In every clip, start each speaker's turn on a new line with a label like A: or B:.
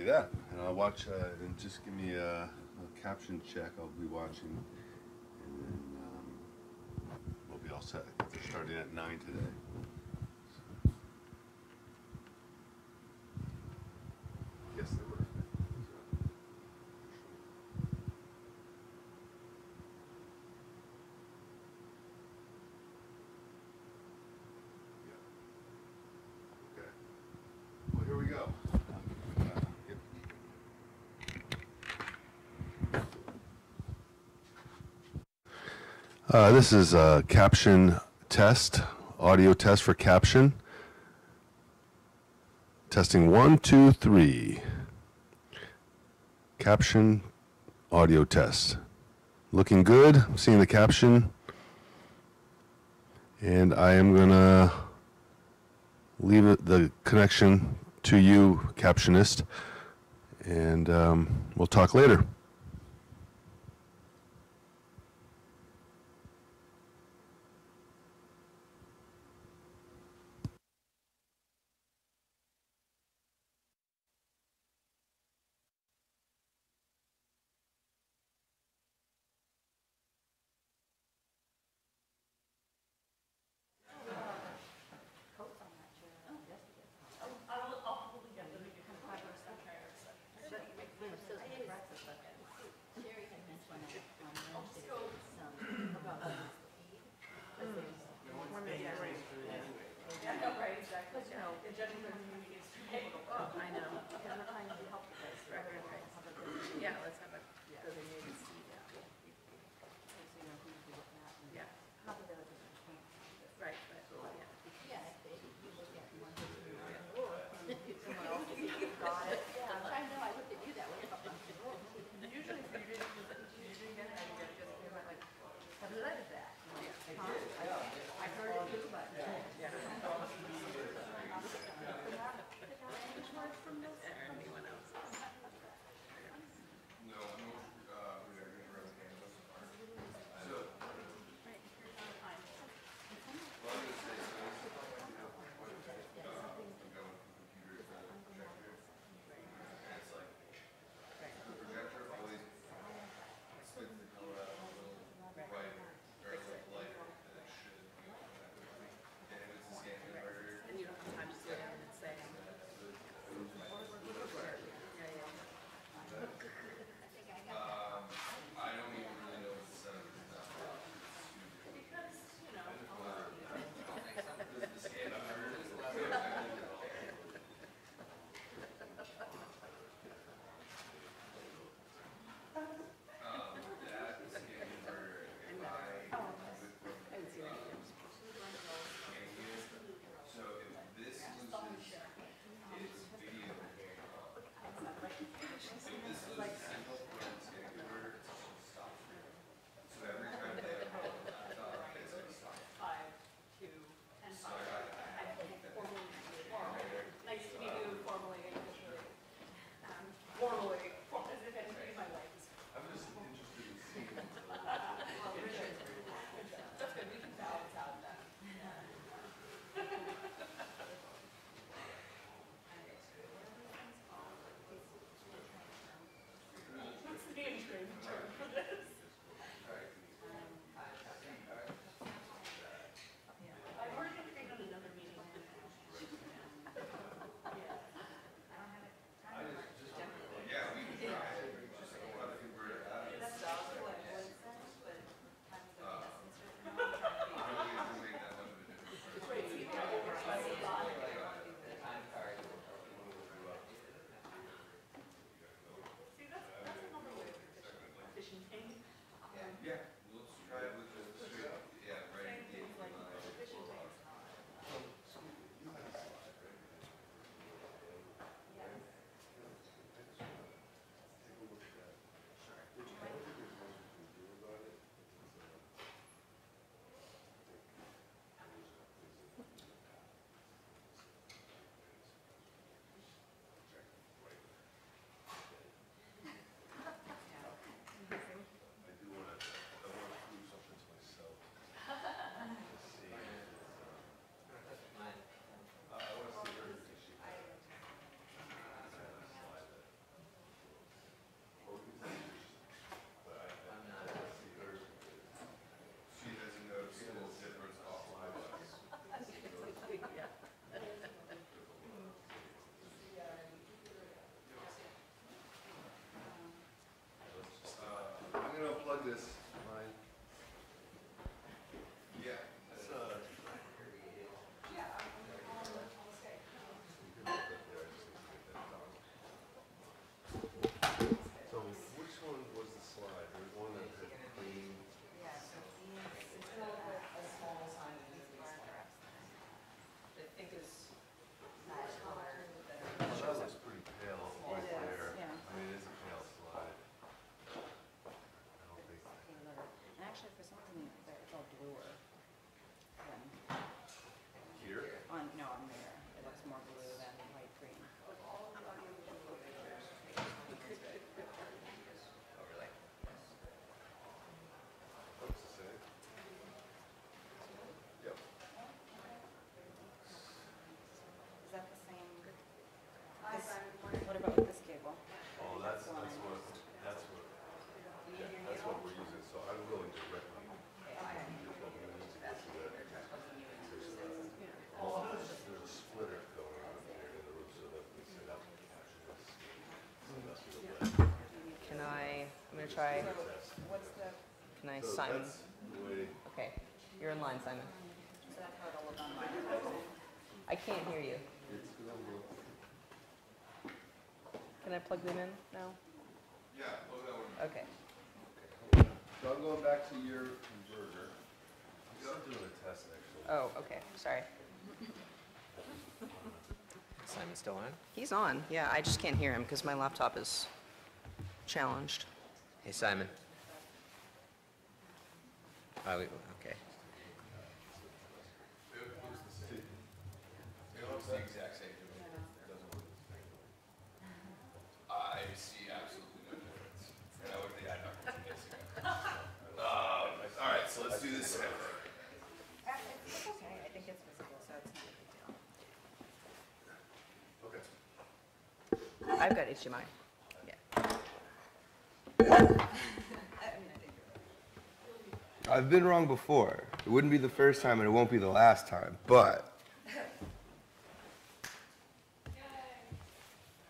A: Copy that. And I'll watch, and just give me a caption check. I'll be watching, and then we'll be all set. They're starting at 9 today. Yes, they were. Okay. Well, here we go. This is a caption test, audio test for caption. Testing 1, 2, 3. Caption audio test. Looking good. I'm seeing the caption. And I am going to leave the connection to you, captionist. And we'll talk later.
B: try?
C: What's the,
B: Can I,
A: So
B: Simon?
A: that's the way.
B: Okay, you're in line, Simon.
C: so that's how it'll look on mine.
B: I can't hear you.
A: It's gonna look.
B: Can I plug them in now?
A: Yeah, plug that one.
B: Okay.
A: So I'm going back to your converter. I'm doing a test actually.
B: Oh, okay, sorry.
D: Simon's still on?
B: He's on, yeah, I just can't hear him because my laptop is challenged.
D: Hey, Simon. Oh, okay.
E: I see absolutely no difference. That would be, I know. All right, so let's do this.
C: It's okay, I think it's visible, so it's not a big deal.
A: Okay.
B: I've got HDMI. Yeah.
F: I've been wrong before. It wouldn't be the first time and it won't be the last time, but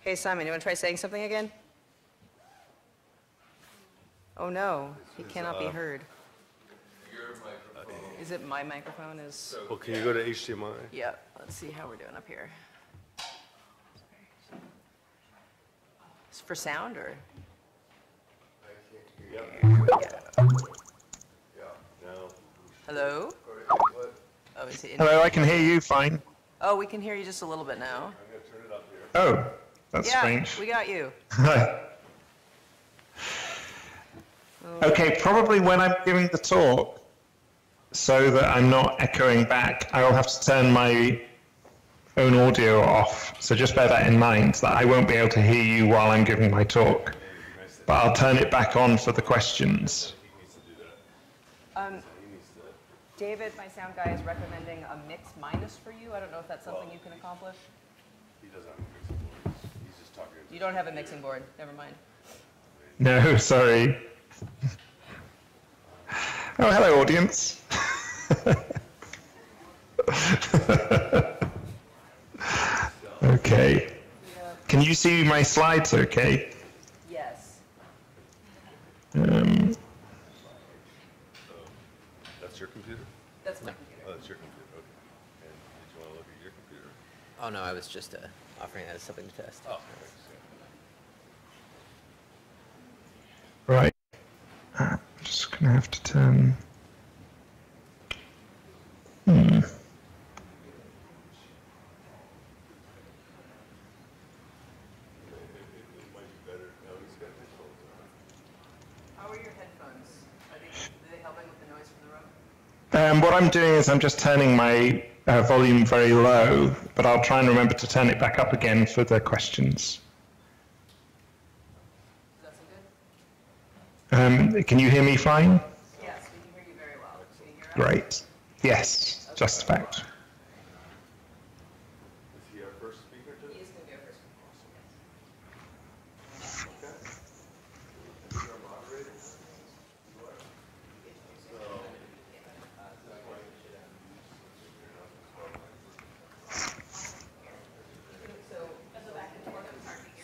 B: Hey, Simon, you want to try saying something again? Oh, no, he cannot be heard.
E: Your microphone.
B: Is it my microphone is?
A: Well, can you go to HDMI?
B: Yeah, let's see how we're doing up here. It's for sound or?
A: Yep.
B: Here we go.
A: Yeah. Now.
B: Hello? Oh, is it in?
G: Hello, I can hear you fine.
B: Oh, we can hear you just a little bit now.
A: I'm gonna turn it up here.
G: Oh, that's
B: Yeah,
G: strange.
B: we got you.
G: Okay, probably when I'm giving the talk, so that I'm not echoing back, I will have to turn my own audio off. So just bear that in mind, that I won't be able to hear you while I'm giving my talk. But I'll turn it back on for the questions.
A: He needs to do that.
B: Um,
A: He needs to.
B: David, my sound guy, is recommending a mix minus for you. I don't know if that's something you can accomplish.
A: He doesn't have a mixing board. He's just talking.
B: You don't have a mixing board, never mind.
G: No, sorry. Oh, hello, audience. Okay. Can you see my slides okay?
B: Yes.
A: That's your computer?
B: That's my computer.
A: Oh, that's your computer. Okay. And did you want to look at your computer?
D: Oh, no, I was just offering that as something to test.
A: Oh.
G: Right. I'm just going to have to turn.
B: How are your headphones? Are they helping with the noise from the room?
G: What I'm doing is I'm just turning my volume very low, but I'll try and remember to turn it back up again for the questions.
B: Does that sound good?
G: Can you hear me fine?
B: Yes, we can hear you very well. Can you hear us?
G: Great. Yes, just about.
A: Is he our first speaker
B: He
A: today?
B: is going to be our first.
A: Okay. Is he our moderator? You are?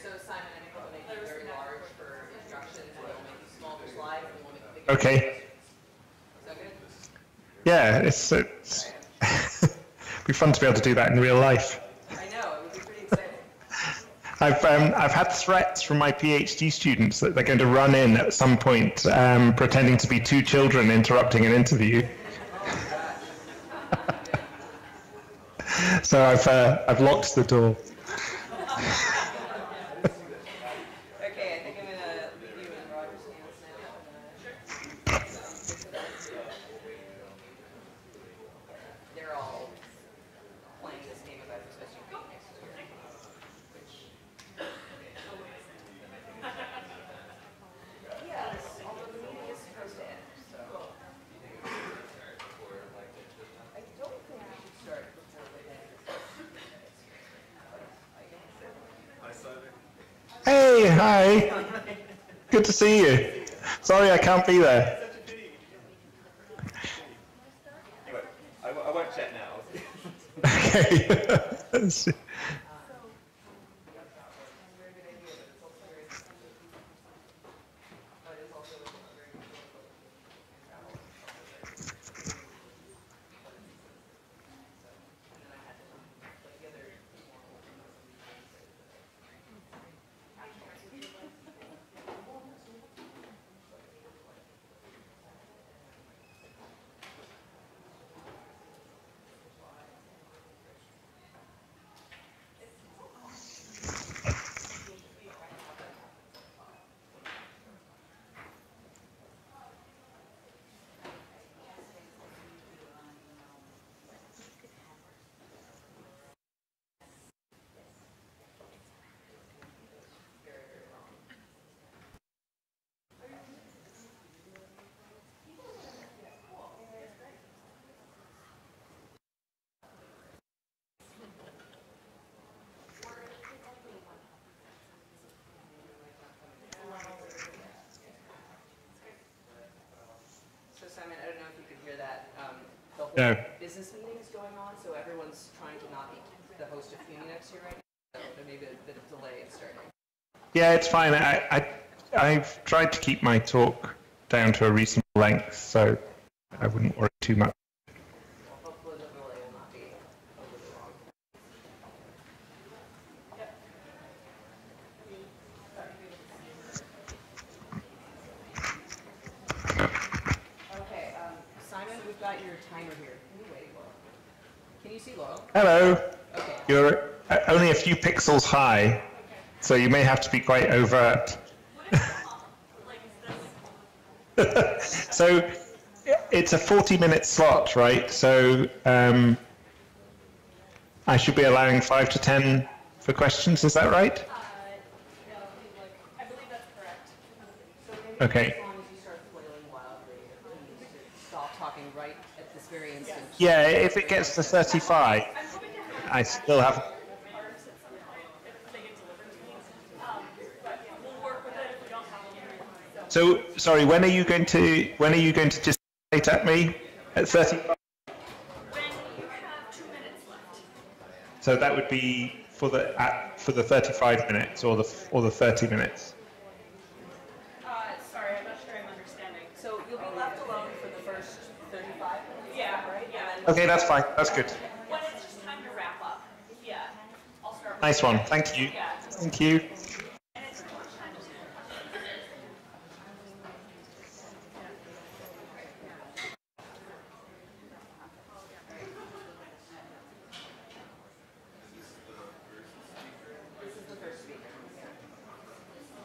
B: So Simon, I think we'll make it very large for instructions, and we'll make it small for slides, and we'll make it bigger.
G: Okay.
B: Is that good?
G: Yeah, it's be fun to be able to do that in real life.
B: I know, it would be pretty exciting.
G: I've had threats from my PhD students that they're going to run in at some point pretending to be two children interrupting an interview. So I've locked the door.
B: Okay, I think I'm gonna leave you in Roger's hands now. They're all playing this game about who's supposed to be next year. Yes, although the meeting is supposed to end, so. I don't think we should start before the end.
G: Hey, hi. Good to see you. Sorry I can't be there.
E: I want to chat now.
G: Okay.
B: But it's also
G: No.
B: business meetings going on, so everyone's trying to not be the host of CUNY next year right now. So there may be a bit of delay in starting.
G: Yeah, it's fine. I've tried to keep my talk down to a reasonable length, so I wouldn't worry too much.
B: Well, hopefully the delay will not be overly long. Okay, Simon, we've got your timer here. Can you wait, Laurel? Can you see Laurel?
G: Hello.
B: Okay.
G: You're only a few pixels high, so you may have to be quite overt. So it's a 40-minute slot, right? So I should be allowing 5 to 10 for questions, is that right?
C: I believe that's correct.
B: So maybe
G: Okay.
B: as long as you start flailing wildly, you need to stop talking right at this very instant.
G: Yeah, if it gets to 35, I still have... So, sorry, when are you going to dissipate at me? At 35?
C: When you have 2 minutes left.
G: So that would be for the 35 minutes or the 30 minutes.
C: Sorry, I'm not sure I'm understanding.
B: So you'll be left alone for the first 35 minutes?
C: Yeah,
B: right?
C: yeah.
B: And then
G: Okay, that's fine. That's good.
C: When it's just time to wrap up. Yeah. I'll start with
G: Nice one. Thank you.
C: Yeah.
G: Thank you.
B: this is the first speaker.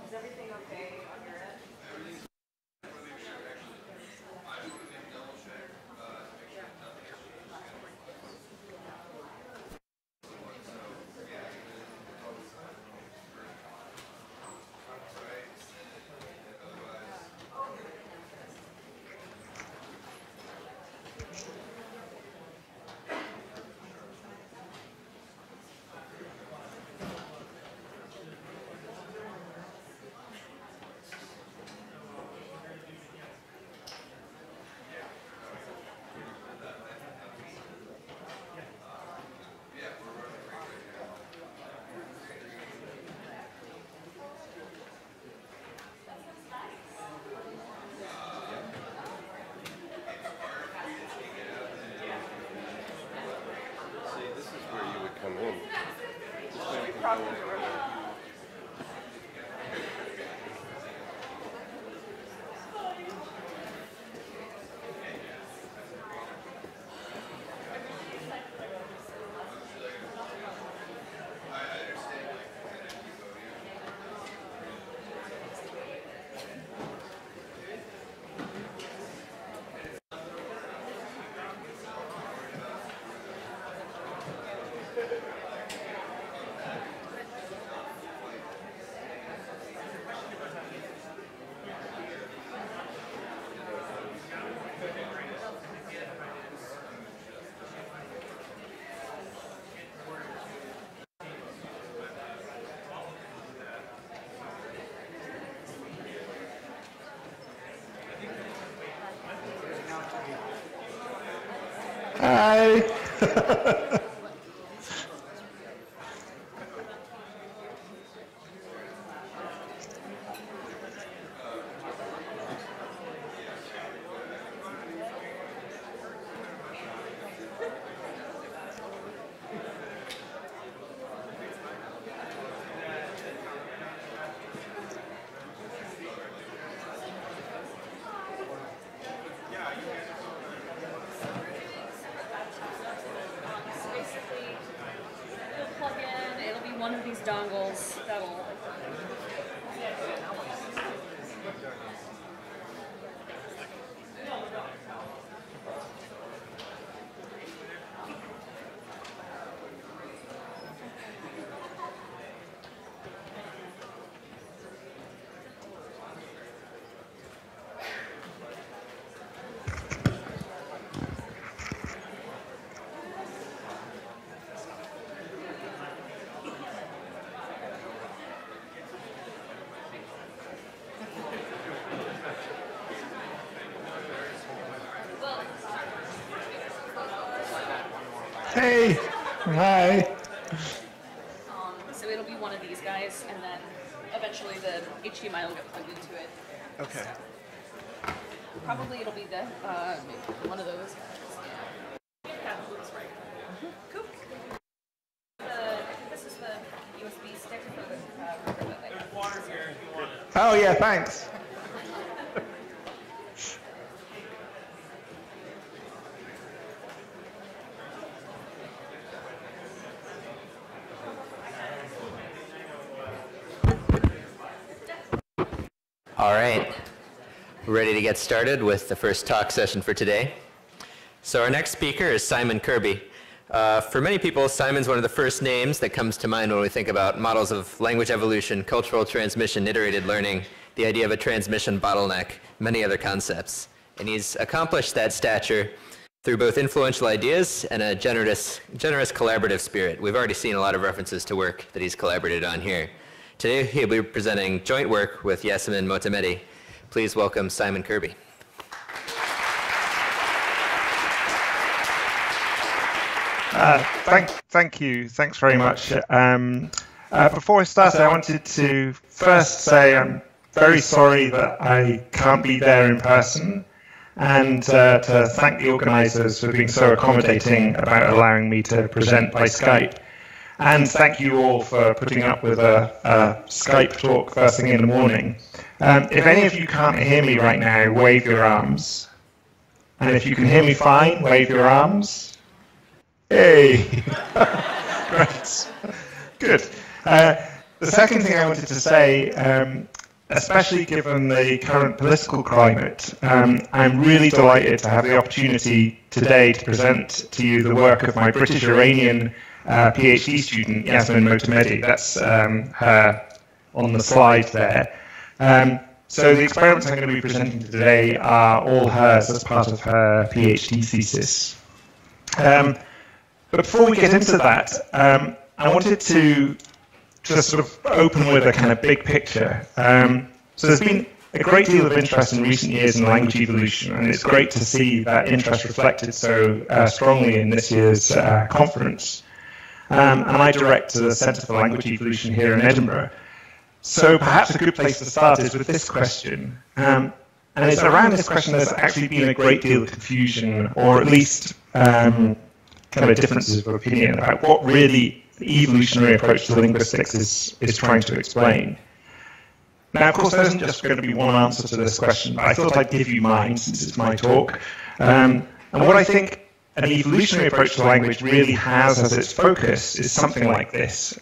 B: Is everything okay on your end?
A: See, this is where you would come in. This way we can go in.
G: Hi.
C: So basically, you'll plug in, it'll be one of these dongles that'll.
G: Hey, hi.
C: So it'll be one of these guys, and then eventually the HDMI will get plugged into it.
F: Okay.
C: Probably it'll be the one of those guys. Yeah, that's right. Cool. I think this is the USB stick for the router that they have. Water here if you want it.
G: Oh yeah, thanks.
D: All right, we're ready to get started with the first talk session for today. So our next speaker is Simon Kirby. For many people, Simon's one of the first names that comes to mind when we think about models of language evolution, cultural transmission, iterated learning, the idea of a transmission bottleneck, many other concepts. And he's accomplished that stature through both influential ideas and a generous collaborative spirit. We've already seen a lot of references to work that he's collaborated on here. Today, he'll be presenting joint work with Yasemin Motamedi. Please welcome Simon Kirby.
G: Thank you. Thanks very much. Before I start, I wanted to first say I'm very sorry that I can't be there in person, and to thank the organisers for being so accommodating about allowing me to present by Skype. And thank you all for putting up with a Skype talk first thing in the morning. If any of you can't hear me right now, wave your arms. And if you can hear me fine, wave your arms. Hey! Great. Good. The second thing I wanted to say, especially given the current political climate, I'm really delighted to have the opportunity today to present to you the work of my British-Iranian PhD student, Yasemin Motamedi. That's her on the slide there. So the experiments I'm going to be presenting today are all hers as part of her PhD thesis. But before we get into that, I wanted to just sort of open with a kind of big picture. So there's been a great deal of interest in recent years in language evolution, and it's great to see that interest reflected so strongly in this year's conference. And I direct the Centre for Language Evolution here in Edinburgh. So perhaps a good place to start is with this question. And it's around this question there's actually been a great deal of confusion, or at least kind of differences of opinion about what really the evolutionary approach to linguistics is trying to explain. Now, of course, there isn't just going to be one answer to this question, but I thought I'd give you mine since it's my talk. And what I think an evolutionary approach to language really has as its focus is something like this.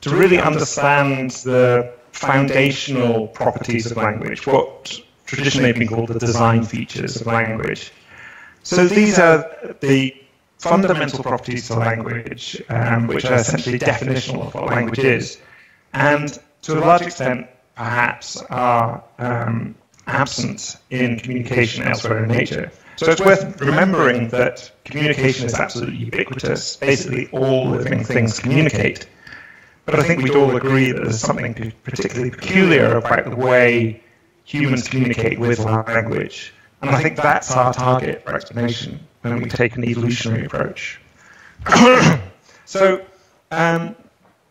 G: To really understand the foundational properties of language, what traditionally have been called the design features of language. So these are the fundamental properties to language, which are essentially definitional of what language is, and to a large extent, perhaps, are absent in communication elsewhere in nature. So it's worth remembering that communication is absolutely ubiquitous. Basically, all living things communicate. But I think we'd all agree that there's something particularly peculiar about the way humans communicate with language. And I think that's our target for explanation when we take an evolutionary approach. So,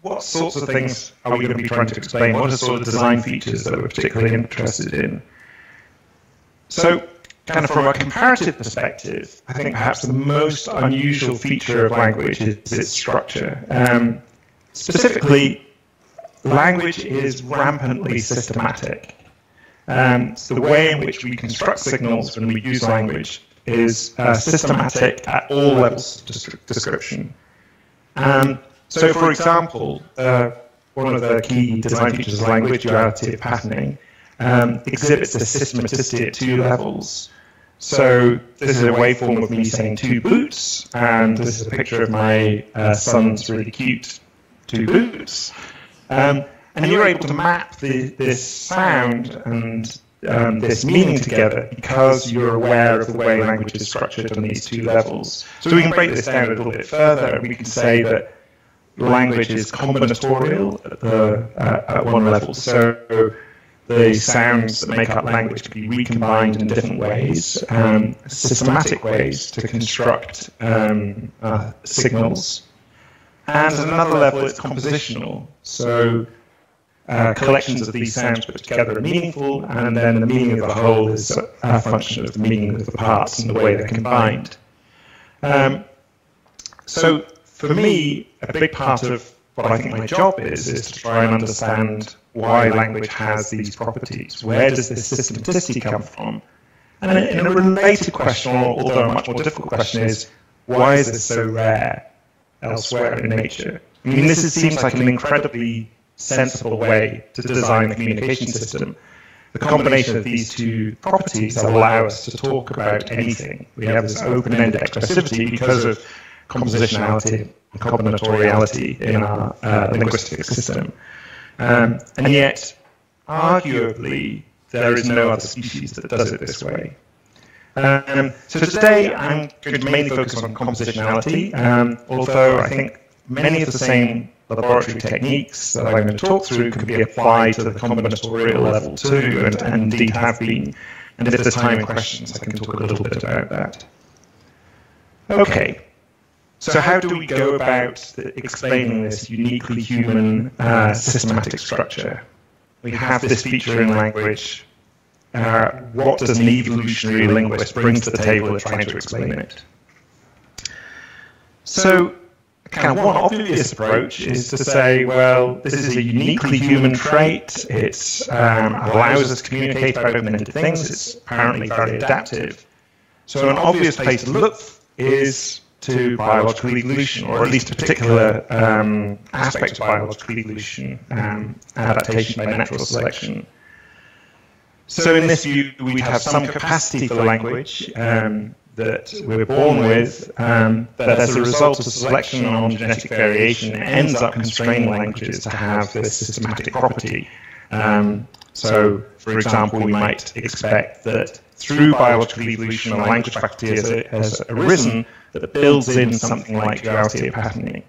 G: what sorts of things are we going to be trying to explain? What are the sort of design features that we're particularly interested in? So, kind of from a comparative perspective, I think perhaps the most unusual feature of language is its structure. Specifically, language is rampantly systematic. So the way in which we construct signals when we use language is systematic at all levels of description. So, for example, one of the key design features of language, duality of patterning, exhibits a systematicity at two levels. So this is a waveform of me saying 2 boots, and this is a picture of my son's really cute 2 boots. And you're able to map this sound and this meaning together because you're aware of the way language is structured on these 2 levels. So we can break this down a little bit further, and we can say that language is combinatorial at one level. So the sounds that make up language can be recombined in different ways, systematic ways to construct signals. And at another level, it's compositional. So collections of these sounds put together are meaningful, and then the meaning of the whole is a function of the meaning of the parts and the way they're combined. So for me, a big part of what I think my job is to try and understand why language has these properties. Where does this systematicity come from? And a related question, although a much more difficult question, is why is this so rare elsewhere in nature? I mean, this seems like an incredibly sensible way to design a communication system. The combination of these two properties allow us to talk about anything. We have this open-ended expressivity because of compositionality and combinatoriality in our linguistic system. And yet, arguably, there is no other species that does it this way. So today, I'm going to mainly focus on compositionality, although I think many of the same laboratory techniques that I'm going to talk through can be applied to the combinatorial level too, and indeed have been. And if there's time in questions, I can talk a little bit about that. Okay. So how do we go about explaining this uniquely human systematic structure? We have this feature in language. What does an evolutionary linguist bring to the table in trying to explain it? So, kind of one obvious approach is to say, well, this is a uniquely human trait. It allows us to communicate about open-ended things. It's apparently very adaptive. So an obvious place to look is to biological evolution, or at least a particular aspect of biological evolution, adaptation by natural selection. So in this view, we'd have some capacity for language that we're born with, that as a result of selection on genetic variation ends up constraining languages to have this systematic property. So, for example, we might expect that through biological evolution, a language faculty has arisen that builds in something like duality of patterning.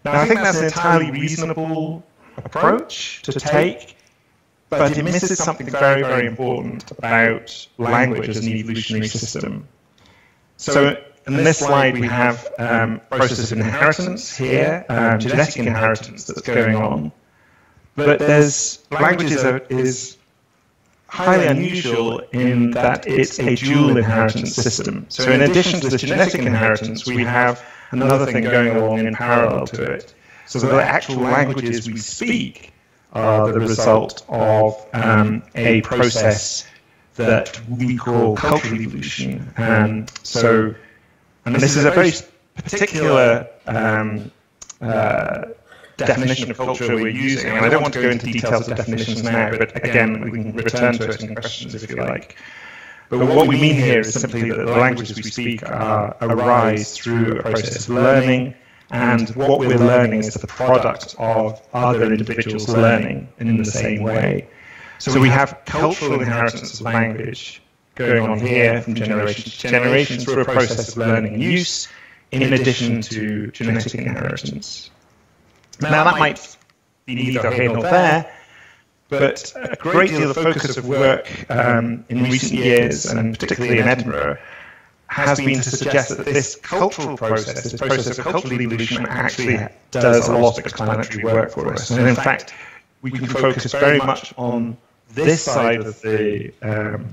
G: Now, I think that's an entirely reasonable approach to take, but it misses something very, very important about language as an evolutionary system. So, in this slide, we have process of inheritance here, genetic inheritance that's going on. But language is highly unusual in that it's a dual inheritance system. So in addition to this genetic inheritance, we have another thing going along in parallel to it. So the actual languages we speak are the result of a process that we call cultural evolution. And this is a very particular definition of culture we're using, and I don't want to go into details of definitions now, but again, we can return to it in questions if you like. But what we mean here is simply that the languages we speak arise through a process of learning, and what we're learning is the product of other individuals learning in the same way. So we have cultural inheritance of language going on here from generation to generation through a process of learning and use, in addition to genetic inheritance. Now, that might be neither here nor there, but a great deal of focus of work in recent years, and particularly in Edinburgh, has been to suggest that this cultural process, this process of cultural evolution, actually does a lot of explanatory work for us. And in fact, we can focus very much on this side of the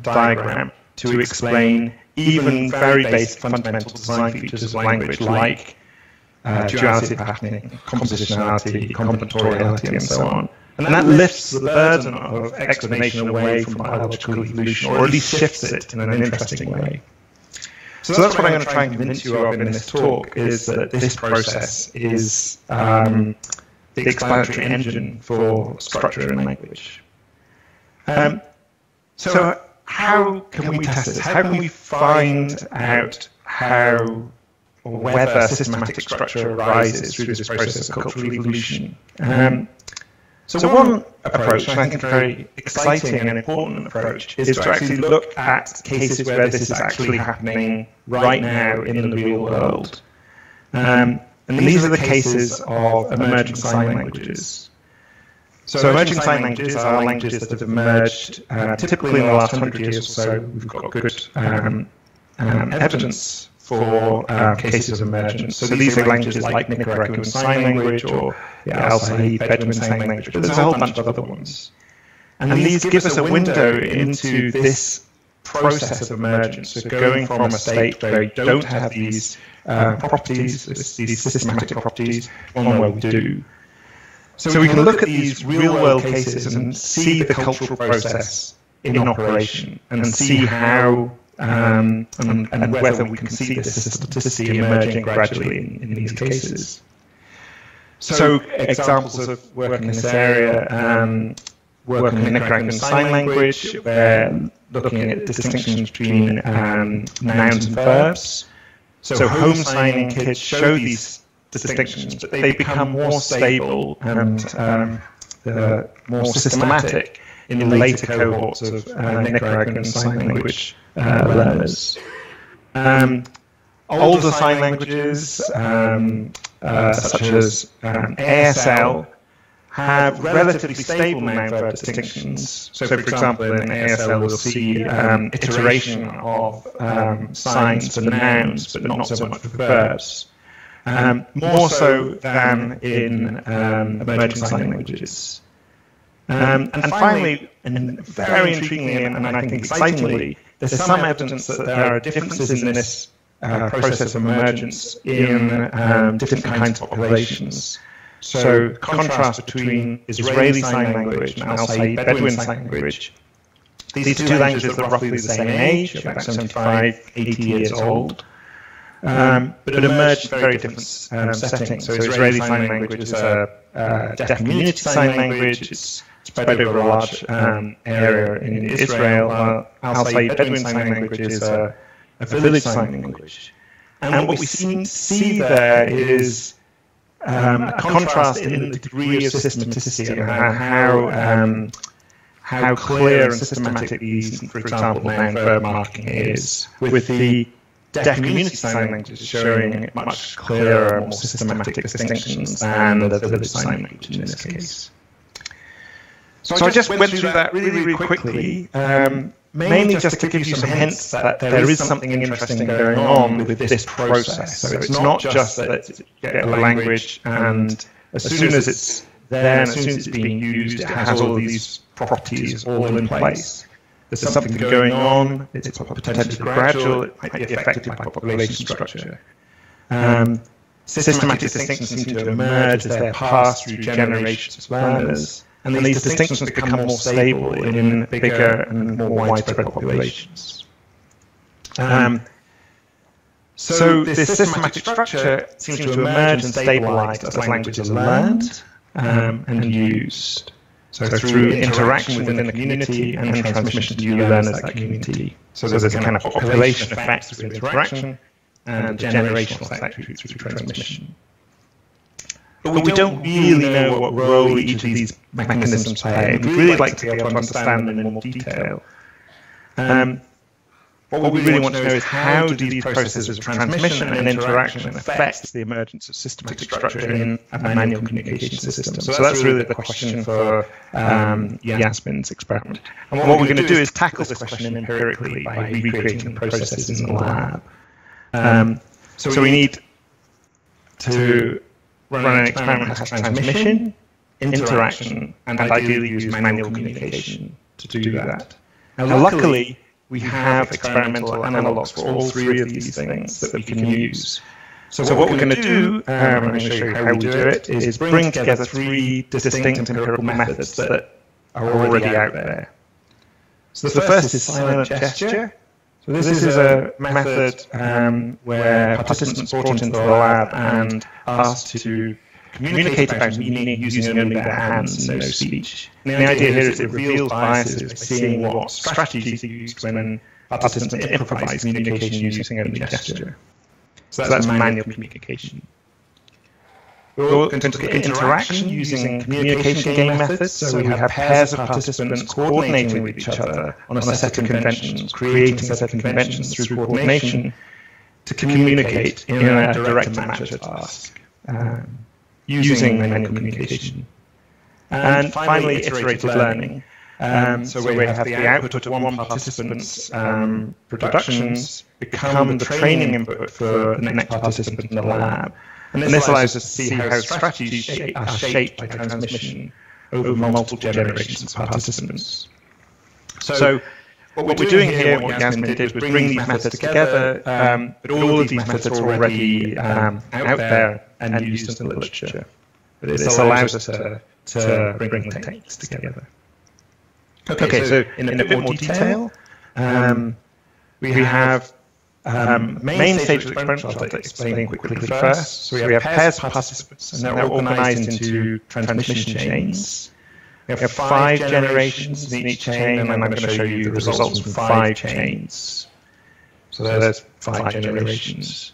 G: diagram to explain even very basic fundamental design features of language, like duality of patterning, compositionality, combinatoriality, and so on. And that lifts the burden of explanation away from biological evolution, or at least shifts it in an interesting way. So that's what I'm going to try and convince you of in this talk, is that this process is the explanatory engine for structure in language. So how can we test this? How can we find out how or whether systematic structure arises through this process of cultural evolution? So one approach, and I think a very exciting and important approach, is to actually look at cases where this is actually happening right now in the real world. And these are the cases of emerging sign languages. So emerging sign languages are languages that have emerged typically in the last 100 years or so. We've got good evidence for cases of emergence. So these are languages like Nicaraguan Sign Language or Al Said Bedouin Sign Language, but there's a whole bunch of other ones. And these give us a window into this process of emergence, so going from a state where you don't have these properties, these systematic properties, one where we do. So we can look at these real-world cases and see the cultural process in operation and see how and whether we can see this systematicity emerging gradually in these cases. So examples of work in this area, work in Nicaraguan Sign Language, where looking at distinctions between nouns and verbs. So home signing kids show these distinctions, but they become more stable and more systematic in later cohorts of Nicaraguan Sign Language learners. Older sign languages, such as ASL, have relatively stable noun-verb distinctions. So, for example, in ASL, we'll see iteration of signs for nouns, but not so much for verbs. More so than in emerging sign languages. And finally, and very intriguingly and I think excitingly, there's some evidence that there are differences in this process of emergence in different kinds of populations. So contrast between Israeli Sign Language and Al Said Bedouin Sign Language. These are two languages that are roughly the same age, about 75, 80 years old, but emerged in very different settings. So Israeli Sign Language is a deaf community sign language. It's spread over a large area in Israel. Al Said Bedouin Sign Language is a village sign language. And what we see there is a contrast in the degree of systematicity and how clear and systematic these, for example, noun-verb marking is, with the deaf community sign languages showing much clearer, more systematic distinctions than the village sign language in this case. So I just went through that really quickly, mainly just to give you some hints that there is something interesting going on with this process. So it's not just that you get a language and as soon as it's there and as soon as it's being used, it has all of these properties all in place. There's something going on, it's potentially gradual, it might be affected by population structure. Systematic distinctions seem to emerge as they're passed through generations of learners. And these distinctions become more stable in bigger and more widespread populations. So this systematic structure seems to emerge and stabilize as languages are learned and used. So through interaction within the community and transmission to new learners of that community. So there's a kind of population effect through interaction and a generational effect through transmission. But we don't really know what role each of these mechanisms play. We'd really like to be able to understand them in more detail. What we really want to know is how do these processes of transmission and interaction affect the emergence of systematic structure in a manual communication system. So that's really the question for Yasmin's experiment. And what we're going to do is tackle this question empirically by recreating processes in the lab. So we need to run an experiment that has transmission, interaction, and ideally use manual communication to do that. Now, luckily, we have experimental analogs for all three of these things that we can use. So what we're going to do, I'm going to show you how we do it, is bring together three distinct empirical methods that are already out there. So the first is silent gesture. So this is a method where participants are brought into the lab and asked to communicate about meaning using only their hands and no speech. And the idea here is it reveals biases by seeing what strategies are used when participants improvise communication using only gesture. So that's manual communication. We're going to look at interaction using communication game methods. So we have pairs of participants coordinating with each other on a set of conventions, creating a set of conventions through coordination to communicate in a direct match task using manual communication. And finally, iterative learning. So we have the output of one participant's productions become the training input for the next participant in the lab. And this allows us to see how strategies are shaped by transmission over multiple generations of participants. So what we're doing here, what Yasmin did, was bring these methods together, but all of these methods are already out there and used in the literature. But this allows us to bring the techniques together. Okay, so in a bit more detail, we have main stage of the experiment, which I'll explain quickly first. So we have pairs of participants, and they're organized into transmission chains. We have 5 generations in each chain, and I'm going to show you the results from 5 chains. So there's 5 generations.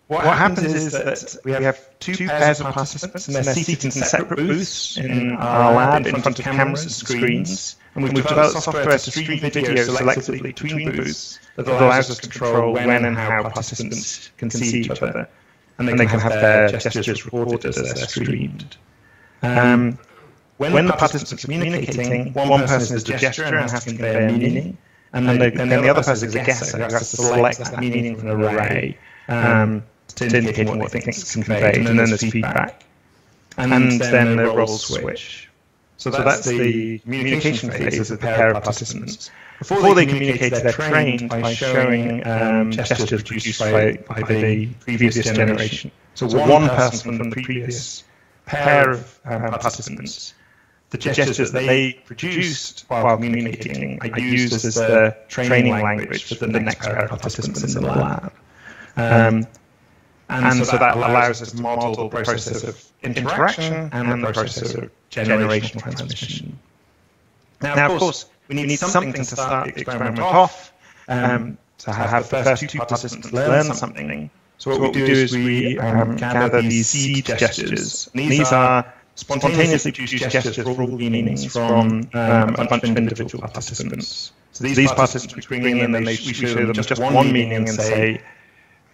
G: What happens is that we have 2 pairs of participants, and they're seated in separate booths in our lab in front of cameras and screens. And we've developed software to stream video selectively between booths that allows us to control when and how participants can see each other. And they can have their gestures recorded as they're streamed. When the participants are communicating, one person is the gesturer and has to convey a meaning, and then the other person is a guesser who has to select that meaning from an array to indicate what they think is conveyed, and then there's feedback. And then the roles switch. So that's the communication phase of the pair of participants. Before they communicate, they're trained by showing gestures produced by the previous generation. So one person from the previous pair of participants, the gestures that they produced while communicating are used as the training language for the next pair of participants in the lab. And so that allows us to model the process of interaction and the process of generational transmission. Now, of course, we need something to start the experiment off, to have the first 2 participants learn something. So what we do is we gather these seed gestures. And these are spontaneously produced gestures for all meanings from a bunch of individual participants. So these participants we bring in and we show them just one meaning and say,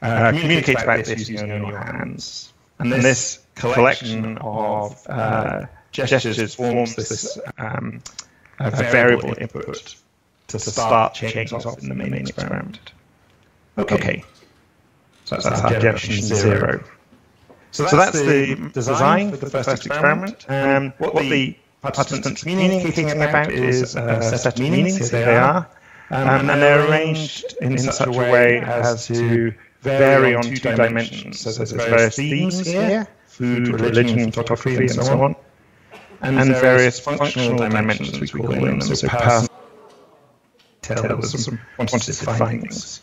G: communicate about this using your hands. And this collection of gestures forms this variable input to start chains off in the main experiment. Okay. So that's our generation 0. So that's the design for the first experiment. What the participants are communicating about is a set of meanings. Here they are. And they're arranged in such a way as to vary on 2 dimensions. So there's various themes here, food, religion, photography, and so on. And various functional dimensions, we call them. So person, some quantitative findings.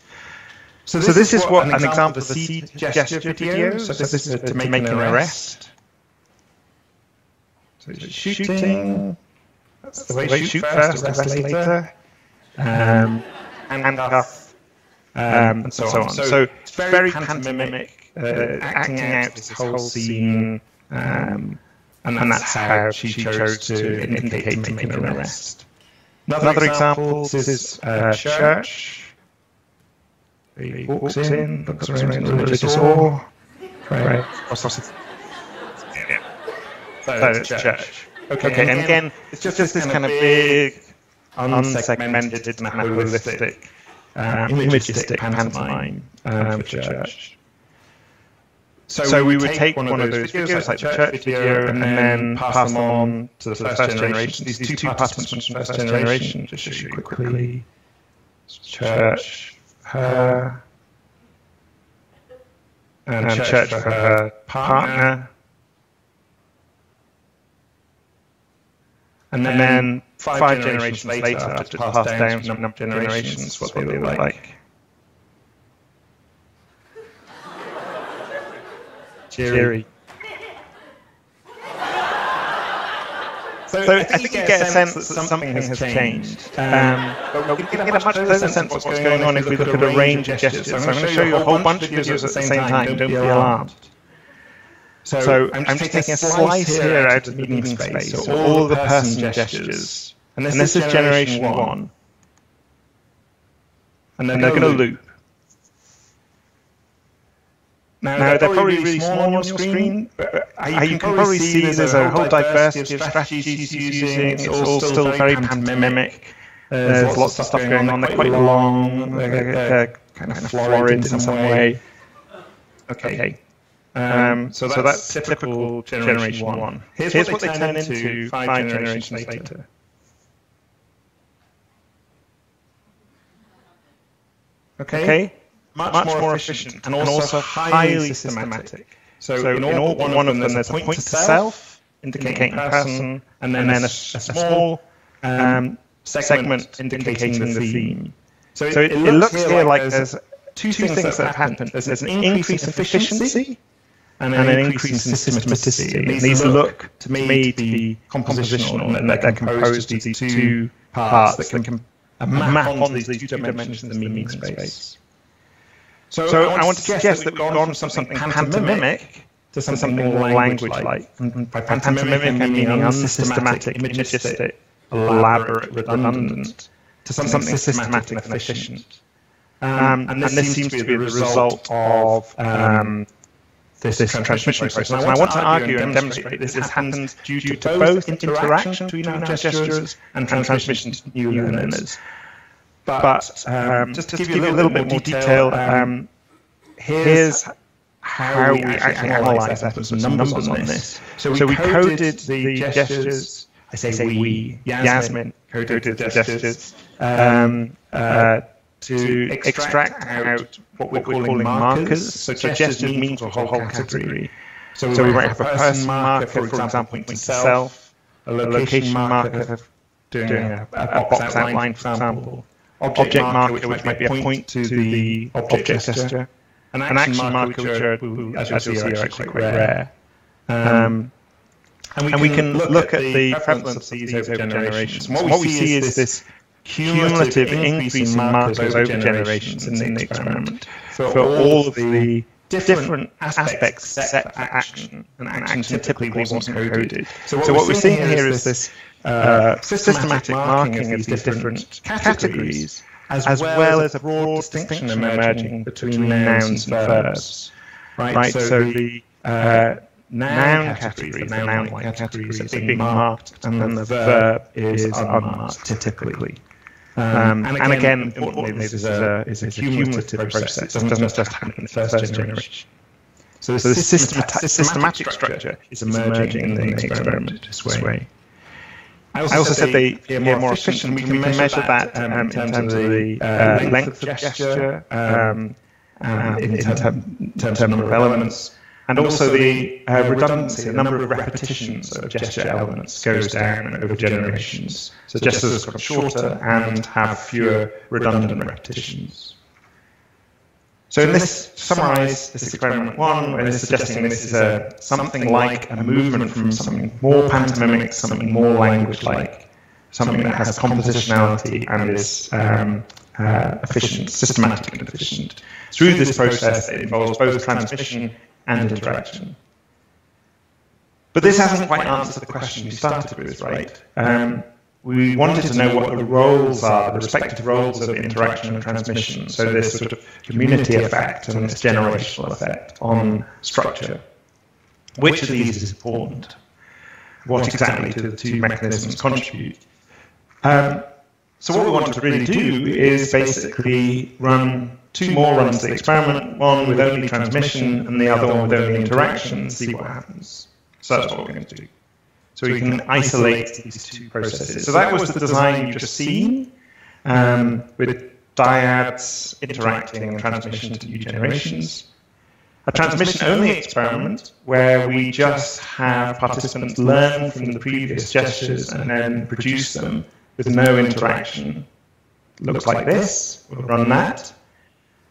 G: So this is what an example of a seed gesture video. So this is to make an arrest. So it's shooting. That's the way you shoot first, arrest later. Handcuff. And so on. So it's very pantomimic, acting out this whole scene, and that's how she chose to indicate making an arrest. Another example, this is a church. He walks in, looks around the religious hall. Right. So it's church. Okay, and again, it's just this kind of big, unsegmented, and holistic, imagistic pantomime for church. So we would take one of those videos, like the church video, and then pass them on to the first generation. These 2 participants from the first generation, just show you quickly. Church, her, and church for her partner. And then 5 generations later, after it's passed down to a number of generations, what they look like. Cheery. So I think you get a sense that something has changed. But we get a much closer sense of what's going on if we look at a range of gestures. So I'm going to show you a whole bunch of videos at the same time. Don't be alarmed. So I'm just taking a slice here out of the meaning space. So all the person gestures. And this is generation 1. And then they're going to loop. Now, they're probably really small on your screen, but you can probably see there's a whole diversity of strategies he's using. It's all still very pantomimic. There's lots of stuff going on. They're quite long. They're kind of florid in some way. Okay. So that's typical generation 1. Here's what they turn into 5 generations later. Okay? Much more efficient and also highly systematic. So in all one of them, there's a point to self, indicating a person, and then a small segment indicating the theme. So it looks here like there's two things that have happened. There's an increase in efficiency and an increase in systematicity. And these look to me to be compositional, and they're composed of these two parts that can map onto these two dimensions of the meaning space. So I want to suggest that we've gone from something pantomimic to something more language-like. And by pantomimic, I mean unsystematic, imagistic, elaborate, redundant, to something systematic and efficient. And this seems to be the result of this transmission process. And I want to argue and demonstrate this happens due to both interaction between our gestures and transmission to new learners. But just to give you a little bit more detail, here's how we actually analyze that and some numbers on this. So we coded the gestures. I say we. Yasmin coded the gestures to extract out what we're calling markers. So gestures mean for a whole category. So we might have a person marker, for example, pointing to self, a location marker doing a box outline, for example, object marker, which might be a point to the object gesture, an action marker, which are, as you'll see, are actually quite rare. And we can look at the prevalence of these over generations. And what we see is this cumulative increase in markers over generations in the experiment for all of the different aspects set for action, and action typically wasn't coded. So what we're seeing here is this systematic marking of these different categories, as well as a broad distinction emerging between nouns and verbs. Right? So the noun category, the noun-like categories are being marked, and then the verb is unmarked typically. And again, importantly, this is a cumulative process. It doesn't just happen in the first generation. So the systematic structure is emerging in the experiment this way. I also said they appear more efficient. We can measure that in terms of the length of gesture, in terms of number of elements, and also the redundancy, the number of repetitions of gesture elements goes down over generations. So gestures are sort of shorter and have fewer redundant repetitions. So in this, to summarize this experiment 1, where they're suggesting this is something like a movement from something more pantomimic, something more language-like, something that has compositionality and is efficient, systematic and efficient. Through this process, it involves both transmission and interaction. But this hasn't quite answered the question we started with, right? We wanted to know what the roles are, the respective roles of interaction and transmission, so this sort of community effect and this generational effect on structure. Which of these is important? What exactly do the two mechanisms contribute? So what we want to really do is basically run 2 more runs of the experiment, one with only transmission and the other one with only interaction, and see what happens. So that's what we're going to do. So we can isolate these 2 processes. So that was the design you've just seen, with dyads interacting and transmission to new generations. A transmission-only experiment where we just have participants learn from the previous gestures and then produce them with no interaction. Looks like this. We'll run that.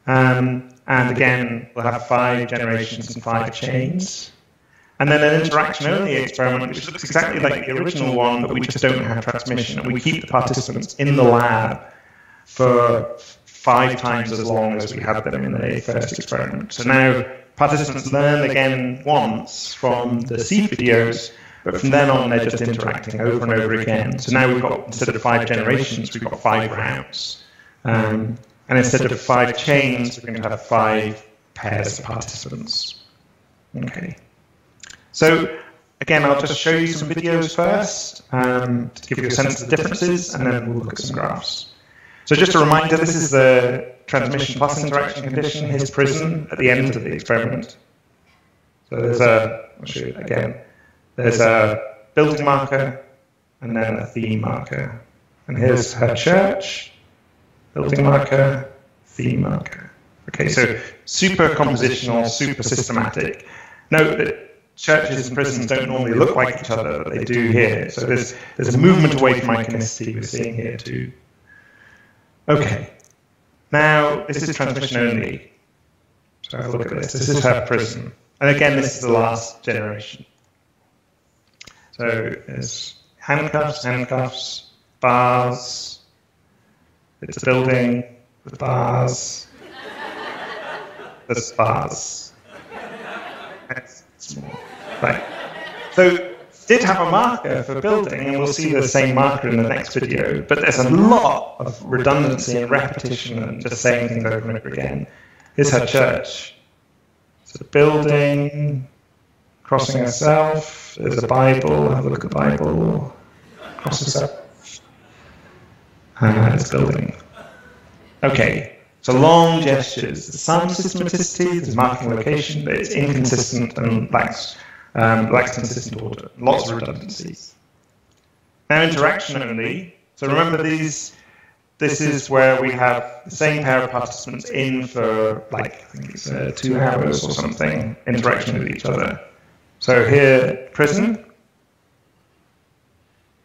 G: And again, we'll have 5 generations and 5 chains. And then an interaction-only experiment, which looks exactly like the original one, but we just don't have transmission. And we keep the participants in the lab for 5 times as long as we had them in the first experiment. So now participants learn again once from the seed videos, but from then on they're just interacting over and over again. So now we've got, instead of 5 generations, we've got 5 rounds. And instead of 5 chains, we're going to have 5 pairs of participants. Okay. So again, I'll just show you some videos first to give you a sense of the differences, and then we'll look at some graphs. So just a reminder, this is the transmission plus interaction condition, his prison, at the end of the experiment. So there's I'll show you that again. There's a building marker and then a theme marker. And here's her church, building marker, theme marker. Okay, so super compositional, super systematic. Note that churches and prisons don't normally look like each other, but they do here. So there's a movement away from iconicity we're seeing here too. Okay, now this is transmission only. So have a look at this. This is her prison. And again, this is the last generation. So there's handcuffs, bars. It's a building with bars. There's bars. Right. So did have a marker for building, and we'll see the same marker in the next video, but there's a lot of redundancy and repetition and just saying things over and over again. Here's her church. It's a building, crossing herself, there's a Bible, have a look at the Bible, cross herself, it's building. Okay, so long gestures, there's some systematicity, there's marking location, but it's inconsistent and lacks consistent order, lots of redundancies. Now interaction only, so remember this is where we have the same pair of participants in for like, I think it's 2 hours or something, interaction with each other. So here, prison,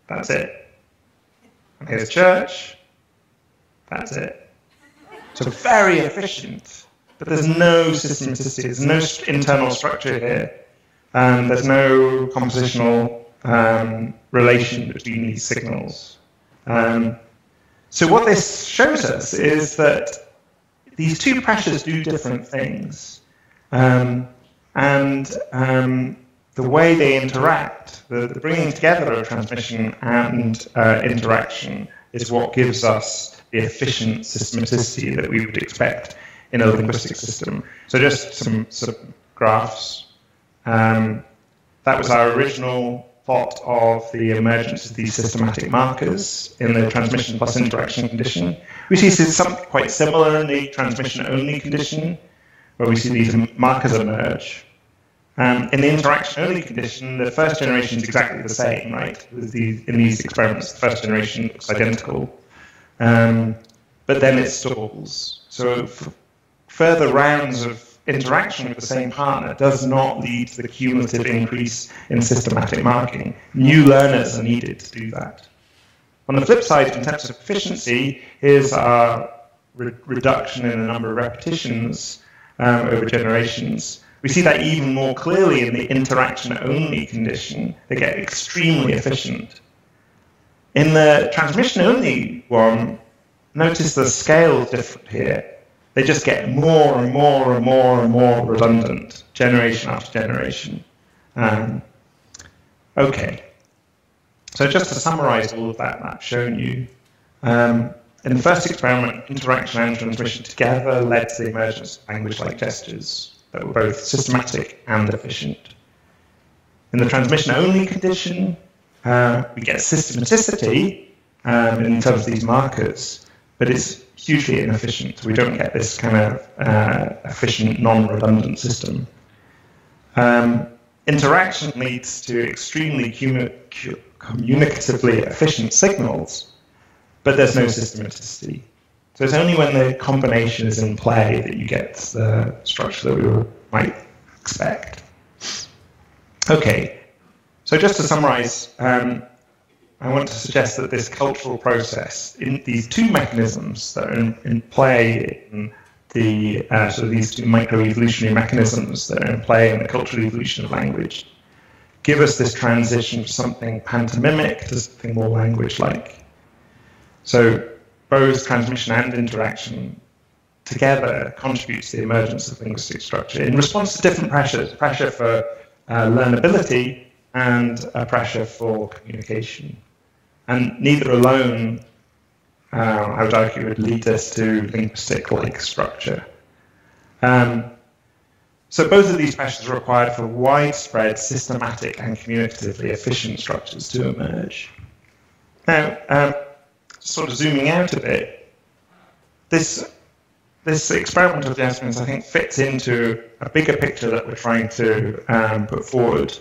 G: that's it. And here's church, that's it. So very efficient, but there's no systematicity, there's no internal structure here. There's no compositional relation between these signals. So what this shows us is that these two pressures do different things. The way they interact, the bringing together of transmission and interaction is what gives us the efficient systematicity that we would expect in a linguistic system. So just some sort of graphs. That was our original thought of the emergence of these systematic markers in the transmission plus interaction condition. We see something quite similar in the transmission only condition, where we see these markers emerge. In the interaction only condition, the first generation is exactly the same, right? In these experiments, the first generation looks identical. But then it stalls. So further rounds of interaction with the same partner does not lead to the cumulative increase in systematic marking. New learners are needed to do that. On the flip side, in terms of efficiency, here's our reduction in the number of repetitions over generations. We see that even more clearly in the interaction-only condition. They get extremely efficient. In the transmission-only one, notice the scale is different here. They just get more and more and more and more redundant, generation after generation. Okay. So just to summarize all of that I've shown you, in the first experiment, interaction and transmission together led to the emergence of language-like gestures that were both systematic and efficient. In the transmission-only condition, we get systematicity in terms of these markers, but it's hugely inefficient. We don't get this kind of efficient, non-redundant system. Interaction leads to extremely communicatively efficient signals, but there's no systematicity. So it's only when the combination is in play that you get the structure that we might expect. Okay, so just to summarize, I want to suggest that this cultural process, in these two mechanisms that are in play in the sort of these two microevolutionary mechanisms that are in play in the cultural evolution of language, give us this transition from something pantomimic to something more language-like. So both transmission and interaction together contribute to the emergence of linguistic structure in response to different pressures, pressure for learnability and pressure for communication. And neither alone, I would argue, would lead us to linguistic-like structure. So both of these pressures are required for widespread, systematic, and communicatively efficient structures to emerge. Now, sort of zooming out a bit, this experiment of the estimates, I think, fits into a bigger picture that we're trying to put forward,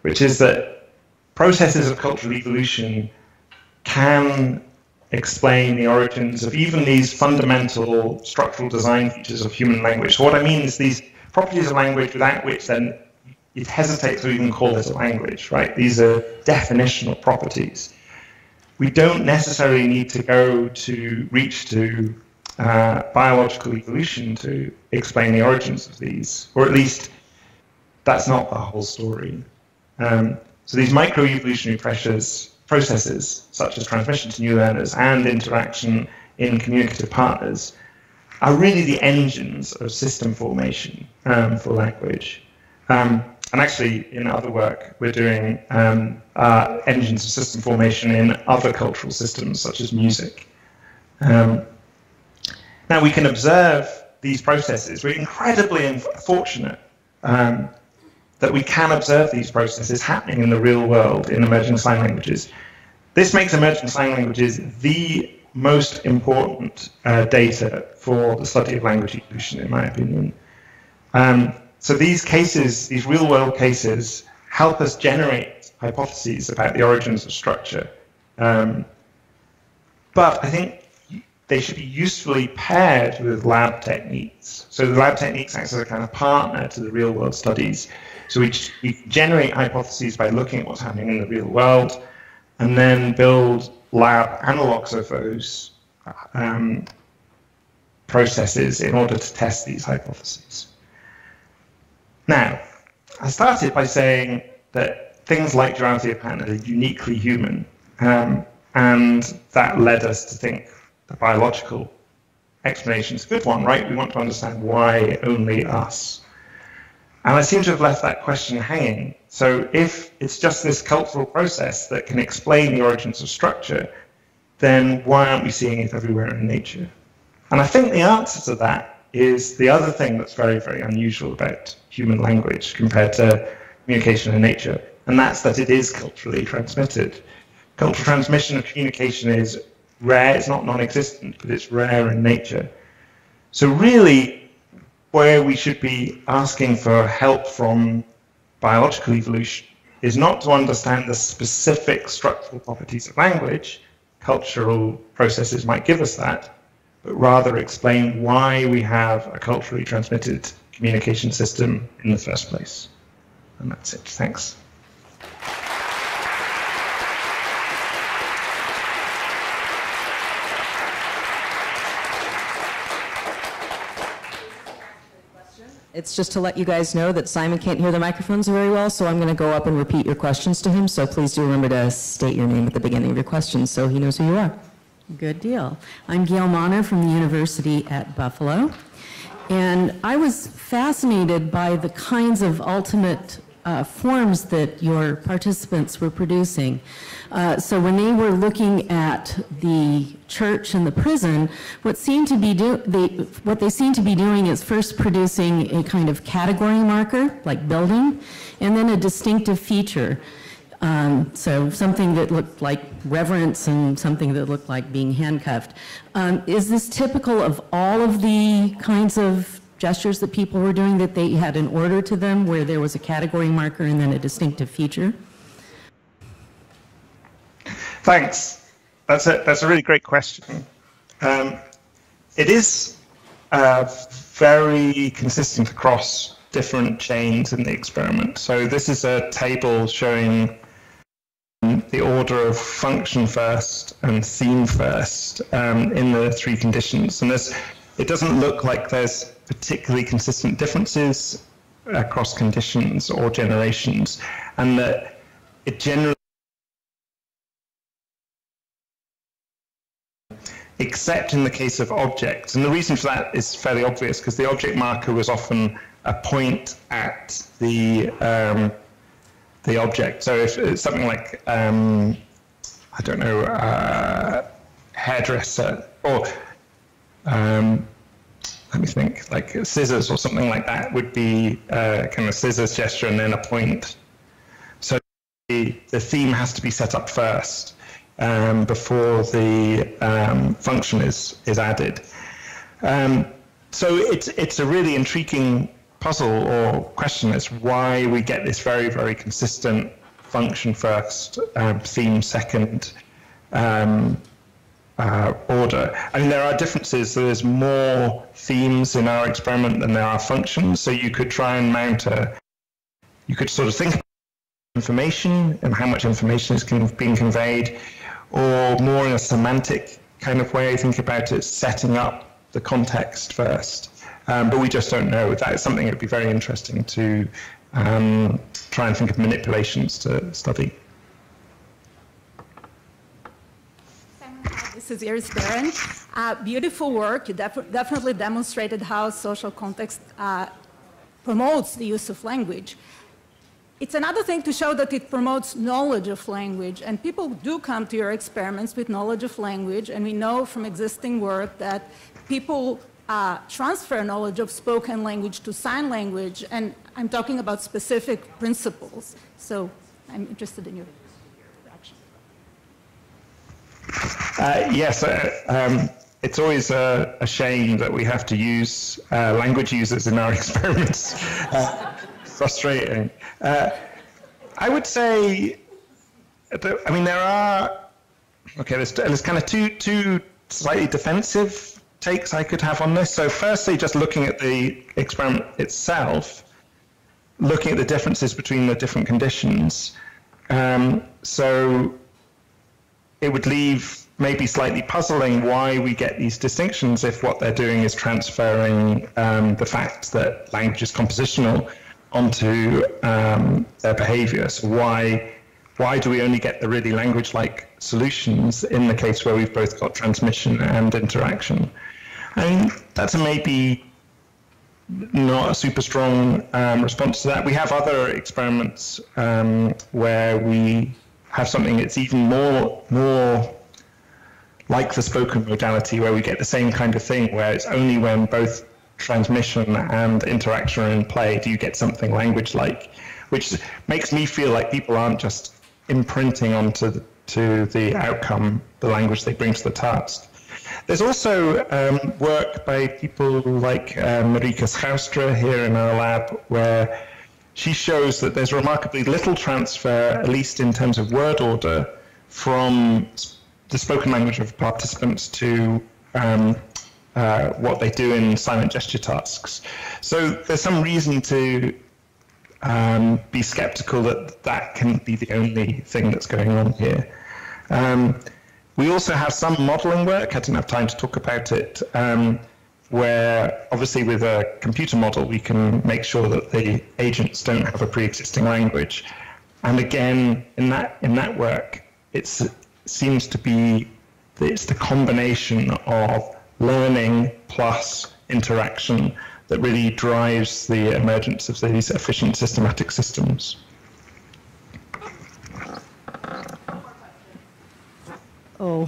G: which is that processes of cultural evolution can explain the origins of even these fundamental structural design features of human language. So what I mean is these properties of language without which then it hesitates to even call it a language, right? These are definitional properties. We don't necessarily need to reach to biological evolution to explain the origins of these, or at least that's not the whole story. So these microevolutionary processes, such as transmission to new learners and interaction in communicative partners, are really the engines of system formation for language. And actually, in other work, we're doing engines of system formation in other cultural systems, such as music. Now, we can observe these processes. We're incredibly fortunate that we can observe these processes happening in the real world in emerging sign languages. This makes emerging sign languages the most important data for the study of language evolution, in my opinion. So these cases, these real-world cases, help us generate hypotheses about the origins of structure. But I think they should be usefully paired with lab techniques. So the lab techniques act as a kind of partner to the real-world studies. So we generate hypotheses by looking at what's happening in the real world, and then build lab analogs of those processes in order to test these hypotheses. Now, I started by saying that things like duality of pattern are uniquely human, and that led us to think the biological explanation is a good one, right? We want to understand why only us. And I seem to have left that question hanging. So if it's just this cultural process that can explain the origins of structure, then why aren't we seeing it everywhere in nature? And I think the answer to that is the other thing that's very, very unusual about human language compared to communication in nature, and that's that it is culturally transmitted. Cultural transmission of communication is rare, it's not non-existent, but it's rare in nature. So really, where we should be asking for help from biological evolution is not to understand the specific structural properties of language, cultural processes might give us that, but rather explain why we have a culturally transmitted communication system in the first place. And that's it. Thanks.
H: It's just to let you guys know that Simon can't hear the microphones very well, so I'm going to go up and repeat your questions to him. So please do remember to state your name at the beginning of your questions so he knows who you are.
I: Good deal. I'm Gail Monner from the University at Buffalo. And I was fascinated by the kinds of ultimate forms that your participants were producing. So when they were looking at the church and the prison, what they seemed to be doing is first producing a kind of category marker, like building, and then a distinctive feature. So something that looked like reverence and something that looked like being handcuffed. Is this typical of all of the kinds of gestures that people were doing, that they had an order to them where there was a category marker and then a distinctive feature?
G: Thanks. That's a really great question. It is very consistent across different chains in the experiment. So this is a table showing the order of function first and theme first in the three conditions. And it doesn't look like there's particularly consistent differences across conditions or generations, and that it generally, except in the case of objects. And the reason for that is fairly obvious, because the object marker was often a point at the object. So if it's something like, I don't know, hairdresser, or let me think, like scissors or something like that would be kind of scissors gesture and then a point. So the theme has to be set up first before the function is added. So it's a really intriguing puzzle or question as why we get this very, very consistent function first, theme second order. I mean, there are differences. There's more themes in our experiment than there are functions. So you could try and mount you could sort of think about information and how much information is being conveyed, or more in a semantic kind of way, think about it setting up the context first. But we just don't know. That is something that would be very interesting to try and think of manipulations to study.
J: This is Iris Barron. Beautiful work. You definitely demonstrated how social context promotes the use of language. It's another thing to show that it promotes knowledge of language, and people do come to your experiments with knowledge of language, and we know from existing work that people transfer knowledge of spoken language to sign language, and I'm talking about specific principles. So I'm interested in your reaction.
G: Yes, it's always a shame that we have to use language users in our experiments. Frustrating. I would say, I mean, there are, okay, there's kind of two slightly defensive takes I could have on this. So firstly, just looking at the experiment itself, looking at the differences between the different conditions. So it would leave maybe slightly puzzling why we get these distinctions if what they're doing is transferring the fact that language is compositional onto their behavior. So why do we only get the really language-like solutions in the case where we've both got transmission and interaction? I mean, that's maybe not a super strong response to that. We have other experiments where we have something that's even more like the spoken modality, where we get the same kind of thing, where it's only when both transmission and interaction are in play do you get something language-like, which makes me feel like people aren't just imprinting onto the outcome, the language they bring to the task. There's also work by people like Marika Schoustra here in our lab, where she shows that there's remarkably little transfer, at least in terms of word order, from the spoken language of participants to what they do in silent gesture tasks. So there's some reason to be skeptical that that can be the only thing that's going on here. We also have some modeling work, I didn't have time to talk about it, where obviously with a computer model we can make sure that the agents don't have a pre-existing language. And again, in that work, it seems to be it's the combination of learning plus interaction that really drives the emergence of these efficient systematic systems.
K: Oh.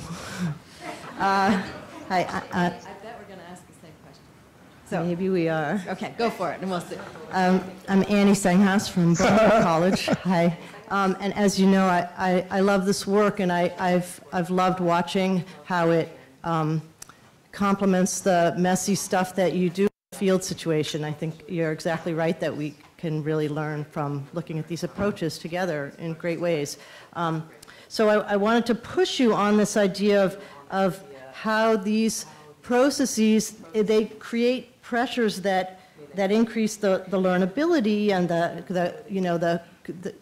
K: Hi.
C: I bet we're going to ask the same question.
K: So maybe we are.
C: Okay, go for it, and we'll see.
K: I'm Annie Senghaus from Bowdoin College. Hi. And as you know, I love this work, and I've loved watching how it complements the messy stuff that you do in the field situation. I think you're exactly right that we can really learn from looking at these approaches together in great ways. So I wanted to push you on this idea of how these processes, they create pressures that increase the learnability and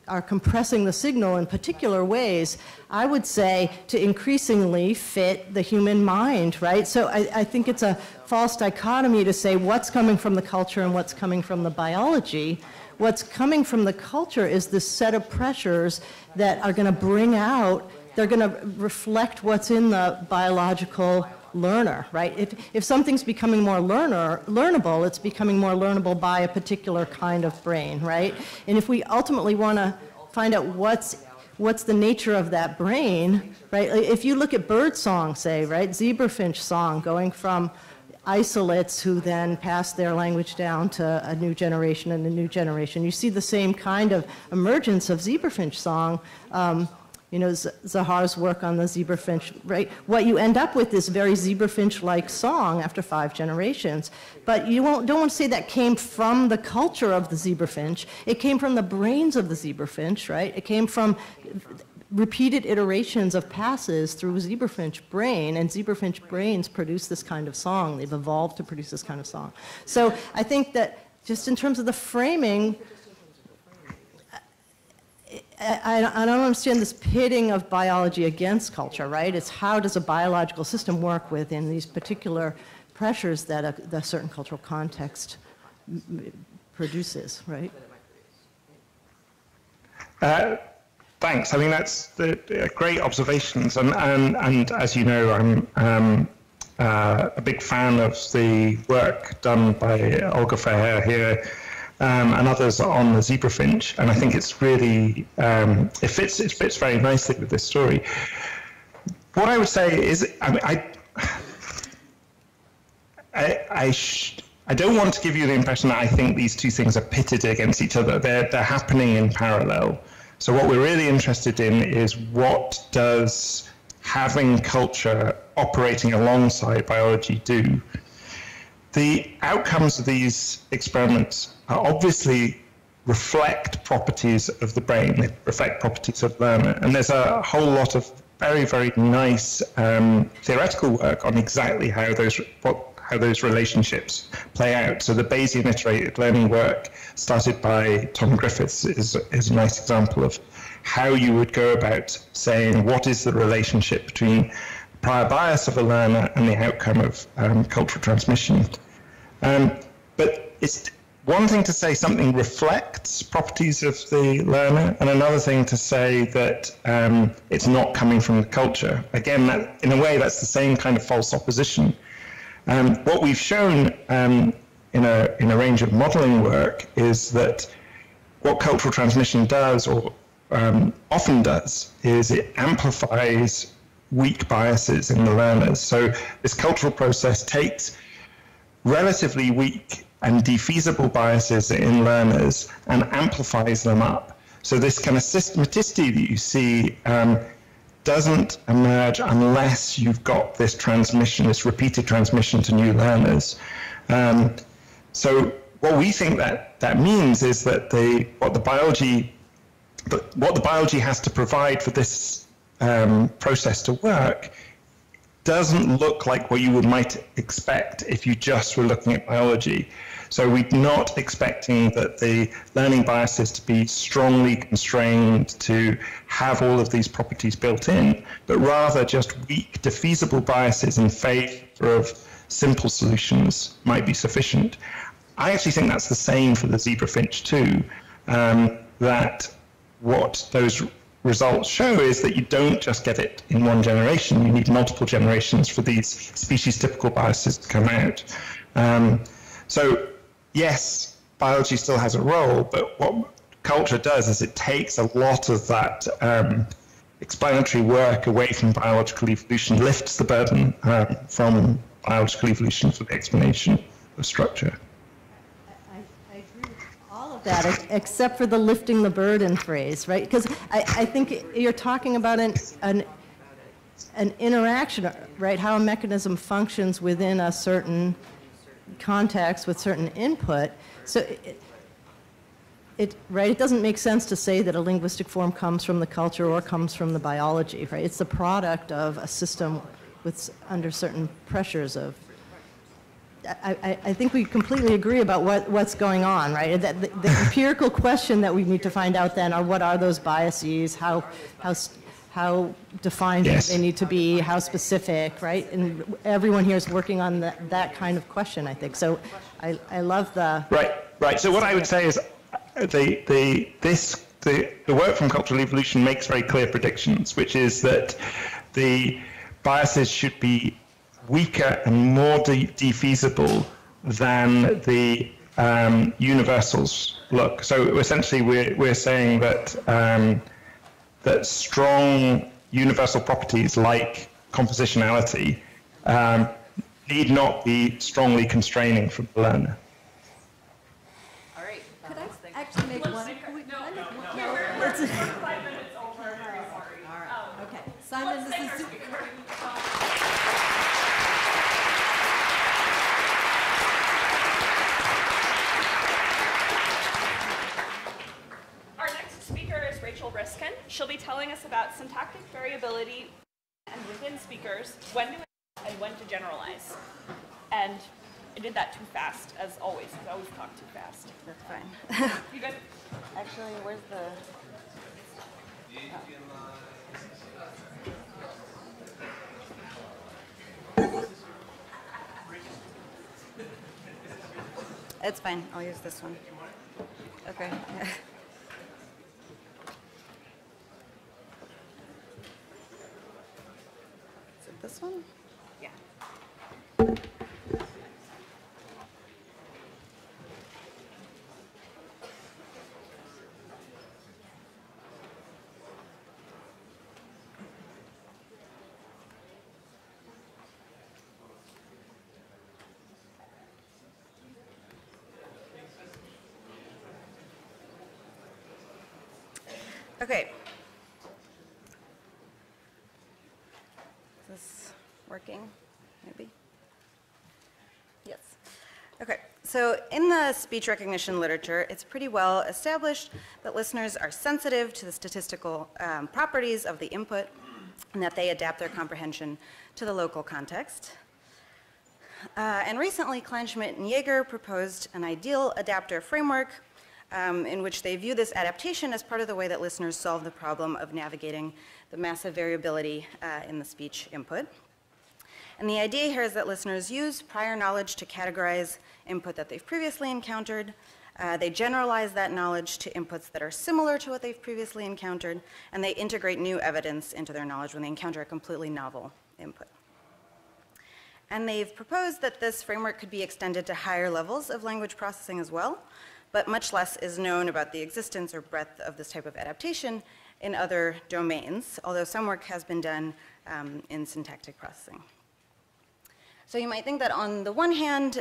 K: are compressing the signal in particular ways, I would say, to increasingly fit the human mind, right? So I think it's a false dichotomy to say what's coming from the culture and what's coming from the biology. What's coming from the culture is this set of pressures that are going to bring out, they're going to reflect what's in the biological learner, right? If something's becoming more learnable, it's becoming more learnable by a particular kind of brain, right? And if we ultimately want to find out what's the nature of that brain, right? If you look at bird song, say, right, zebrafinch song, going from isolates who then pass their language down to a new generation and a new generation. You see the same kind of emergence of zebrafinch song. You know, Zahar's work on the zebrafinch, right? What you end up with is very zebrafinch-like song after 5 generations. But you don't want to say that came from the culture of the zebrafinch. It came from the brains of the zebrafinch, right? It came from repeated iterations of passes through zebrafinch brain, and zebrafinch brains produce this kind of song. They've evolved to produce this kind of song. So I think that just in terms of the framing, I don't understand this pitting of biology against culture, right? It's how does a biological system work within these particular pressures that a certain cultural context produces, right?
G: Thanks. I mean, that's great observations. And as you know, I'm a big fan of the work done by Olga Feher here and others on the zebrafinch. And I think it's really, it fits very nicely with this story. What I would say is, I mean, I don't want to give you the impression that I think these two things are pitted against each other. They're happening in parallel. So what we're really interested in is what does having culture operating alongside biology do? The outcomes of these experiments are obviously reflect properties of the brain, they reflect properties of learner, and there's a whole lot of very, very nice theoretical work on exactly how those relationships play out. So the Bayesian iterated learning work started by Tom Griffiths is a nice example of how you would go about saying what is the relationship between prior bias of a learner and the outcome of cultural transmission. But it's one thing to say something reflects properties of the learner, and another thing to say that it's not coming from the culture. Again, that, in a way, that's the same kind of false opposition. What we've shown in a range of modeling work is that what cultural transmission does, or often does, is it amplifies weak biases in the learners. So this cultural process takes relatively weak and defeasible biases in learners and amplifies them up. So this kind of systematicity that you see doesn't emerge unless you've got this transmission, this repeated transmission to new learners. So what we think that means is that what the biology has to provide for this process to work doesn't look like what you might expect if you just were looking at biology. So we're not expecting that the learning biases to be strongly constrained to have all of these properties built in, but rather just weak, defeasible biases in favor of simple solutions might be sufficient. I actually think that's the same for the zebrafinch too, that what those results show is that you don't just get it in one generation, you need multiple generations for these species-typical biases to come out. So yes, biology still has a role, but what culture does is it takes a lot of that explanatory work away from biological evolution, lifts the burden from biological evolution for the explanation of structure.
K: I agree with all of that, except for the lifting the burden phrase, right? Because I think you're talking about an interaction, right? How a mechanism functions within a certain context with certain input. So it doesn't make sense to say that a linguistic form comes from the culture or comes from the biology, right? It's the product of a system with under certain pressures of. I think we completely agree about what's going on, right? The empirical question that we need to find out then are what are those biases, how defined
G: Yes.
K: they need to be, how specific, right? And everyone here is working on that kind of question, I think. So I love the...
G: Right. So what I would say is the work from cultural evolution makes very clear predictions, which is that the biases should be weaker and more defeasible than the universals look. So essentially we're saying that that strong universal properties like compositionality need not be strongly constraining for the learner.
B: All right.
J: Could I actually make one?
C: We're 5 minutes over.
J: All right, okay. Simon, this is...
C: Our next speaker is Rachel Riskin. She'll be telling us about syntactic variability and within speakers, when to and when to generalize. And I did that too fast, as always. I always talk too fast.
L: That's fine.
C: You good?
L: Actually, where's the... It's fine. I'll use this one. Okay. Is it this one?
C: Yeah.
L: Okay. Is this working? Maybe? Yes. Okay. So in the speech recognition literature, it's pretty well established that listeners are sensitive to the statistical properties of the input and that they adapt their comprehension to the local context. And recently, Kleinschmidt and Jaeger proposed an ideal adapter framework in which they view this adaptation as part of the way that listeners solve the problem of navigating the massive variability in the speech input. And the idea here is that listeners use prior knowledge to categorize input that they've previously encountered. They generalize that knowledge to inputs that are similar to what they've previously encountered, and they integrate new evidence into their knowledge when they encounter a completely novel input. And they've proposed that this framework could be extended to higher levels of language processing as well, but much less is known about the existence or breadth of this type of adaptation in other domains, although some work has been done in syntactic processing. So you might think that on the one hand,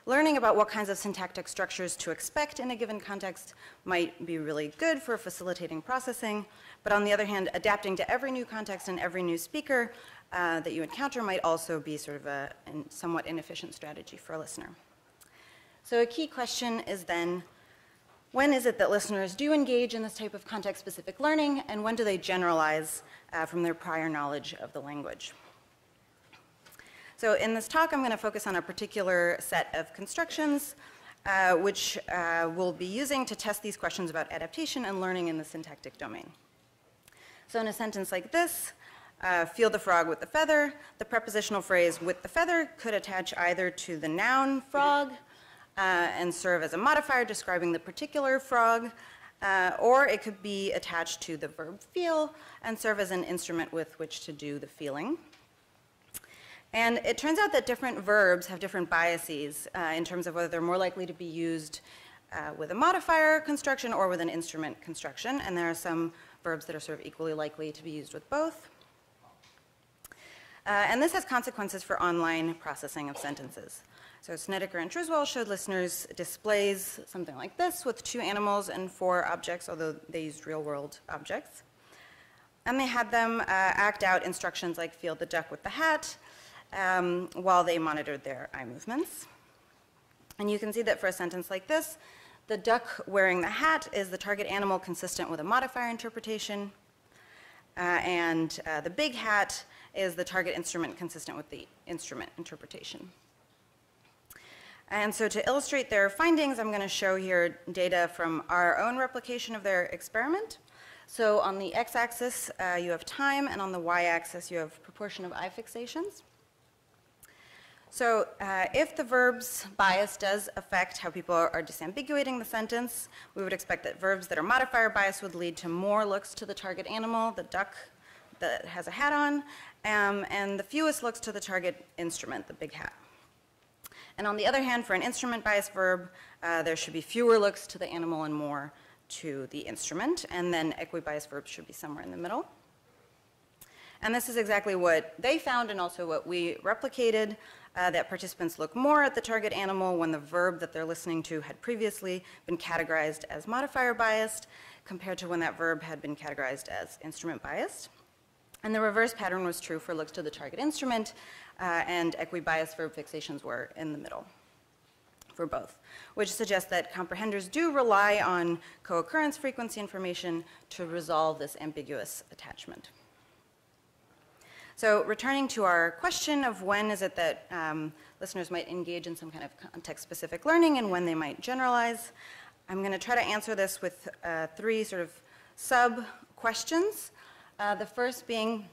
L: learning about what kinds of syntactic structures to expect in a given context might be really good for facilitating processing, but on the other hand, adapting to every new context and every new speaker that you encounter might also be sort of a somewhat inefficient strategy for a listener. So a key question is then, when is it that listeners do engage in this type of context-specific learning, and when do they generalize from their prior knowledge of the language? So in this talk, I'm going to focus on a particular set of constructions, which we'll be using to test these questions about adaptation and learning in the syntactic domain. So in a sentence like this, field the frog with the feather, the prepositional phrase with the feather could attach either to the noun frog, and serve as a modifier describing the particular frog, or it could be attached to the verb feel and serve as an instrument with which to do the feeling. And it turns out that different verbs have different biases in terms of whether they're more likely to be used with a modifier construction or with an instrument construction, and there are some verbs that are sort of equally likely to be used with both. And this has consequences for online processing of sentences. So Snedeker and Triswell showed listeners displays something like this with 2 animals and 4 objects, although they used real-world objects. And they had them act out instructions like field the duck with the hat while they monitored their eye movements. And you can see that for a sentence like this, the duck wearing the hat is the target animal consistent with a modifier interpretation, and the big hat is the target instrument consistent with the instrument interpretation. And so to illustrate their findings, I'm going to show here data from our own replication of their experiment. So on the x-axis, you have time, and on the y-axis, you have proportion of eye fixations. So if the verb's bias does affect how people are disambiguating the sentence, we would expect that verbs that are modifier bias would lead to more looks to the target animal, the duck that has a hat on, and the fewest looks to the target instrument, the big hat. And on the other hand, for an instrument-biased verb, there should be fewer looks to the animal and more to the instrument, and then equibiased verbs should be somewhere in the middle. And this is exactly what they found and also what we replicated, that participants look more at the target animal when the verb that they're listening to had previously been categorized as modifier biased compared to when that verb had been categorized as instrument biased. And the reverse pattern was true for looks to the target instrument, and equibiased verb fixations were in the middle for both, which suggests that comprehenders do rely on co-occurrence frequency information to resolve this ambiguous attachment. So returning to our question of when is it that listeners might engage in some kind of context-specific learning and when they might generalize, I'm going to try to answer this with 3 sort of sub-questions. The first being,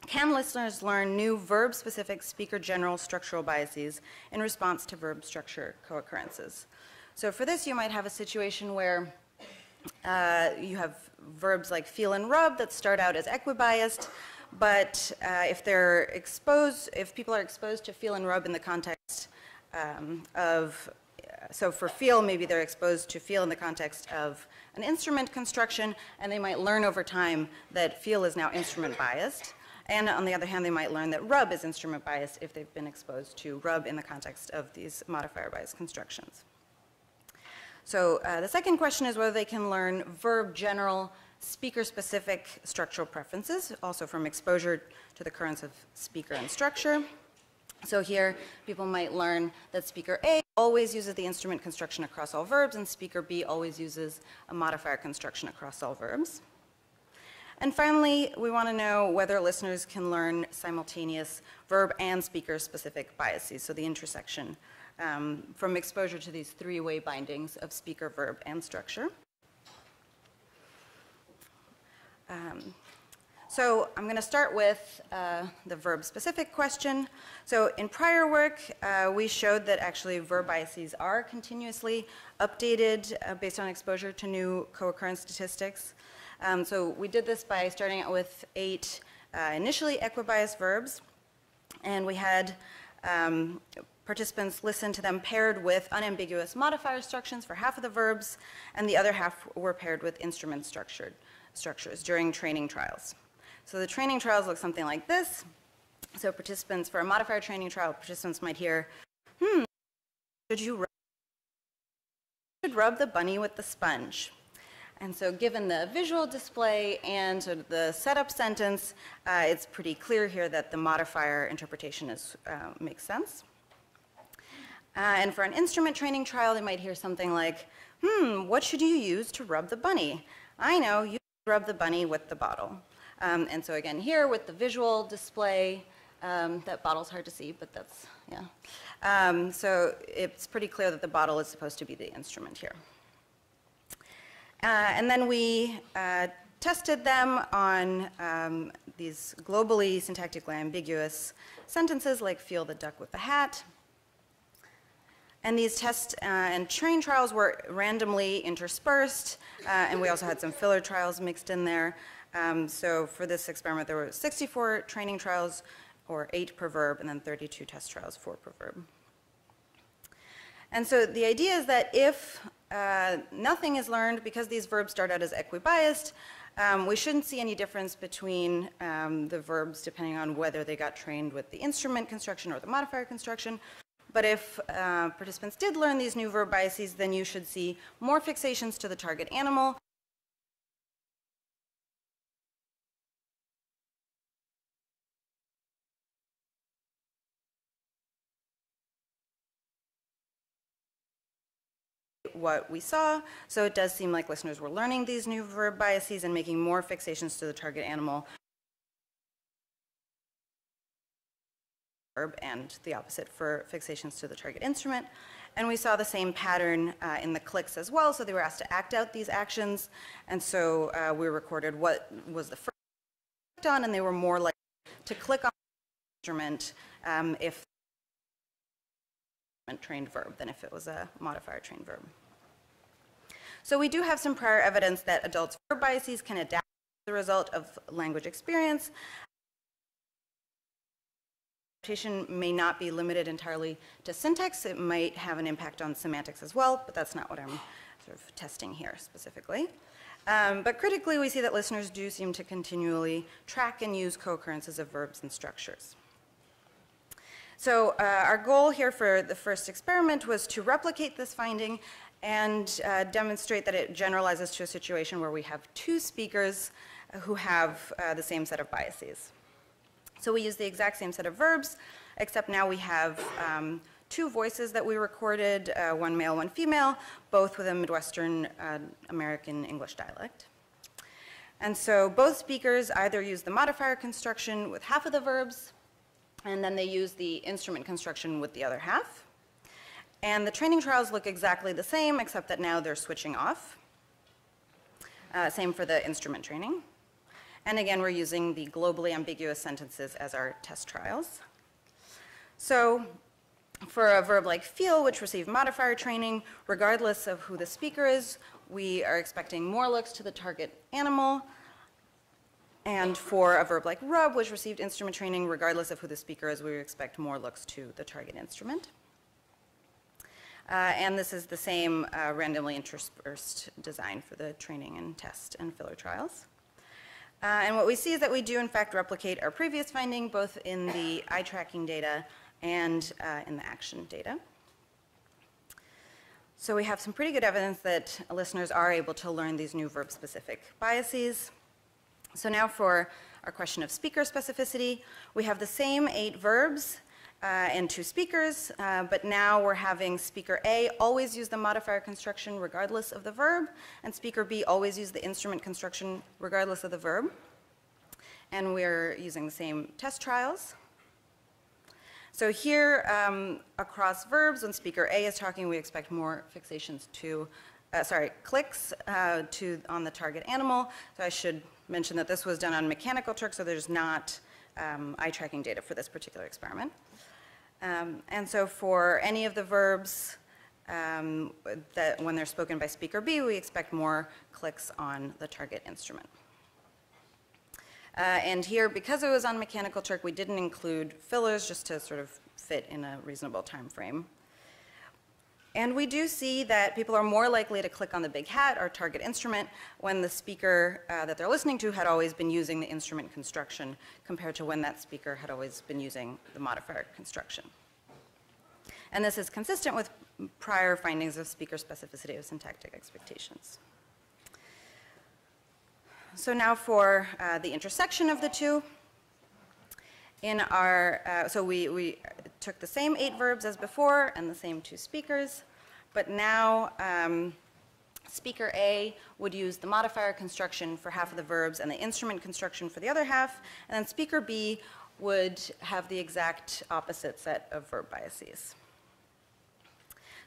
L: can listeners learn new verb-specific speaker-general structural biases in response to verb structure co-occurrences? So for this, you might have a situation where you have verbs like feel and rub that start out as equibiased, but if people are exposed to feel and rub in the context so for feel, maybe they're exposed to feel in the context of an instrument construction, and they might learn over time that feel is now instrument biased. And on the other hand, they might learn that rub is instrument biased if they've been exposed to rub in the context of these modifier biased constructions. So the second question is whether they can learn verb general speaker-specific structural preferences, also from exposure to the currents of speaker and structure. So here, people might learn that speaker A always uses the instrument construction across all verbs, and speaker B always uses a modifier construction across all verbs. And finally, we want to know whether listeners can learn simultaneous verb and speaker-specific biases, so the intersection from exposure to these 3-way bindings of speaker, verb, and structure. So I'm going to start with the verb-specific question. So in prior work, we showed that actually verb biases are continuously updated based on exposure to new co-occurrence statistics. So we did this by starting out with 8 initially equibiased verbs, and we had participants listen to them paired with unambiguous modifier instructions for half of the verbs, and the other half were paired with instrument structures during training trials. So the training trials look something like this. So participants, for a modifier training trial, participants might hear, should rub the bunny with the sponge? And so given the visual display and sort of the setup sentence, it's pretty clear here that the modifier interpretation makes sense. And for an instrument training trial, they might hear something like, what should you use to rub the bunny? I know, you rub the bunny with the bottle. And so again, here with the visual display, that bottle's hard to see, but that's, yeah. So it's pretty clear that the bottle is supposed to be the instrument here. And then we tested them on these globally syntactically ambiguous sentences like feel the duck with the hat. And these test and train trials were randomly interspersed, and we also had some filler trials mixed in there. So for this experiment, there were 64 training trials, or 8 per verb, and then 32 test trials, 4 per verb. And so the idea is that if nothing is learned, because these verbs start out as equibiased, we shouldn't see any difference between the verbs depending on whether they got trained with the instrument construction or the modifier construction. But if participants did learn these new verb biases, then you should see more fixations to the target animal, what we saw. So it does seem like listeners were learning these new verb biases and making more fixations to the target animal, and the opposite for fixations to the target instrument. And we saw the same pattern in the clicks as well. So they were asked to act out these actions. And so we recorded what was the first clicked on, and they were more likely to click on the instrument if trained verb than if it was a modifier trained verb. So we do have some prior evidence that adults' verb biases can adapt as a result of language experience. Adaptation may not be limited entirely to syntax. It might have an impact on semantics as well, but that's not what I'm sort of testing here specifically. But critically, we see that listeners do seem to continually track and use co-occurrences of verbs and structures. So our goal here for the first experiment was to replicate this finding and demonstrate that it generalizes to a situation where we have two speakers who have the same set of biases. So we use the exact same set of verbs, except now we have two voices that we recorded, one male, one female, both with a Midwestern American English dialect. And so both speakers either use the modifier construction with half of the verbs, and then they use the instrument construction with the other half. And the training trials look exactly the same, except that now they're switching off. Same for the instrument training. And again, we're using the globally ambiguous sentences as our test trials. So for a verb like feel, which received modifier training, regardless of who the speaker is, we are expecting more looks to the target animal. And for a verb like rub, which received instrument training, regardless of who the speaker is, we expect more looks to the target instrument. And this is the same randomly interspersed design for the training and test and filler trials. And what we see is that we do, in fact, replicate our previous finding, both in the eye tracking data and in the action data. So we have some pretty good evidence that listeners are able to learn these new verb-specific biases. So now for our question of speaker specificity, we have the same 8 verbs and 2 speakers, but now we're having speaker A always use the modifier construction regardless of the verb, and speaker B always use the instrument construction regardless of the verb. And we're using the same test trials. So here, across verbs, when speaker A is talking, we expect more fixations to, clicks on the target animal. So I should mention that this was done on Mechanical Turk, so there's not eye tracking data for this particular experiment. And so for any of the verbs that when they're spoken by speaker B, we expect more clicks on the target instrument. And here, because it was on Mechanical Turk, we didn't include fillers just to sort of fit in a reasonable time frame. And we do see that people are more likely to click on the big hat, our target instrument, when the speaker that they're listening to had always been using the instrument construction compared to when that speaker had always been using the modifier construction. And this is consistent with prior findings of speaker specificity of syntactic expectations. So now for the intersection of the two. In our, so we took the same 8 verbs as before and the same 2 speakers, but now speaker A would use the modifier construction for half of the verbs and the instrument construction for the other half, and then speaker B would have the exact opposite set of verb biases.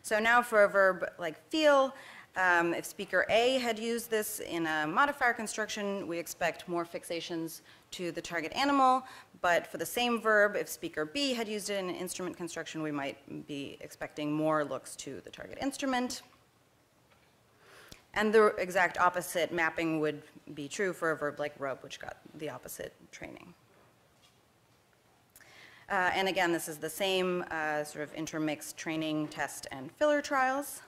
L: So now for a verb like feel, if speaker A had used this in a modifier construction, we expect more fixations to the target animal, but for the same verb, if speaker B had used it in an instrument construction, we might be expecting more looks to the target instrument. And the exact opposite mapping would be true for a verb like rub, which got the opposite training. And again, this is the same sort of intermixed training, test, and filler trials.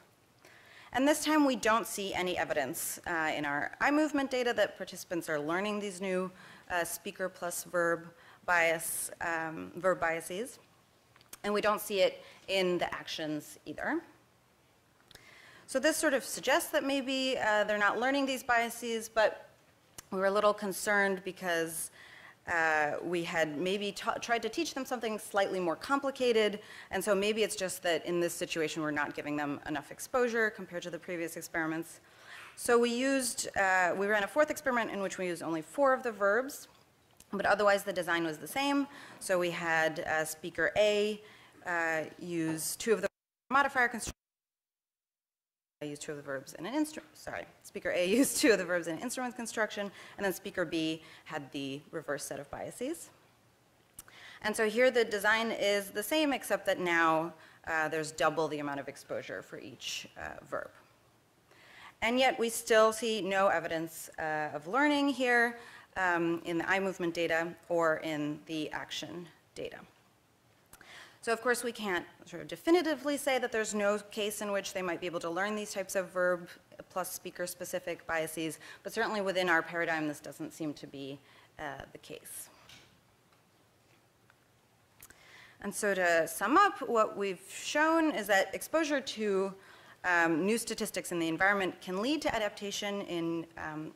L: And this time we don't see any evidence in our eye movement data that participants are learning these new speaker plus verb biases. And we don't see it in the actions either. So this sort of suggests that maybe they're not learning these biases, but we were a little concerned because we had maybe tried to teach them something slightly more complicated, and so maybe it's just that in this situation we're not giving them enough exposure compared to the previous experiments. So we ran a 4th experiment in which we used only 4 of the verbs, but otherwise the design was the same. So we had speaker A use 2 of the modifier construction. Used 2 of the verbs in an instrument, speaker A used 2 of the verbs in instrument construction, and then speaker B had the reverse set of biases. And so here the design is the same, except that now there's double the amount of exposure for each verb. And yet we still see no evidence of learning here in the eye movement data or in the action data. So of course we can't sort of definitively say that there's no case in which they might be able to learn these types of verb plus speaker-specific biases, but certainly within our paradigm, this doesn't seem to be the case. And so to sum up, what we've shown is that exposure to new statistics in the environment can lead to adaptation in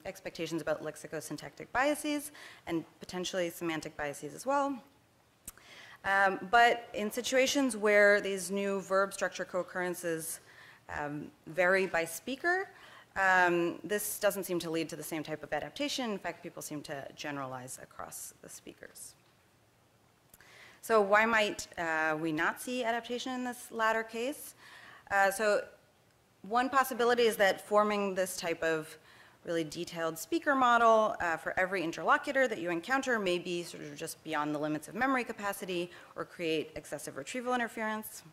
L: expectations about lexicosyntactic biases and potentially semantic biases as well. But in situations where these new verb structure co-occurrences vary by speaker, this doesn't seem to lead to the same type of adaptation. In fact, people seem to generalize across the speakers. So why might we not see adaptation in this latter case? So one possibility is that forming this type of really detailed speaker model for every interlocutor that you encounter may be sort of just beyond the limits of memory capacity or create excessive retrieval interference.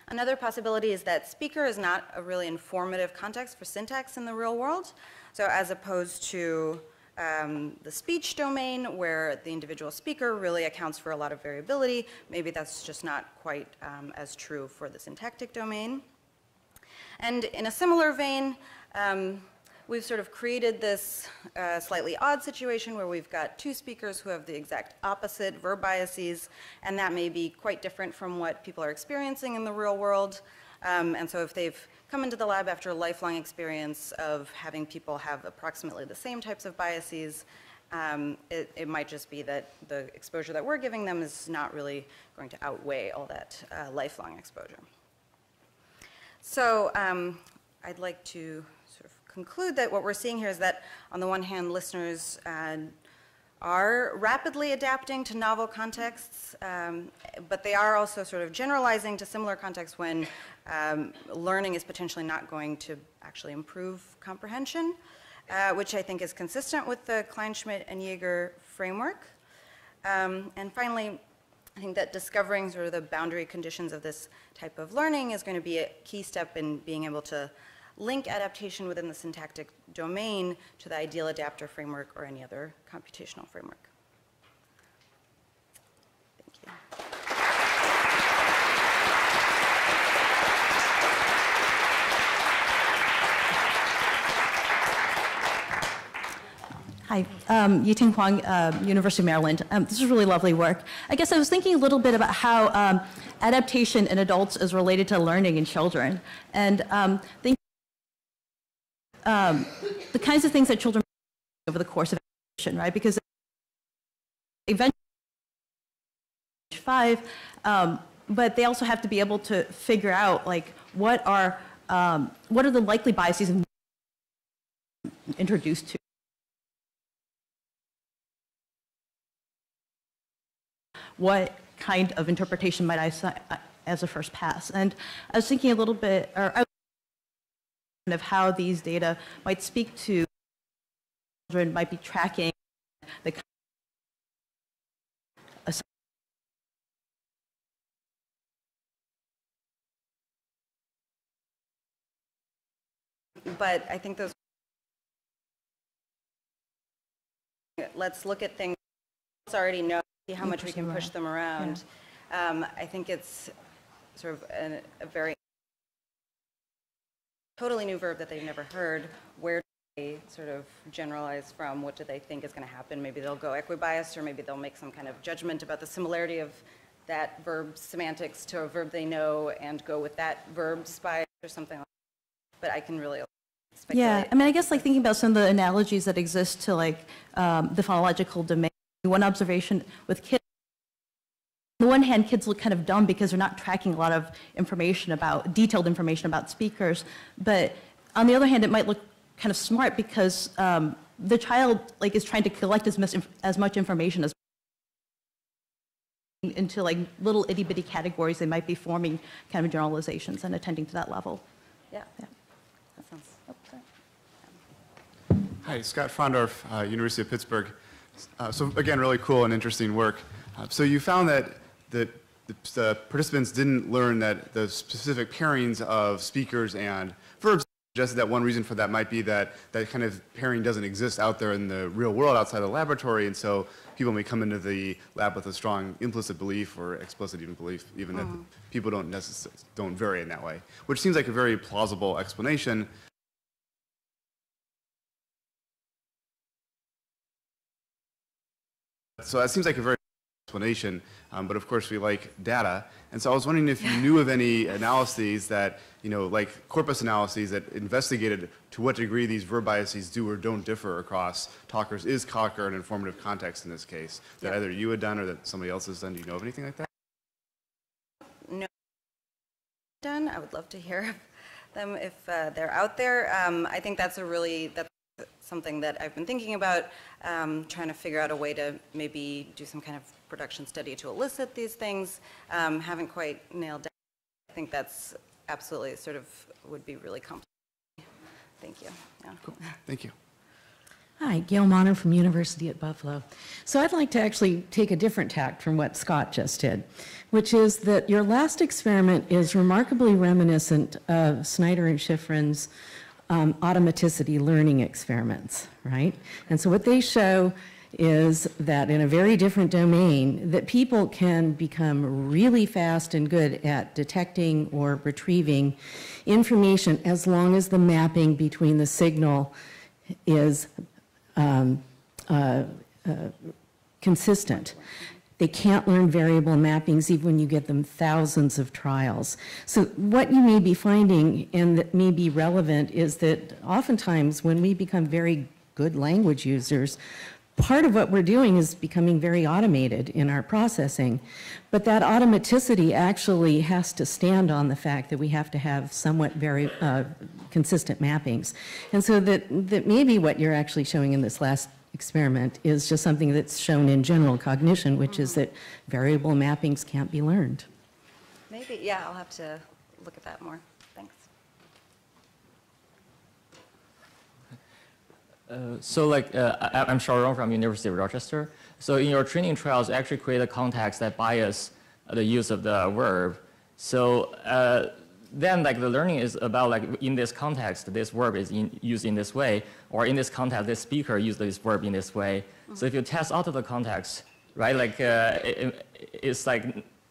L: Another possibility is that speaker is not a really informative context for syntax in the real world. So as opposed to the speech domain, where the individual speaker really accounts for a lot of variability, maybe that's just not quite as true for the syntactic domain. And in a similar vein, we've sort of created this slightly odd situation where we've got two speakers who have the exact opposite verb biases, and that may be quite different from what people are experiencing in the real world. And so if they've come into the lab after a lifelong experience of having people have approximately the same types of biases, it might just be that the exposure that we're giving them is not really going to outweigh all that lifelong exposure. So I'd like to sort of conclude that what we're seeing here is that, on the one hand, listeners are rapidly adapting to novel contexts, but they are also sort of generalizing to similar contexts when learning is potentially not going to actually improve comprehension, which I think is consistent with the Kleinschmidt and Jaeger framework. And finally, I think that discovering sort of the boundary conditions of this type of learning is going to be a key step in being able to link adaptation within the syntactic domain to the ideal adapter framework or any other computational framework. Thank you.
M: Hi, Yiting Huang, University of Maryland. This is really lovely work. I guess I was thinking a little bit about how adaptation in adults is related to learning in children. And the kinds of things that children over the course of education, right? Because eventually, 5, but they also have to be able to figure out, like, what are the likely biases introduced to. What kind of interpretation might I say as a first pass? And I was thinking a little bit, of how these data might speak to children, might be tracking the
L: but I think those, let's look at things we already know, see how much we can push them around. Yeah. I think it's sort of a very totally new verb that they've never heard. Where do they sort of generalize from? What do they think is going to happen? Maybe they'll go equibiased, or maybe they'll make some kind of judgment about the similarity of that verb's semantics to a verb they know and go with that verb's bias or something like that. But I can really speculate.
M: Yeah, I mean, I guess like thinking about some of the analogies that exist to like the phonological domain. One observation with kids, on the one hand, kids look kind of dumb because they're not tracking a lot of information about, detailed information about speakers. But on the other hand, it might look kind of smart because the child like is trying to collect as much information as into like little itty bitty categories. They might be forming kind of generalizations and attending to that level.
L: Yeah. That sounds.
N: Hi, Scott Frondorf, University of Pittsburgh. So again, really cool and interesting work. So you found that the participants didn't learn that the specific pairings of speakers and verbs. Suggested that one reason for that might be that that kind of pairing doesn't exist out there in the real world outside the laboratory, and so people may come into the lab with a strong implicit belief or explicit even belief, even that people don't vary in that way, which seems like a very plausible explanation. So that seems like a very explanation, but of course we like data. And so I was wondering if you knew of any analyses that, like corpus analyses that investigated to what degree these verb biases do or don't differ across talkers. Is Cocker an informative context in this case that either you had done or that somebody else has done? Do you know of anything like that?
L: No. Done. I would love to hear them if they're out there. I think that's something that I've been thinking about, trying to figure out a way to maybe do some kind of production study to elicit these things. Haven't quite nailed down. I think that's absolutely sort of would be really complex. Thank you. Yeah.
N: Cool. Thank you.
I: Hi, Gail Monner from University at Buffalo. So I'd like to actually take a different tack from what Scott just did, which is that your last experiment is remarkably reminiscent of Snyder and Schifrin's automaticity learning experiments, right? And so what they show is that in a very different domain, that people can become really fast and good at detecting or retrieving information as long as the mapping between the signal is consistent. They can't learn variable mappings even when you get them thousands of trials. So what you may be finding, and that may be relevant, is that oftentimes when we become very good language users, part of what we're doing is becoming very automated in our processing. But that automaticity actually has to stand on the fact that we have to have somewhat very consistent mappings. And so that maybe what you're actually showing in this last experiment is just something that's shown in general cognition, which is that variable mappings can't be learned.
L: Maybe, yeah, I'll have to look at that more. Thanks.
O: I'm Sharon from University of Rochester. So in your training trials, you actually create a context that bias the use of the verb. So then the learning is about in this context, this verb is used in this way, or in this context, this speaker used this verb in this way. So if you test out of the context, right, it's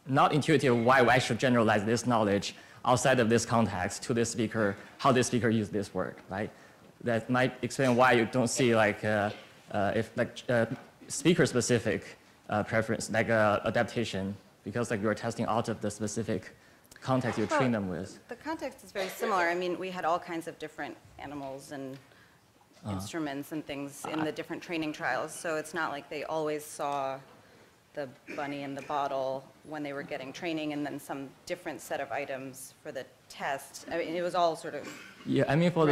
O: not intuitive why I should generalize this knowledge outside of this context to this speaker, how this speaker used this word, right? That might explain why you don't see speaker-specific preference, adaptation, because you're testing out of the specific context you train them with.
L: The context is very similar. I mean, we had all kinds of different animals and instruments and things in the different training trials, so it's not like they always saw the bunny in the bottle when they were getting training and then some different set of items for the test. I mean, it was all sort of
O: Yeah, I mean for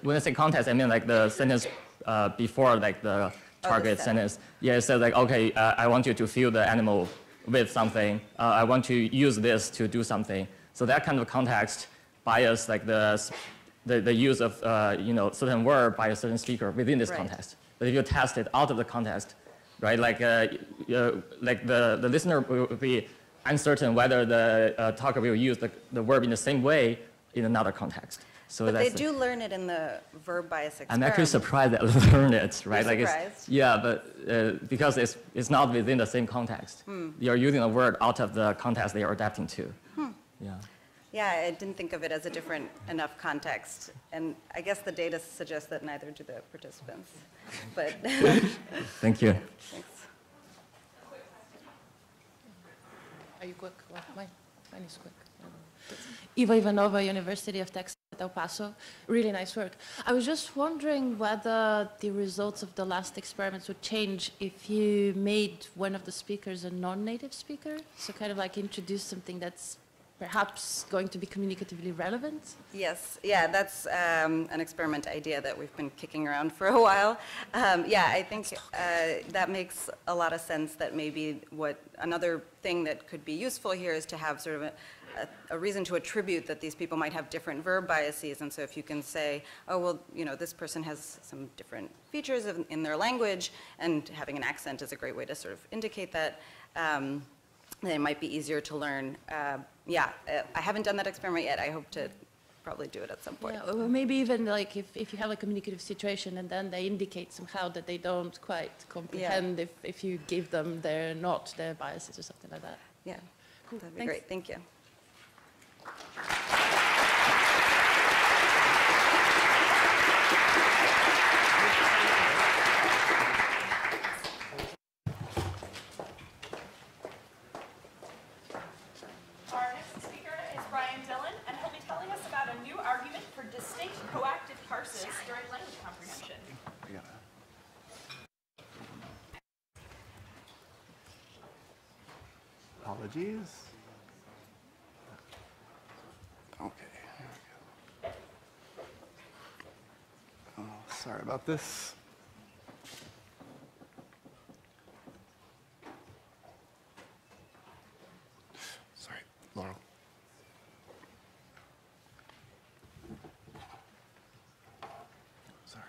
O: when I say context, I mean the sentence before the target sentence. Yeah, it says okay, I want you to fill the animal with something. I want to use this to do something. So that kind of context bias the use of certain word by a certain speaker within this context. But if you test it out of the context, right, the listener will be uncertain whether the talker will use the verb in the same way in another context. So
L: but they do learn it in the verb bias experiment.
O: I'm actually surprised that they learn it, right?
L: You're surprised?
O: Yeah, but because it's not within the same context. You're using a word out of the context they are adapting to. Yeah.
L: Yeah, I didn't think of it as a different enough context, and I guess the data suggests that neither do the participants. But
O: thank you.
L: Thanks.
P: Are you quick? Well, mine is quick. Eva Ivanova, University of Texas at El Paso. Really nice work. I was just wondering whether the results of the last experiments would change if you made one of the speakers a non-native speaker, so kind of introduce something that's perhaps going to be communicatively relevant?
L: Yes, yeah, that's an experiment idea that we've been kicking around for a while. Yeah, I think that makes a lot of sense that maybe another thing that could be useful here is to have sort of a reason to attribute that these people might have different verb biases, and so if you can say, oh, well, this person has some different features in their language, and having an accent is a great way to sort of indicate that, then it might be easier to learn. Yeah, I haven't done that experiment yet. I hope to probably do it at some point.
P: Yeah, or maybe even if you have a communicative situation and then they indicate somehow that they don't quite comprehend if you give them their biases or something like that.
L: Yeah,
P: cool.
L: That'd be great. Thank you.
N: Apologies. Okay. Oh, sorry about this. Sorry, Laurel. Sorry.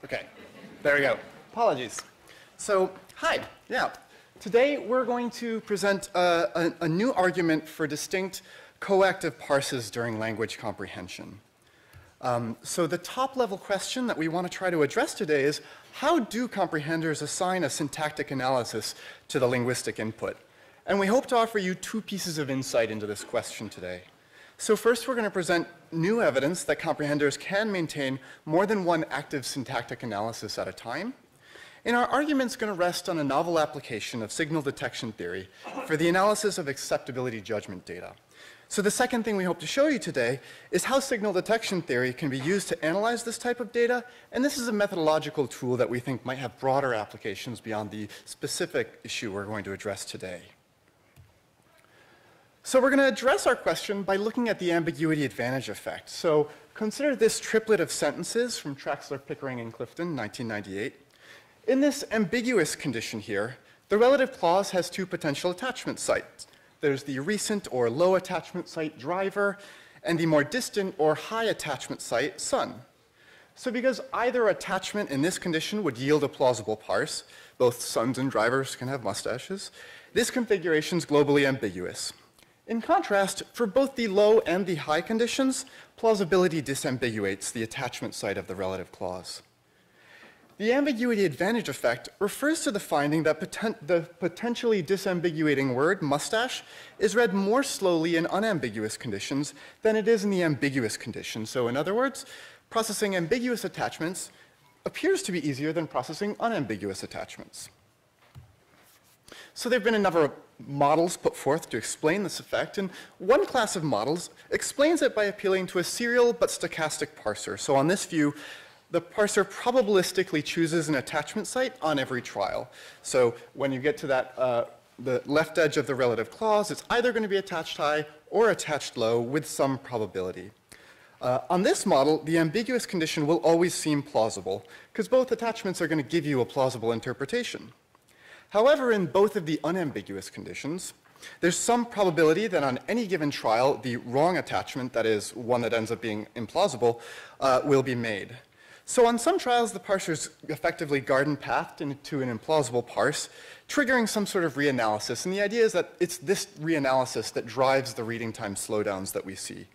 N: Okay, there we go. Apologies. So, hi, yeah. Today we're going to present a new argument for distinct coactive parses during language comprehension. So the top level question that we want to try to address today is, how do comprehenders assign a syntactic analysis to the linguistic input? And we hope to offer you two pieces of insight into this question today. So first, we're going to present new evidence that comprehenders can maintain more than one active syntactic analysis at a time. And our argument's going to rest on a novel application of signal detection theory for the analysis of acceptability judgment data. So the second thing we hope to show you today is how signal detection theory can be used to analyze this type of data, and this is a methodological tool that we think might have broader applications beyond the specific issue we're going to address today. So we're going to address our question by looking at the ambiguity advantage effect. So consider this triplet of sentences from Traxler, Pickering, and Clifton, 1998. In this ambiguous condition here, the relative clause has two potential attachment sites. There's the recent or low attachment site driver, and the more distant or high attachment site son. So because either attachment in this condition would yield a plausible parse, both sons and drivers can have mustaches, this configuration is globally ambiguous. In contrast, for both the low and the high conditions, plausibility disambiguates the attachment site of the relative clause. The ambiguity advantage effect refers to the finding that the potentially disambiguating word mustache is read more slowly in unambiguous conditions than it is in the ambiguous condition. So in other words, processing ambiguous attachments appears to be easier than processing unambiguous attachments. So there have been a number of models put forth to explain this effect, and one class of models explains it by appealing to a serial but stochastic parser. So on this view, the parser probabilistically chooses an attachment site on every trial. So when you get to that, the left edge of the relative clause, it's either going to be attached high or attached low with some probability. On this model, the ambiguous condition will always seem plausible, because both attachments are going to give you a plausible interpretation. However, in both of the unambiguous conditions, there's some probability that on any given trial, the wrong attachment, that is, one that ends up being implausible, will be made. So on some trials, the parser's effectively garden pathed into an implausible parse, triggering some sort of reanalysis. And the idea is that it's this reanalysis that drives the reading time slowdowns that we see.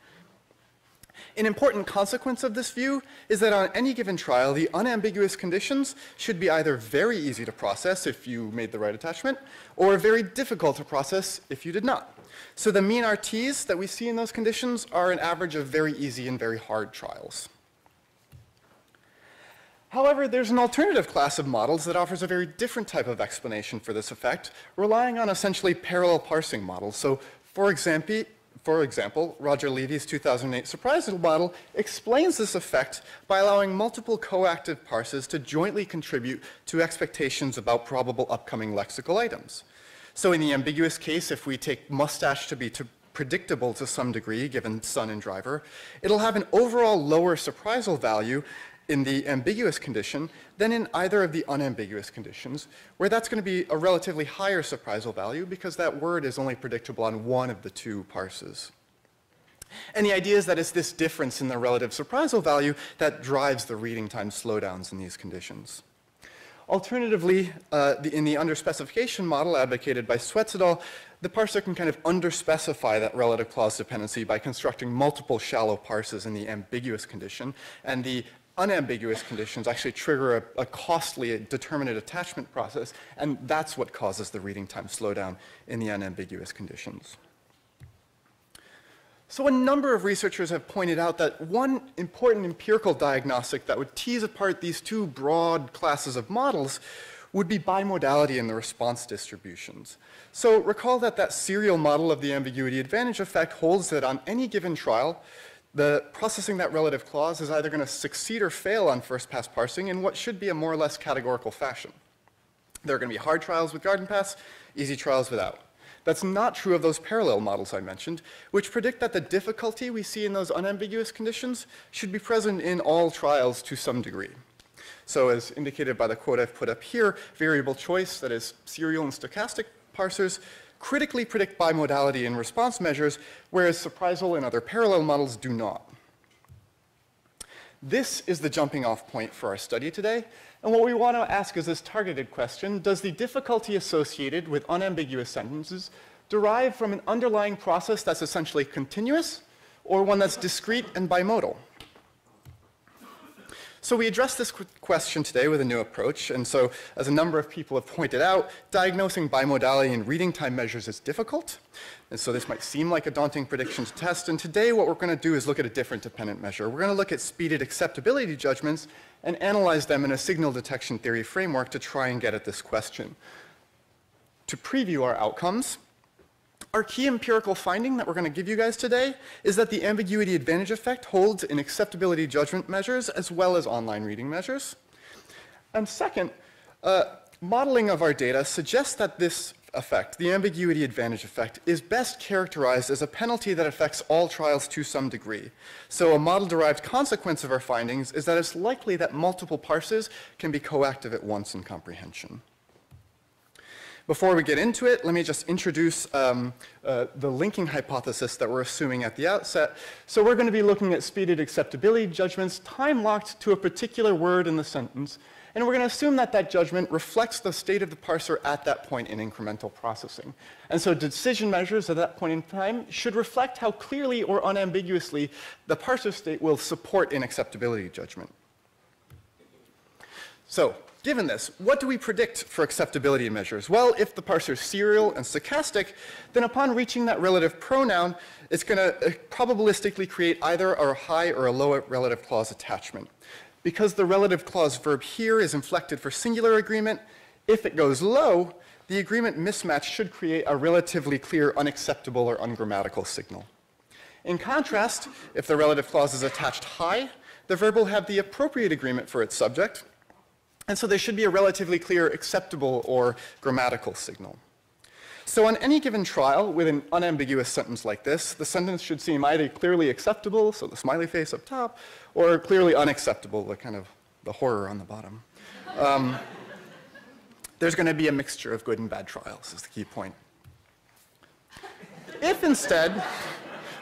N: An important consequence of this view is that on any given trial, the unambiguous conditions should be either very easy to process if you made the right attachment, or very difficult to process if you did not. So the mean RTs that we see in those conditions are an average of very easy and very hard trials. However, there's an alternative class of models that offers a very different type of explanation for this effect, relying on essentially parallel parsing models. So for example, Roger Levy's 2008 surprise model explains this effect by allowing multiple coactive parses to jointly contribute to expectations about probable upcoming lexical items. So in the ambiguous case, if we take mustache to be predictable to some degree, given son and driver, it'll have an overall lower surprisal value in the ambiguous condition than in either of the unambiguous conditions, where that's going to be a relatively higher surprisal value because that word is only predictable on one of the two parses. And the idea is that it's this difference in the relative surprisal value that drives the reading time slowdowns in these conditions. Alternatively, in the underspecification model advocated by Sweats et al., the parser can kind of underspecify that relative clause dependency by constructing multiple shallow parses in the ambiguous condition, and the unambiguous conditions actually trigger a costly determinate attachment process, and that's what causes the reading time slowdown in the unambiguous conditions. So a number of researchers have pointed out that one important empirical diagnostic that would tease apart these two broad classes of models
Q: would be bimodality in the response distributions. So recall that that serial model of the ambiguity advantage effect holds that on any given trial, the processing that relative clause is either going to succeed or fail on first pass parsing in what should be a more or less categorical fashion. There are going to be hard trials with garden paths, easy trials without. That's not true of those parallel models I mentioned, which predict that the difficulty we see in those unambiguous conditions should be present in all trials to some degree. So as indicated by the quote I've put up here, variable choice, that is serial and stochastic parsers, critically predict bimodality in response measures, whereas surprisal and other parallel models do not. This is the jumping off point for our study today. And what we want to ask is this targeted question: does the difficulty associated with unambiguous sentences derive from an underlying process that's essentially continuous, or one that's discrete and bimodal? So we address this question today with a new approach, and so as a number of people have pointed out, diagnosing bimodality in reading time measures is difficult, and so this might seem like a daunting prediction to test, and today what we're going to do is look at a different dependent measure. We're going to look at speeded acceptability judgments and analyze them in a signal detection theory framework to try and get at this question. To preview our outcomes, our key empirical finding that we're going to give you guys today is that the ambiguity advantage effect holds in acceptability judgment measures as well as online reading measures. And second, modeling of our data suggests that this effect, the ambiguity advantage effect, is best characterized as a penalty that affects all trials to some degree. So a model-derived consequence of our findings is that it's likely that multiple parsers can be coactive at once in comprehension. Before we get into it, let me just introduce the linking hypothesis that we're assuming at the outset. So we're going to be looking at speeded acceptability judgments time-locked to a particular word in the sentence, and we're going to assume that that judgment reflects the state of the parser at that point in incremental processing. And so decision measures at that point in time should reflect how clearly or unambiguously the parser state will support an acceptability judgment. So, given this, what do we predict for acceptability measures? Well, if the parser is serial and stochastic, then upon reaching that relative pronoun, it's going to probabilistically create either a high or a low relative clause attachment. Because the relative clause verb here is inflected for singular agreement, if it goes low, the agreement mismatch should create a relatively clear unacceptable or ungrammatical signal. In contrast, if the relative clause is attached high, the verb will have the appropriate agreement for its subject, and so there should be a relatively clear acceptable or grammatical signal. So on any given trial with an unambiguous sentence like this, the sentence should seem either clearly acceptable, so the smiley face up top, or clearly unacceptable, the kind of the horror on the bottom. There's going to be a mixture of good and bad trials, is the key point. If instead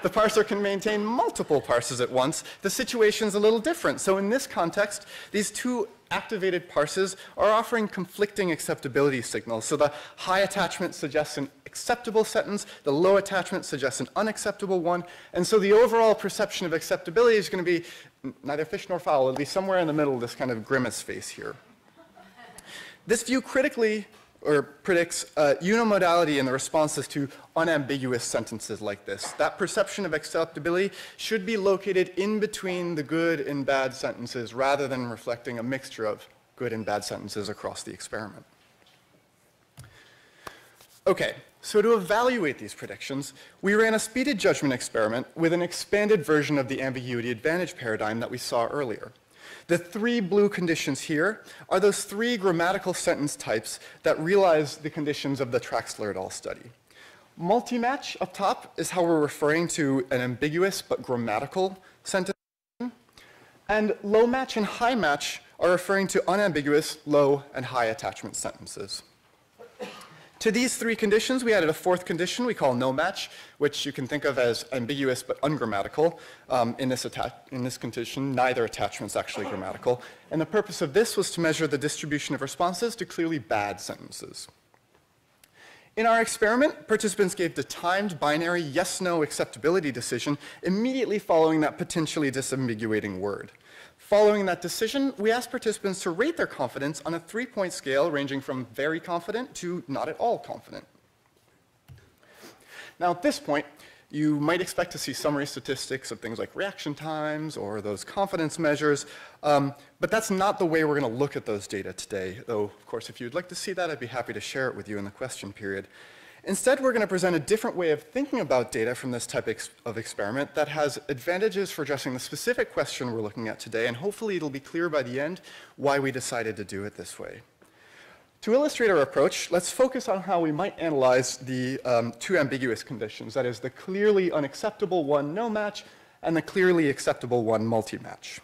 Q: the parser can maintain multiple parsers at once, the situation's a little different. So in this context, these two activated parsers are offering conflicting acceptability signals. So the high attachment suggests an acceptable sentence, the low attachment suggests an unacceptable one, and so the overall perception of acceptability is going to be neither fish nor fowl. It'll be somewhere in the middle, this kind of grimace face here. This view critically predicts unimodality in the responses to unambiguous sentences like this. That perception of acceptability should be located in between the good and bad sentences rather than reflecting a mixture of good and bad sentences across the experiment. Okay, so to evaluate these predictions, we ran a speeded judgment experiment with an expanded version of the ambiguity advantage paradigm that we saw earlier. The three blue conditions here are those three grammatical sentence types that realize the conditions of the Traxler et al. Study. Multi-match up top is how we're referring to an ambiguous but grammatical sentence. And low match and high match are referring to unambiguous, low, and high attachment sentences. To these three conditions, we added a fourth condition we call no match, which you can think of as ambiguous but ungrammatical. In this condition, neither attachment is actually grammatical. And the purpose of this was to measure the distribution of responses to clearly bad sentences. In our experiment, participants gave the timed binary yes-no acceptability decision immediately following that potentially disambiguating word. Following that decision, we asked participants to rate their confidence on a 3-point scale ranging from very confident to not at all confident. Now at this point, You might expect to see summary statistics of things like reaction times or those confidence measures, but that's not the way we're going to look at those data today, though, of course, if you'd like to see that, I'd be happy to share it with you in the question period. Instead, we're going to present a different way of thinking about data from this type of experiment that has advantages for addressing the specific question we're looking at today, and hopefully it'll be clear by the end why we decided to do it this way. To illustrate our approach, let's focus on how we might analyze the two ambiguous conditions, that is, the clearly unacceptable one no match and the clearly acceptable one multi-match.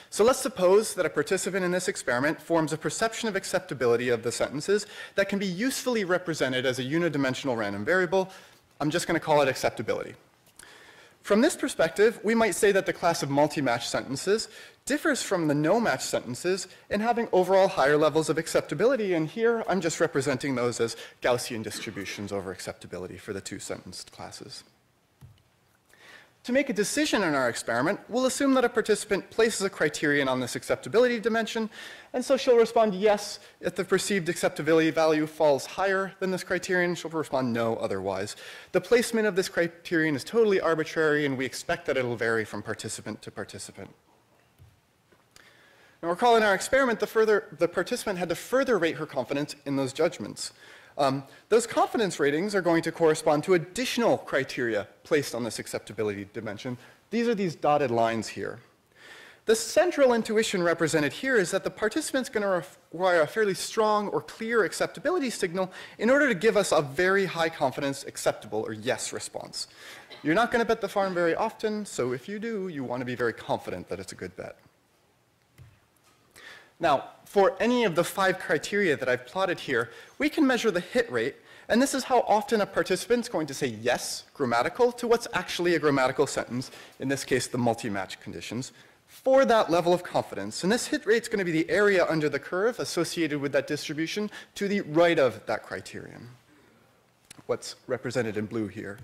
Q: So let's suppose that a participant in this experiment forms a perception of acceptability of the sentences that can be usefully represented as a unidimensional random variable. I'm just going to call it acceptability. From this perspective, we might say that the class of multi-match sentences differs from the no-match sentences in having overall higher levels of acceptability, and here I'm just representing those as Gaussian distributions over acceptability for the two sentence classes. To make a decision in our experiment, we'll assume that a participant places a criterion on this acceptability dimension, and so she'll respond yes if the perceived acceptability value falls higher than this criterion. She'll respond no otherwise. The placement of this criterion is totally arbitrary, and we expect that it'll vary from participant to participant. Now recall in our experiment, the participant had to further rate her confidence in those judgments. Those confidence ratings are going to correspond to additional criteria placed on this acceptability dimension. These are these dotted lines here. The central intuition represented here is that the participant's going to require a fairly strong or clear acceptability signal in order to give us a very high confidence acceptable or yes response. You're not going to bet the farm very often, so if you do, you want to be very confident that it's a good bet. Now, for any of the 5 criteria that I've plotted here, we can measure the hit rate, and this is how often a participant's going to say yes, grammatical, to what's actually a grammatical sentence, in this case, the multi-match conditions, for that level of confidence. And this hit rate's going to be the area under the curve associated with that distribution to the right of that criterion, what's represented in blue here.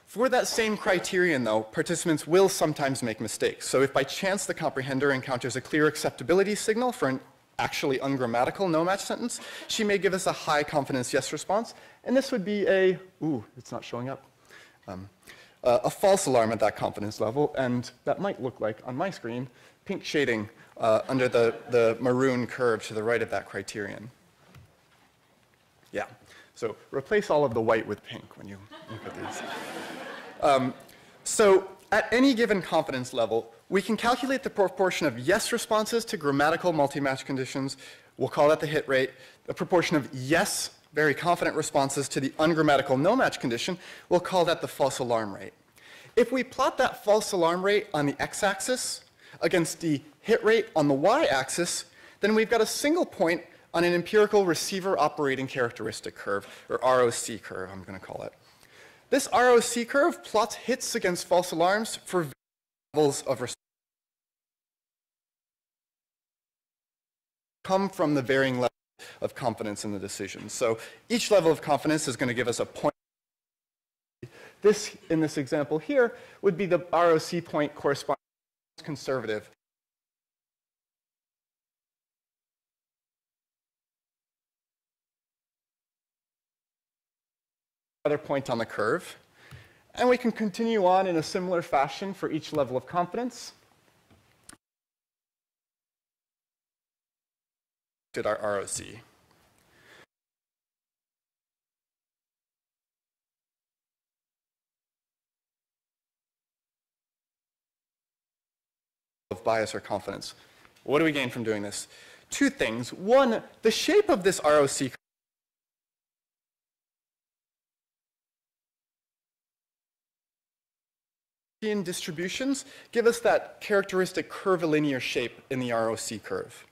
Q: For that same criterion, though, participants will sometimes make mistakes. So if by chance the comprehender encounters a clear acceptability signal for an actually ungrammatical no-match sentence, she may give us a high confidence yes response, and this would be a, it's not showing up, a false alarm at that confidence level, and that might look like, on my screen, pink shading under the maroon curve to the right of that criterion. Yeah, so replace all of the white with pink when you look at these. So at any given confidence level, we can calculate the proportion of yes responses to grammatical multi-match conditions. We'll call that the hit rate. The proportion of yes, very confident responses to the ungrammatical no-match condition, we'll call that the false alarm rate. If we plot that false alarm rate on the x-axis against the hit rate on the y-axis, then we've got a single point on an empirical receiver operating characteristic curve, or ROC curve, I'm going to call it. This ROC curve plots hits against false alarms for levels of response. Come from the varying level of confidence in the decision. So each level of confidence is going to give us a point. This, in this example here, would be the ROC point corresponding to conservative. Other point on the curve. And we can continue on in a similar fashion for each level of confidence. Did our ROC. Of bias or confidence. What do we gain from doing this? 2 things. One, the shape of this ROC distributions give us that characteristic curvilinear shape in the ROC curve.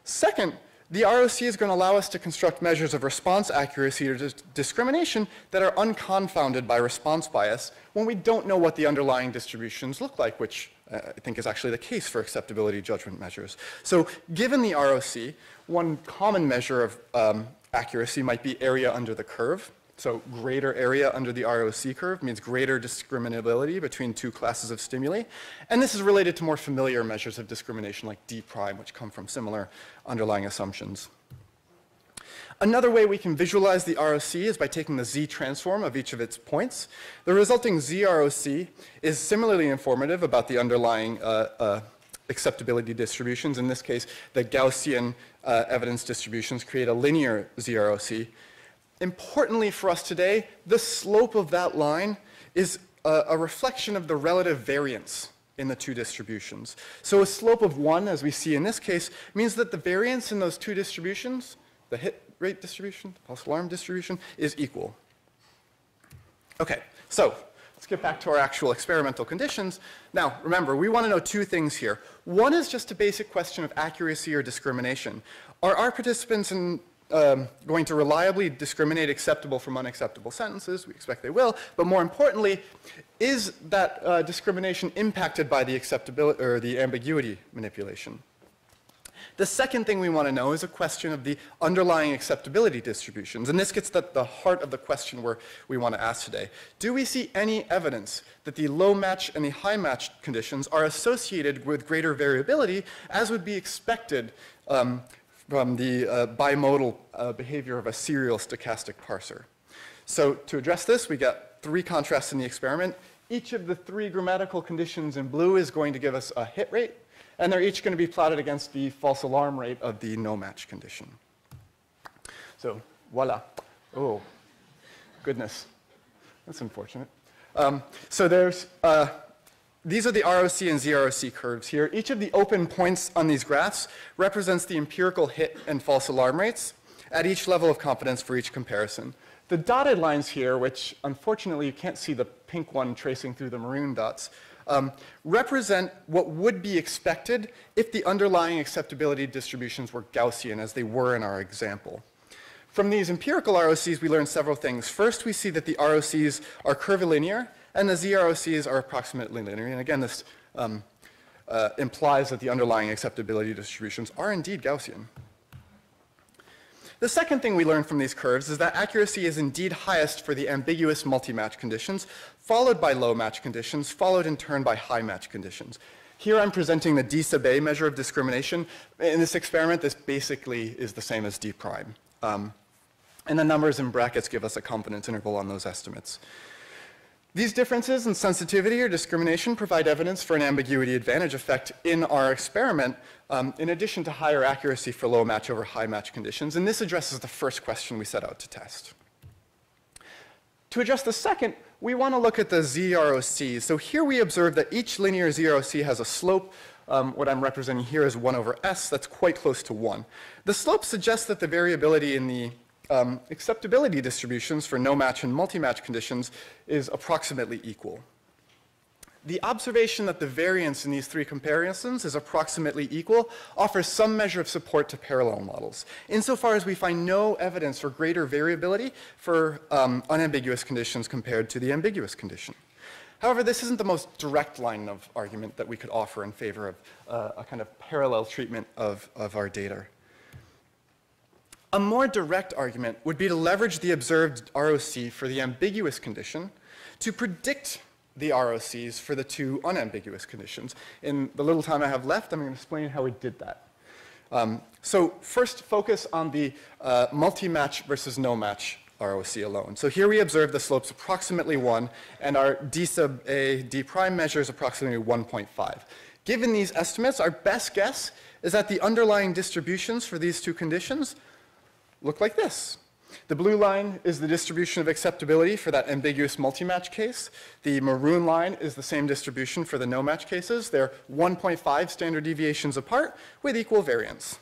Q: Second, the ROC is going to allow us to construct measures of response accuracy or discrimination that are unconfounded by response bias when we don't know what the underlying distributions look like, which I think is actually the case for acceptability judgment measures. So given the ROC, one common measure of accuracy might be area under the curve. So greater area under the ROC curve means greater discriminability between 2 classes of stimuli. And this is related to more familiar measures of discrimination like D prime, which come from similar underlying assumptions. Another way we can visualize the ROC is by taking the Z transform of each of its points. The resulting ZROC is similarly informative about the underlying acceptability distributions. In this case, the Gaussian evidence distributions create a linear ZROC. Importantly for us today, the slope of that line is a reflection of the relative variance in the two distributions. So a slope of 1, as we see in this case, means that the variance in those two distributions, the hit rate distribution, the false alarm distribution, is equal. Okay, so let's get back to our actual experimental conditions. Now, remember, we want to know two things here. One is just a basic question of accuracy or discrimination. Are our participants going to reliably discriminate acceptable from unacceptable sentences? We expect they will. But more importantly, is that discrimination impacted by the acceptability or the ambiguity manipulation? The second thing we want to know is a question of the underlying acceptability distributions. And this gets at the heart of the question we want to ask today. Do we see any evidence that the low match and the high match conditions are associated with greater variability, as would be expected from the bimodal behavior of a serial stochastic parser? So to address this, we got 3 contrasts in the experiment. Each of the 3 grammatical conditions in blue is going to give us a hit rate, and they're each going to be plotted against the false alarm rate of the no match condition. So voila. Oh, goodness. That's unfortunate. So there's, these are the ROC and ZROC curves here. Each of the open points on these graphs represents the empirical hit and false alarm rates at each level of confidence for each comparison. The dotted lines here, which unfortunately you can't see the pink one tracing through the maroon dots, represent what would be expected if the underlying acceptability distributions were Gaussian, as they were in our example. From these empirical ROCs, we learned several things. First, we see that the ROCs are curvilinear, and the ZROCs are approximately linear. And again, this implies that the underlying acceptability distributions are indeed Gaussian. The second thing we learned from these curves is that accuracy is indeed highest for the ambiguous multi-match conditions, followed by low match conditions, followed in turn by high match conditions. Here I'm presenting the D sub A measure of discrimination. In this experiment, this basically is the same as D prime. And the numbers in brackets give us a confidence interval on those estimates. These differences in sensitivity or discrimination provide evidence for an ambiguity advantage effect in our experiment, in addition to higher accuracy for low match over high match conditions. And this addresses the first question we set out to test. To address the second, we want to look at the ZROCs. So here we observe that each linear ZROC has a slope. What I'm representing here is 1 over S. That's quite close to 1. The slope suggests that the variability in the acceptability distributions for no match and multi-match conditions is approximately equal. The observation that the variance in these 3 comparisons is approximately equal offers some measure of support to parallel models, insofar as we find no evidence for greater variability for unambiguous conditions compared to the ambiguous condition. However, this isn't the most direct line of argument that we could offer in favor of a kind of parallel treatment of our data. A more direct argument would be to leverage the observed ROC for the ambiguous condition to predict the ROCs for the 2 unambiguous conditions. In the little time I have left, I'm going to explain how we did that. So first, focus on the multi-match versus no-match ROC alone. So here we observe the slopes approximately 1, and our D sub A D prime measure is approximately 1.5. Given these estimates, our best guess is that the underlying distributions for these 2 conditions look like this. The blue line is the distribution of acceptability for that ambiguous multi-match case. The maroon line is the same distribution for the no-match cases. They're 1.5 standard deviations apart with equal variance.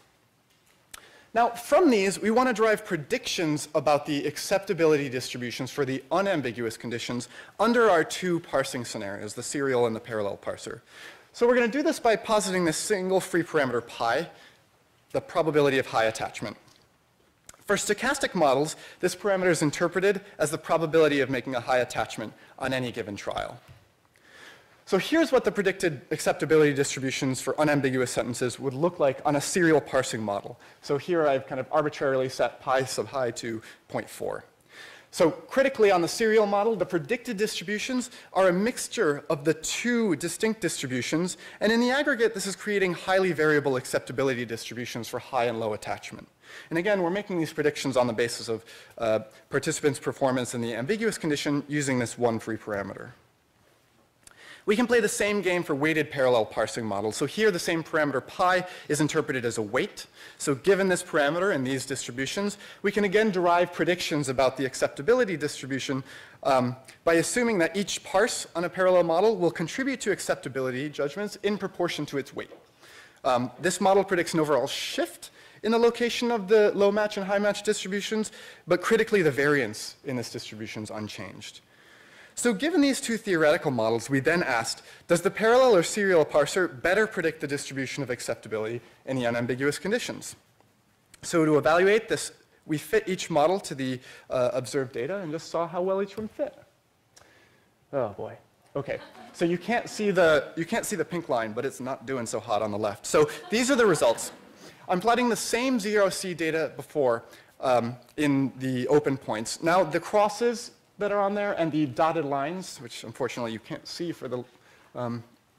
Q: Now, from these, we want to derive predictions about the acceptability distributions for the unambiguous conditions under our 2 parsing scenarios, the serial and the parallel parser. So we're going to do this by positing this single free parameter pi, the probability of high attachment. For stochastic models, this parameter is interpreted as the probability of making a high attachment on any given trial. So here's what the predicted acceptability distributions for unambiguous sentences would look like on a serial parsing model. So here I've kind of arbitrarily set pi sub high to 0.4. So critically on the serial model, the predicted distributions are a mixture of the two distinct distributions, and in the aggregate, this is creating highly variable acceptability distributions for high and low attachment. And again, we're making these predictions on the basis of participants' performance in the ambiguous condition using this one free parameter. We can play the same game for weighted parallel parsing models. So here the same parameter pi is interpreted as a weight. So given this parameter and these distributions, we can again derive predictions about the acceptability distribution by assuming that each parse on a parallel model will contribute to acceptability judgments in proportion to its weight. This model predicts an overall shift in the location of the low match and high match distributions, but critically the variance in this distribution is unchanged. So given these two theoretical models, we then asked, does the parallel or serial parser better predict the distribution of acceptability in the unambiguous conditions? So to evaluate this, we fit each model to the observed data and just saw how well each one fit. Oh boy. Okay. So you can't see the pink line, but it's not doing so hot on the left. So these are the results. I'm plotting the same 0C data before in the open points. Now the crosses that are on there and the dotted lines, which unfortunately you can't see for the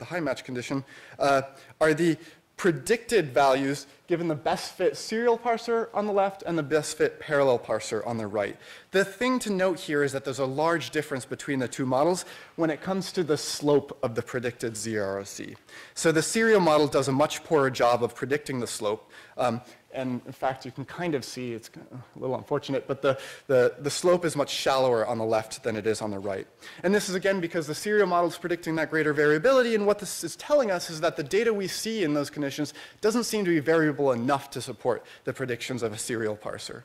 Q: high match condition, are the predicted values given the best fit serial parser on the left and the best fit parallel parser on the right. The thing to note here is that there's a large difference between the two models when it comes to the slope of the predicted ZROC. So the serial model does a much poorer job of predicting the slope. And in fact, you can kind of see, it's a little unfortunate, but the slope is much shallower on the left than it is on the right. And this is again because the serial model is predicting that greater variability, and what this is telling us is that the data we see in those conditions doesn't seem to be variable enough to support the predictions of a serial parser.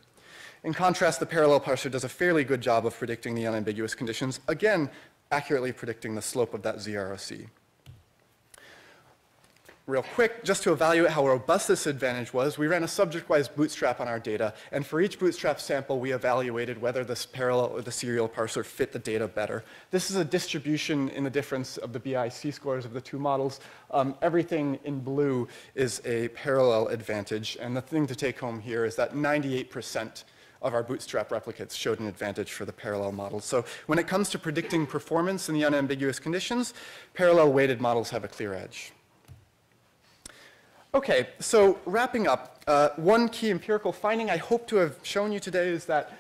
Q: In contrast, the parallel parser does a fairly good job of predicting the unambiguous conditions, again, accurately predicting the slope of that ZROC. Real quick, just to evaluate how robust this advantage was, we ran a subject-wise bootstrap on our data, and for each bootstrap sample, we evaluated whether this parallel or the serial parser fit the data better. This is a distribution in the difference of the BIC scores of the two models. Everything in blue is a parallel advantage, and the thing to take home here is that 98% of our bootstrap replicates showed an advantage for the parallel model. So when it comes to predicting performance in the unambiguous conditions, parallel weighted models have a clear edge. Okay, so wrapping up, one key empirical finding I hope to have shown you today is that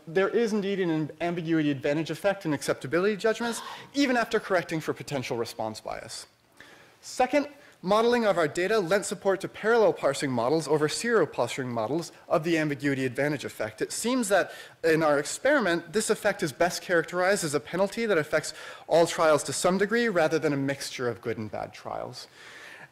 Q: there is indeed an ambiguity advantage effect in acceptability judgments, even after correcting for potential response bias. Second, modeling of our data lent support to parallel parsing models over serial parsing models of the ambiguity advantage effect. It seems that in our experiment, this effect is best characterized as a penalty that affects all trials to some degree rather than a mixture of good and bad trials.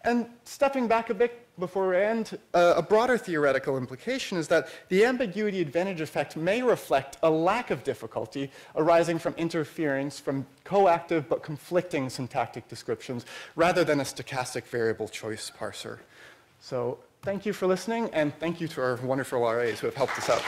Q: And stepping back a bit before we end, a broader theoretical implication is that the ambiguity advantage effect may reflect a lack of difficulty arising from interference from coactive but conflicting syntactic descriptions rather than a stochastic variable choice parser. So thank you for listening, and thank you to our wonderful RAs who have helped us out.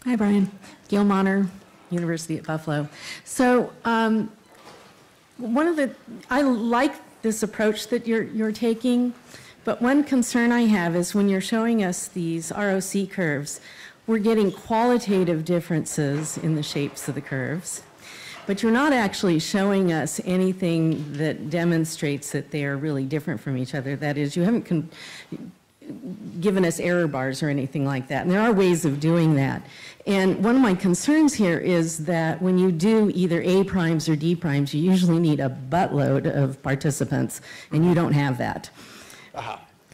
I: Hi, Brian. Gail Monner, University at Buffalo. So I like this approach that you're taking, but one concern I have is when you're showing us these ROC curves, we're getting qualitative differences in the shapes of the curves, but you're not actually showing us anything that demonstrates that they are really different from each other. That is, you haven't given us error bars or anything like that. And there are ways of doing that. And one of my concerns here is that when you do either A primes or D primes, you usually need a buttload of participants, and you don't have that.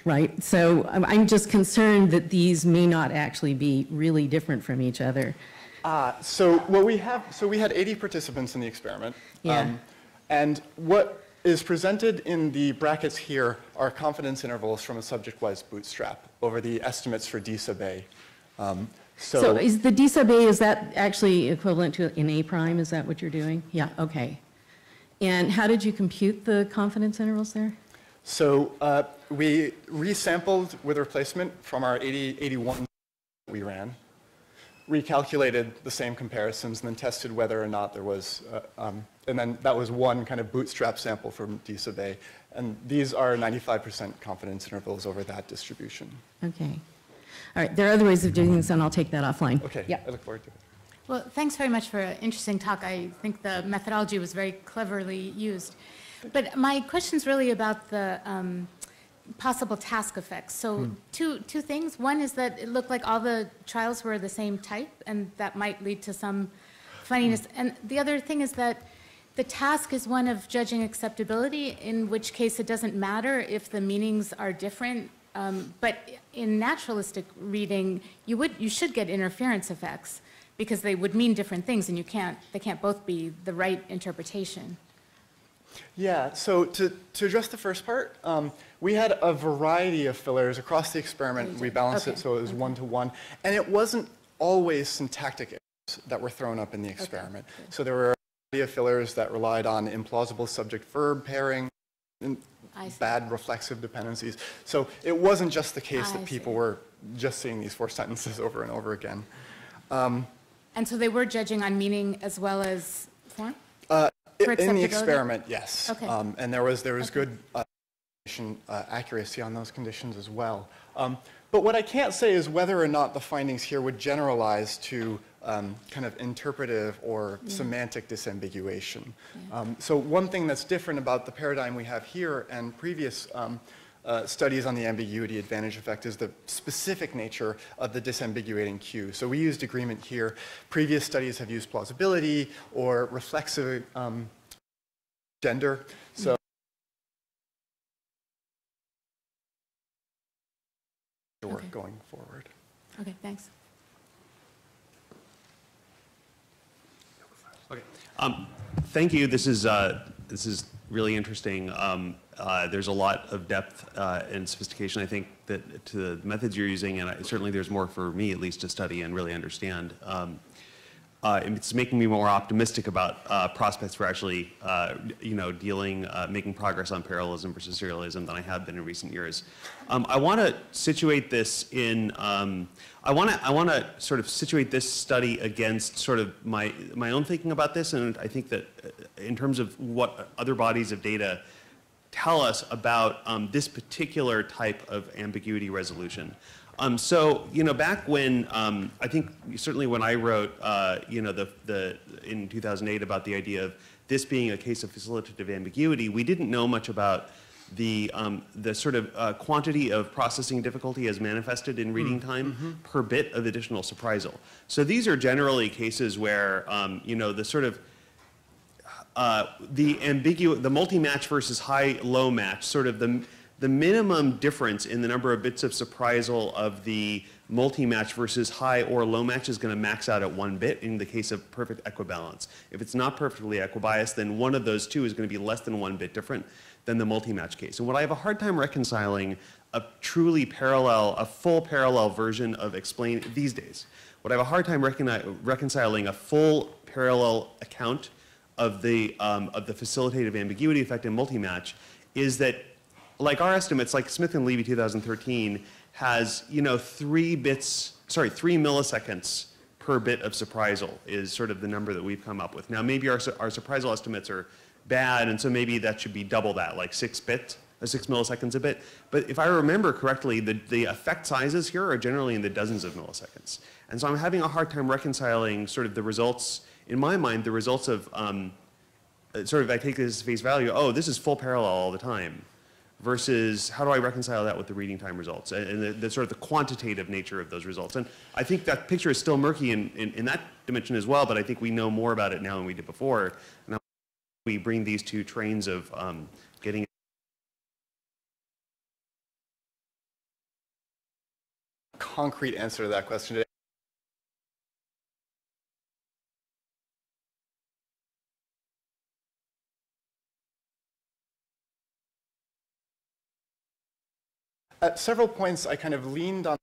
I: Right? So I'm just concerned that these may not actually be really different from each other.
Q: So we had 80 participants in the experiment.
I: Yeah.
Q: And what is presented in the brackets here are confidence intervals from a subject-wise bootstrap over the estimates for D sub A.
I: So is the D sub A, is that actually equivalent to an A prime? Is that what you're doing? Yeah, okay. And how did you compute the confidence intervals there?
Q: So we resampled with replacement from our 81 we ran. recalculated the same comparisons and then tested whether or not there was, and then that was one kind of bootstrap sample from D sub A. And these are 95% confidence intervals over that distribution.
I: Okay. All right, there are other ways of doing this, and I'll take that offline.
Q: Okay,
I: Yeah.
Q: I look forward to it.
R: Well, thanks very much for an interesting talk. I think the methodology was very cleverly used. But my question's really about the possible task effects. So two things. One is that it looked like all the trials were the same type, and that might lead to some funniness. And the other thing is that the task is one of judging acceptability, in which case it doesn't matter if the meanings are different. But in naturalistic reading, you should get interference effects because they would mean different things, and they can't both be the right interpretation.
Q: Yeah, so to address the first part, we had a variety of fillers across the experiment. We balanced it so it was 1-to-1, and it wasn't always syntactic errors that were thrown up in the experiment. So there were a variety of fillers that relied on implausible subject-verb pairing, and bad reflexive dependencies. So it wasn't just the case that people were just seeing these 4 sentences over and over again.
R: And so they were judging on meaning as well as form?
Q: In the experiment, yes.
R: Okay.
Q: And there was good accuracy on those conditions as well. But what I can't say is whether or not the findings here would generalize to kind of interpretive or semantic disambiguation. So one thing that's different about the paradigm we have here and previous studies on the ambiguity advantage effect is the specific nature of the disambiguating cue. So we used agreement here. Previous studies have used plausibility or reflexive gender. So work going forward.
R: Okay, thanks.
S: Okay. Thank you. This is really interesting. There's a lot of depth and sophistication, I think, that to the methods you're using, and certainly there's more for me, at least, to study and really understand. It's making me more optimistic about prospects for actually, making progress on parallelism versus serialism than I have been in recent years. I want to situate this in. I want to sort of situate this study against sort of my own thinking about this, and I think that in terms of what other bodies of data tell us about this particular type of ambiguity resolution. So, back when, I think certainly when I wrote, in 2008 about the idea of this being a case of facilitative ambiguity, we didn't know much about the sort of quantity of processing difficulty as manifested in reading time per bit of additional surprisal. So these are generally cases where, the sort of the multi-match versus high-low match, sort of the minimum difference in the number of bits of surprisal of the multi-match versus high or low match is going to max out at 1 bit in the case of perfect equibalence. If it's not perfectly equibiased, then one of those two is going to be less than 1 bit different than the multi-match case. And what I have a hard time reconciling a truly parallel, a full parallel version of explain these days. What I have a hard time reconciling a full parallel account of the facilitative ambiguity effect in multi-match is that, like our estimates, like Smith and Levy 2013 has, 3 milliseconds per bit of surprisal is sort of the number that we've come up with. Now, maybe our surprisal estimates are bad, and so maybe that should be double that, like 6 milliseconds a bit. But if I remember correctly, the effect sizes here are generally in the dozens of milliseconds. And so I'm having a hard time reconciling sort of the results, in my mind, the results of sort of I take this as face value, oh, this is full parallel all the time, versus how do I reconcile that with the reading time results and the sort of the quantitative nature of those results. And I think that picture is still murky in that dimension as well, but I think we know more about it now than we did before. And how we bring these two trains of getting
Q: concrete answer to that question today. At several points, I kind of leaned on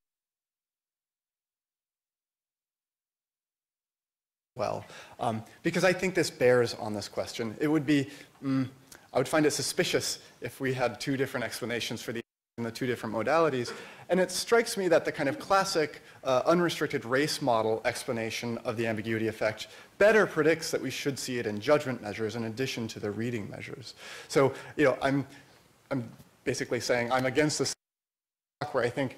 Q: because I think this bears on this question. It would be, I would find it suspicious if we had 2 different explanations for the in the two different modalities. And it strikes me that the kind of classic unrestricted race model explanation of the ambiguity effect better predicts that we should see it in judgment measures in addition to the reading measures. So, you know, I'm basically saying I'm against this where I think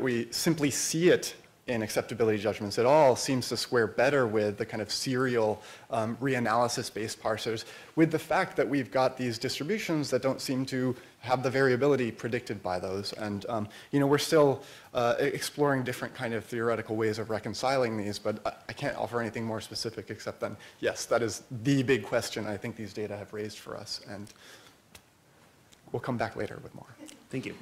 Q: we simply see it in acceptability judgments at all seems to square better with the kind of serial reanalysis-based parsers, with the fact that we've got these distributions that don't seem to have the variability predicted by those. And you know, we're still exploring different kind of theoretical ways of reconciling these, but I can't offer anything more specific except then, yes, that is the big question I think these data have raised for us. And we'll come back later with more.
S: Thank you.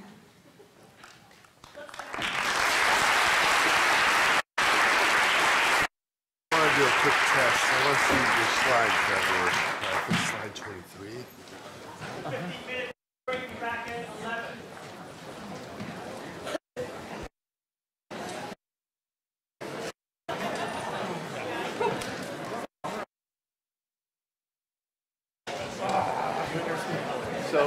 A: I want to do a quick test. I want to see your slides that were, I think slide 23. So,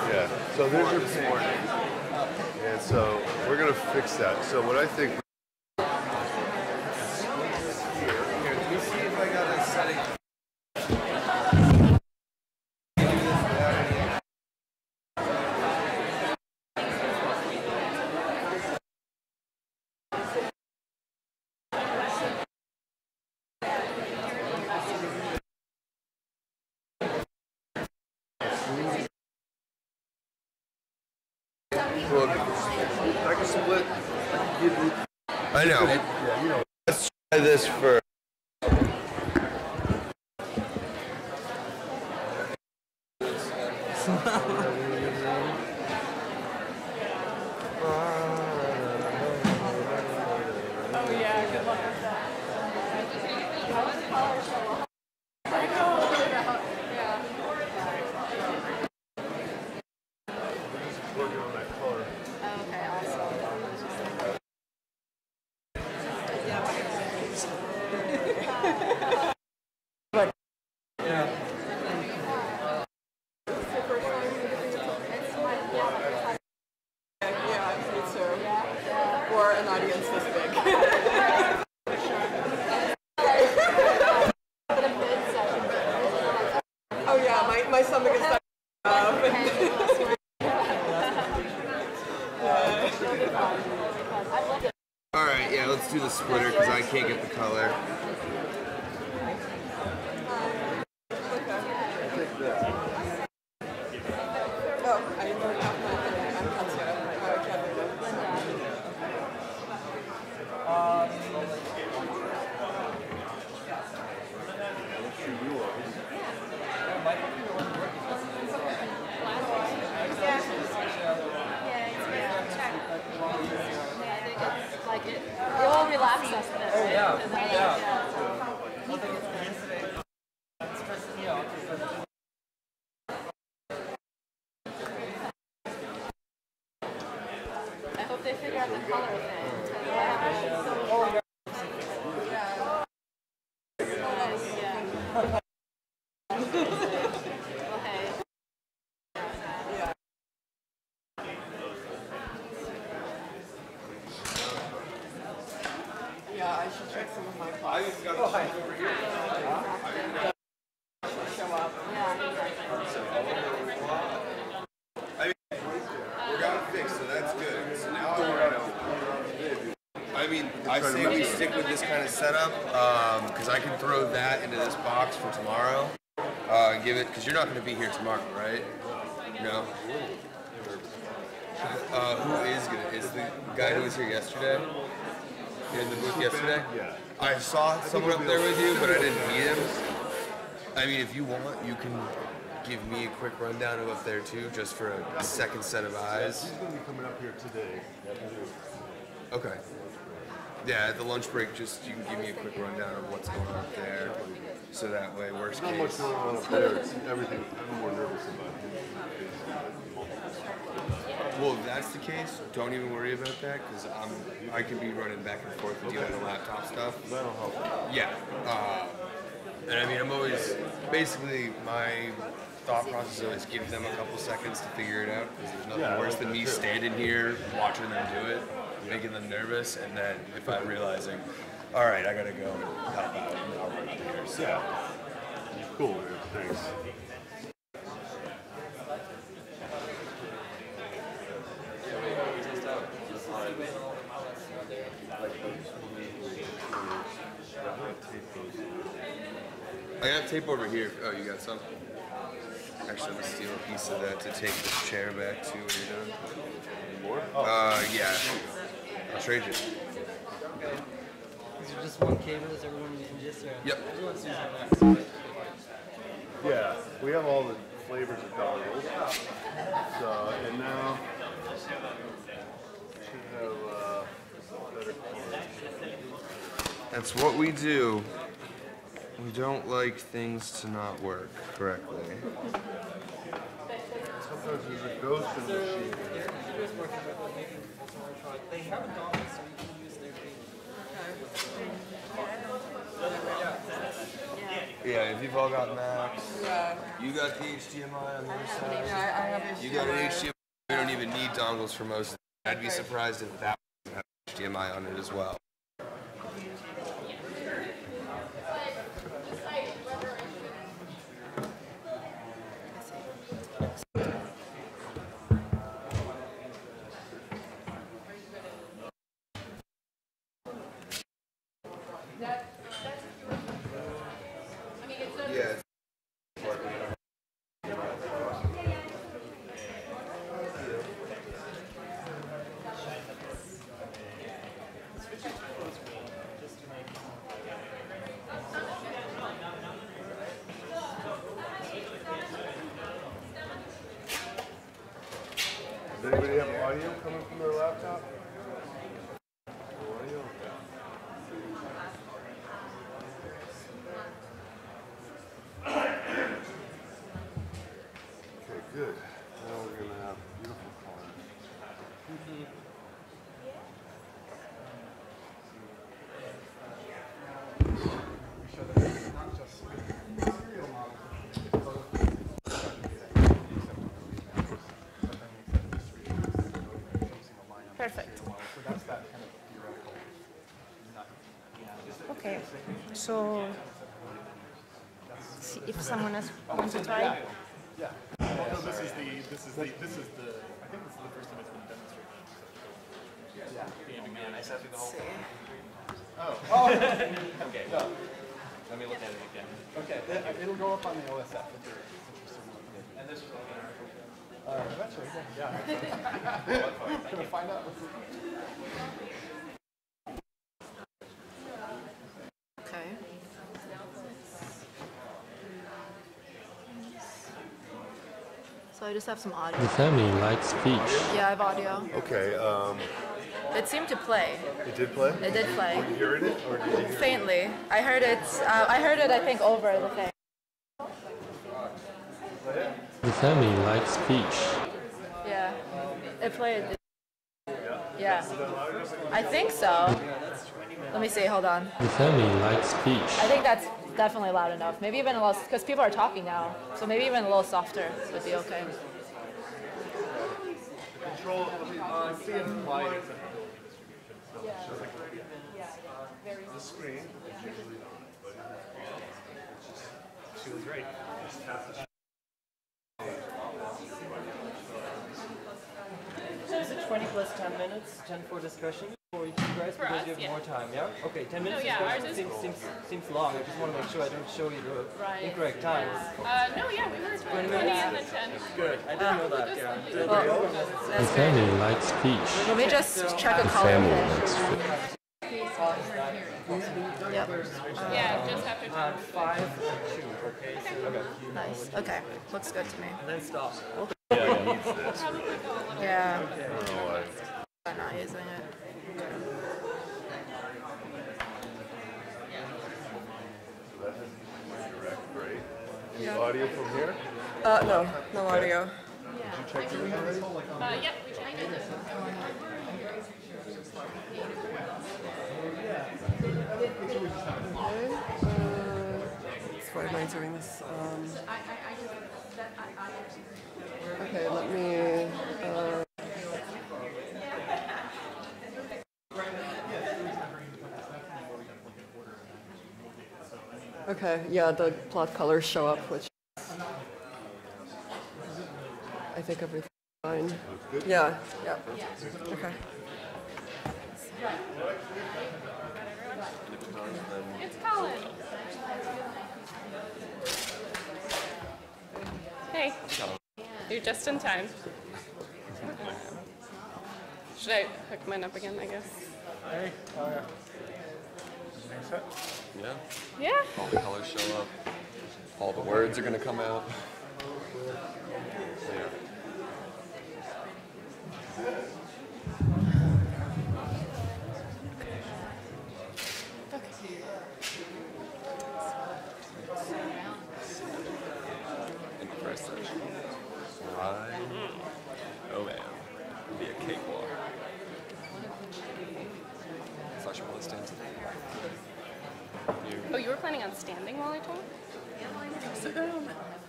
A: yeah, so there's your point. And so we're going to fix that. So what I think. Here, can you see if I got a setting? Well, I can split. I know. Yeah, you know. Let's try this for.
B: Oh yeah, good luck with that. How was the color show? I know. Yeah.
A: Working on that color.
B: Okay, awesome.
T: Yeah, me too. For an audience this big. Oh yeah, my stomach is stuck up.
F: All right, yeah, let's do the splitter because I can't get the color.
T: Oh, I don't have my thing. I'm Katya. Oh, I can't read
B: It will relax us a bit.
T: Oh, yeah.
B: And then, I hope they figure out the color thing. Yeah. Well, hey.
T: Yeah, I should check some of my classes. Oh, hi. Show up.
F: I mean, we're gonna fix, so that's good. So now I mean, I say we stick with this kind of setup because I can throw that into this box for tomorrow and give it, because you're not going to be here tomorrow, right? No. Who is gonna? Is the guy who was here yesterday? In the booth yesterday?
A: Yeah.
F: I saw someone up there with you, but I didn't meet him. I mean, if you want, you can give me a quick rundown of up there too, just for a second set of eyes.
A: He's going to be coming up here today.
F: Okay. Yeah, at the lunch break, just you can give me a quick rundown of what's going on up there, so that way, worst
A: There's not much
F: case.
A: going on up there. It's everything. I'm more nervous about him.
F: Well, if that's the case, don't even worry about that, because I can be running back and forth with you on the laptop stuff.
A: That'll help.
F: Yeah. And I mean, I'm always, basically, my thought process is always give them a couple seconds to figure it out, because there's nothing worse than me standing here, watching them do it, making them nervous, and then if I'm realizing, all right, I gotta go and help out, and I'll run up here. So.
A: Yeah. Cool, man. Thanks.
F: I got tape over here. Oh, you got some? Actually, I'm gonna steal a piece of that to take this chair back to when you're done.
A: More?
F: Yeah. I'll trade you.
U: Is there just one cable? Is everyone using this? Or
F: Yep.
U: everyone's using that?
A: Yeah, we have all the flavors of dongles. So, and now should have better quality.
F: That's what we do. We don't like things to not work correctly.
A: Sometimes there's a ghost in the sheet.
U: They have a dongle, so you can use their
F: Yeah, if you've all got Macs, you got the HDMI on the other side.
T: Yeah, I have HDMI.
F: You got an HDMI. We don't even need dongles for most of it. I'd be surprised if that doesn't have HDMI on it as well. Yeah.
A: Does anybody have audio coming from their laptop? Audio? Okay, good. Now we're going to have beautiful colors.
J: Perfect. Okay, so see if someone else wants to try.
V: Yeah. Although this is the, I think this is the first time it's been demonstrated. Yeah. Man, I sat through the whole thing. Oh. Okay. No. Let me look at it again. Okay. It'll go up on the OSF. And this is eventually, yeah. Can I find out?
B: Okay. So I just have some audio.
W: The family likes speech.
B: Yeah, I have audio.
A: Okay,
B: It seemed to play.
A: it did play?
B: It did play.
A: Were you hearing it? Or did you hear it?
B: Faintly. I heard it, I think, over the thing.
W: The family likes speech.
B: Yeah. It played. Yeah. I think so. Let me see, hold on.
W: The family likes speech.
B: I think that's definitely loud enough. Maybe even a little, because people are talking now. So maybe even a little softer would be okay.
V: Control, see it light.
A: The screen.
V: She was right.
U: Is it 20 plus 10 minutes, 10 for discussion for you guys,
B: For
U: because
B: us,
U: you have
B: yeah.
U: more time, yeah? Okay, 10 minutes
B: No, yeah, ours
U: discussion
B: is-
U: seems long. I just want to make sure I don't show you the incorrect times.
B: No, yeah, we were
U: 20
B: 20
U: minutes?
B: and then 10.
U: Good, I didn't know that, yeah.
W: The family likes speech.
B: Let me just check a
W: The
B: color.
W: family likes speech.
B: Yep. Yeah, just after 10.
U: 5 and 2, okay? So,
B: Nice. Okay. Looks good to me.
U: And then stop.
A: Yeah, it needs this.
B: Yeah.
A: I don't know why.
B: I'm not using it.
A: So that has direct, right? Any
T: Yeah.
A: audio from here?
T: No, no
A: Okay.
T: audio.
A: Did you check the room already?
B: Yep, we checked it.
T: Why am I doing this? Okay, let me. Okay, yeah, the plot colors show up, which I think everything's fine. Yeah, yeah. Okay.
B: It's Colin. Hey. You're just in time. Should I hook mine up again, I guess?
D: Hey,
Q: Yeah.
B: Yeah.
Q: All the colors show up. All the words are going to come out. Yeah. In the first section. Right. Oh man. It'll be a cakewalk. Sasha, will it stand today?
B: Oh, you were planning on standing while I talk? Sit down.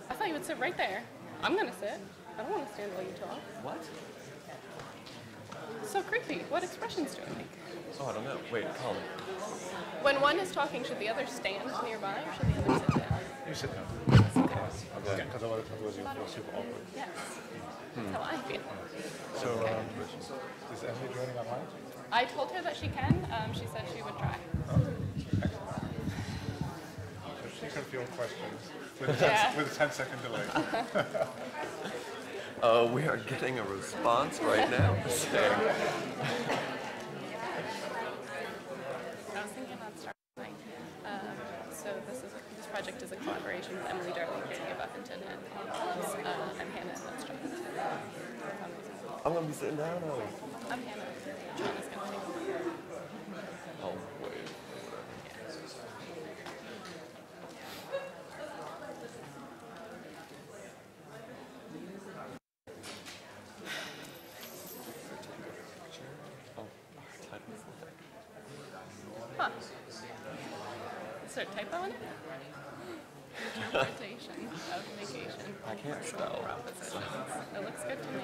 B: I thought you would sit right there. I'm gonna sit. I don't want to stand while you talk.
Q: What?
B: So creepy. What expressions do I make?
Q: Oh, I don't know. Wait, Colin.
B: When one is talking, should the other stand nearby or should the other sit down?
D: You sit down.
Q: Okay.
D: Because otherwise you'll feel super awkward.
B: Yes. That's how I feel.
D: So, is Emily joining online?
B: I told her that she can. She said she would try.
D: So she can field questions with a 10-second delay.
Q: We are getting a response right now saying.
B: I was thinking about starting. So this project is a collaboration with Emily Darling, Katie Buffington, and I'm Hannah. That's John.
Q: I'm going to be sitting down.
B: I'm Hannah. John is going to take over.
Q: Oh, wait.
B: Huh. Is there a typo in it? Interpretation of negation.
Q: I can't spell.
B: Propositions. It looks good to me.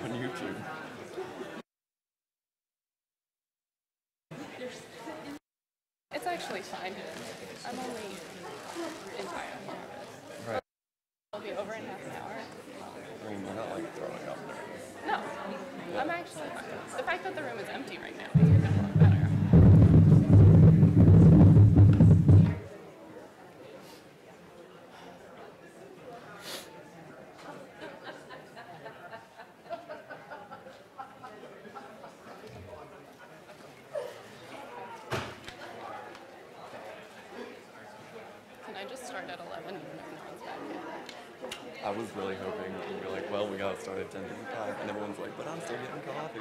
Q: On YouTube.
B: It's actually fine. I'm only entirely nervous.
Q: Right.
B: I'll be over in half an hour.
Q: I mean, we're not like throwing up there.
B: No, I'm actually fine. The fact that the room is empty right now makes it a lot better. Can I just start at 11 and no one's back yet?
Q: I was really hoping you'd be like, well, we got to start at 10:55, and everyone's like, but I'm still getting coffee.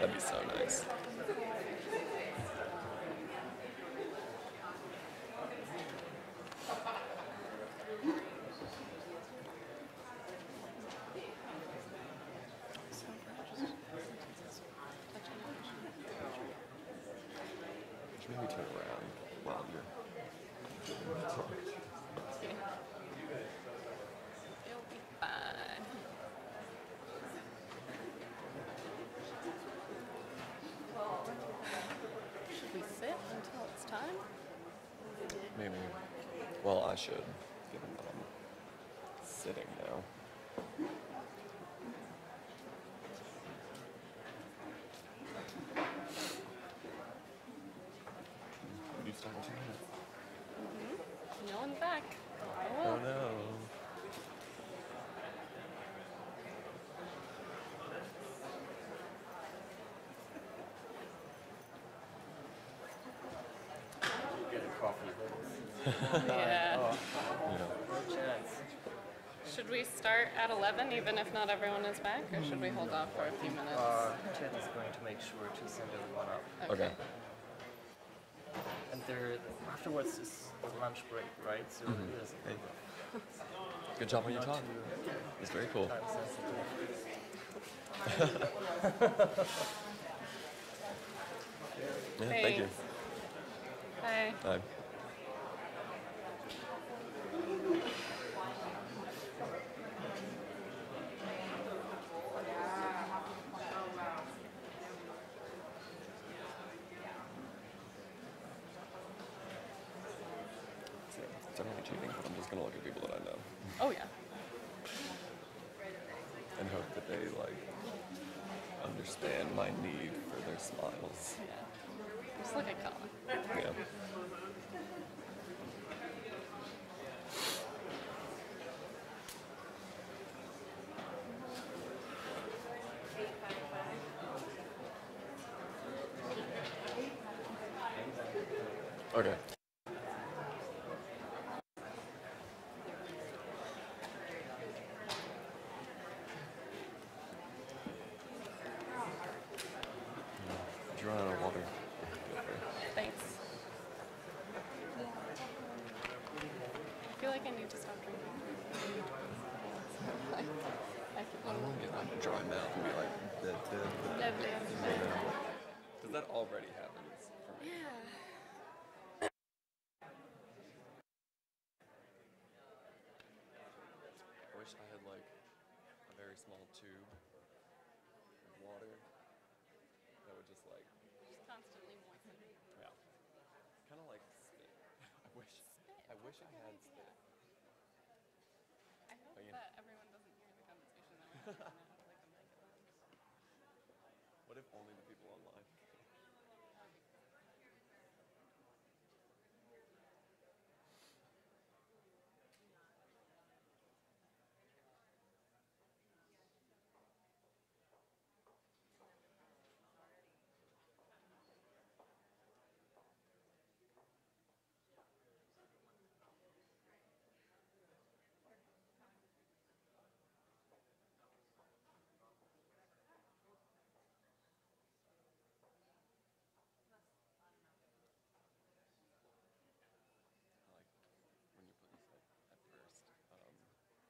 Q: That'd be so nice. Should maybe turn around while you're
B: It'll be fine. Should we sit until it's time?
Q: Maybe. Well, I should, given that I'm sitting now. You start in 2 minutes.
B: Mm-hmm. No one's back.
Q: Oh no.
D: Get a coffee.
B: Yeah.
Q: Yeah.
B: Should we start at 11 even if not everyone is back, or should we hold off for a few minutes?
U: Ted is going to make sure to send everyone up.
B: Okay.
U: And there, afterwards is the lunch break, right? So there's
E: Good job on your
U: not
E: talk.
U: too
E: It's very cool.
U: time sensitive.
E: Yeah, thank you.
B: Bye.
E: Bye. It's definitely cheating, but I'm just gonna look at people that I know
B: Oh yeah.
E: and hope that they like understand my need for their smiles.
B: Yeah. Just look at Colin.
E: Yeah. Okay. Did you run out of water?
B: Thanks. I feel like I need to stop drinking.
E: I don't want to get like a dry mouth and be like, because that already happens for me.
B: Yeah.
E: I wish I had like a very small tube of water that would just like,
B: Just constantly moisten.
E: yeah, kind of like spit. I wish I had spit.
B: I hope
E: But, you know.
B: that everyone doesn't hear the conversation that we're having now, like a microphone.
E: What if only the people online? Like when you put this up at first,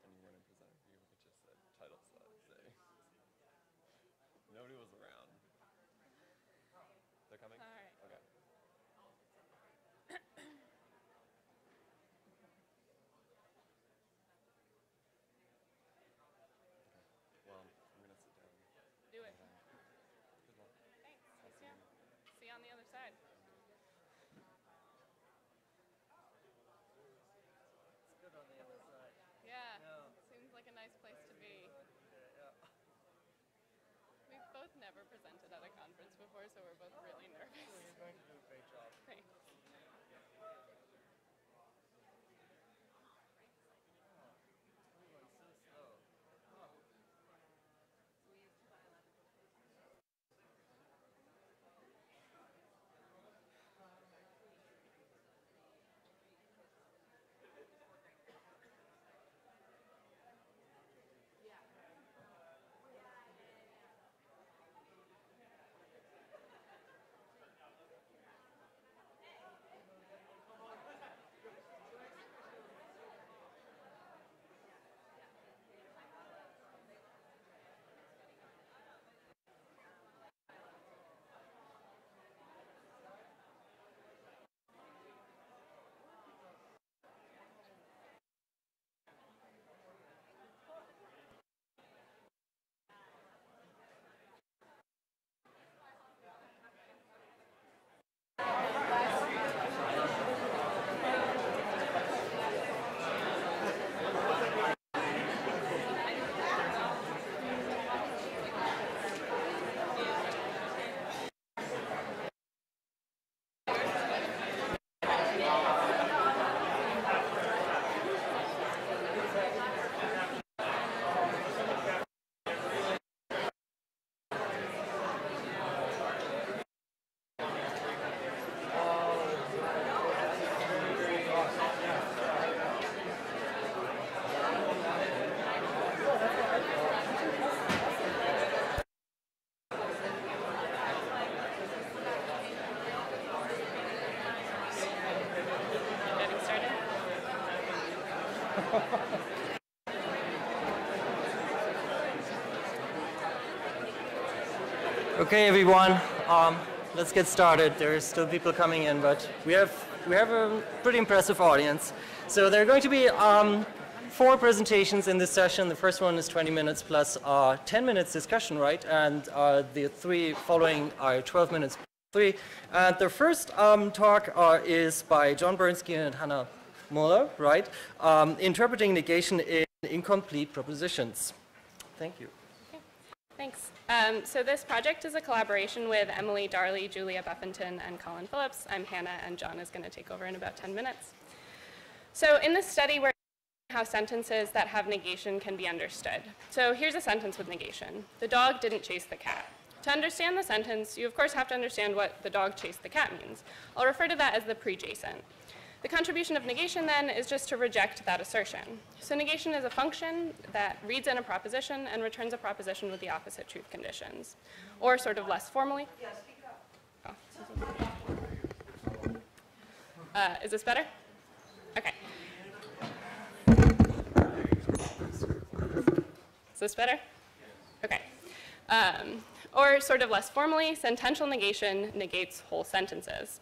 E: and you went in presenter view, it just said title say. Nobody was around. They're coming?
B: All right.
E: Okay. Well, I'm gonna sit down.
B: Do it.
E: Good luck.
B: Thanks.
E: I'll see
B: Yeah.
E: you.
B: See you on the other side.
U: It's good on the other side.
B: Yeah.
U: Yeah.
B: Seems like a nice place to be.
U: Yeah.
B: We've both never presented at a conference before, so we're both really nervous.
U: You're going to do a great job.
B: Thanks.
U: Everyone's so slow. Oh. Okay, everyone, let's get started. There are still people coming in, but we have a pretty impressive audience. So there are going to be 4 presentations in this session. The first one is 20 minutes plus 10 minutes discussion, right? And the 3 following are 12 minutes plus 3. And the first talk is by John Bernstein and Hannah Muller, right? Interpreting negation in incomplete propositions. Thank you.
B: Okay. Thanks. So this project is a collaboration with Emily Darley, Julia Buffington, and Colin Phillips. I'm Hannah, and John is going to take over in about 10 minutes. So in this study, we're how sentences that have negation can be understood. So here's a sentence with negation. The dog didn't chase the cat. To understand the sentence, you of course have to understand what the dog chased the cat means. I'll refer to that as the prejacent. The contribution of negation, then, is just to reject that assertion. So negation is a function that reads in a proposition and returns a proposition with the opposite truth conditions. Or sort of less formally. Yeah, speak up. Is this better? Okay. Is this better? Okay. Or sort of less formally, sentential negation negates whole sentences.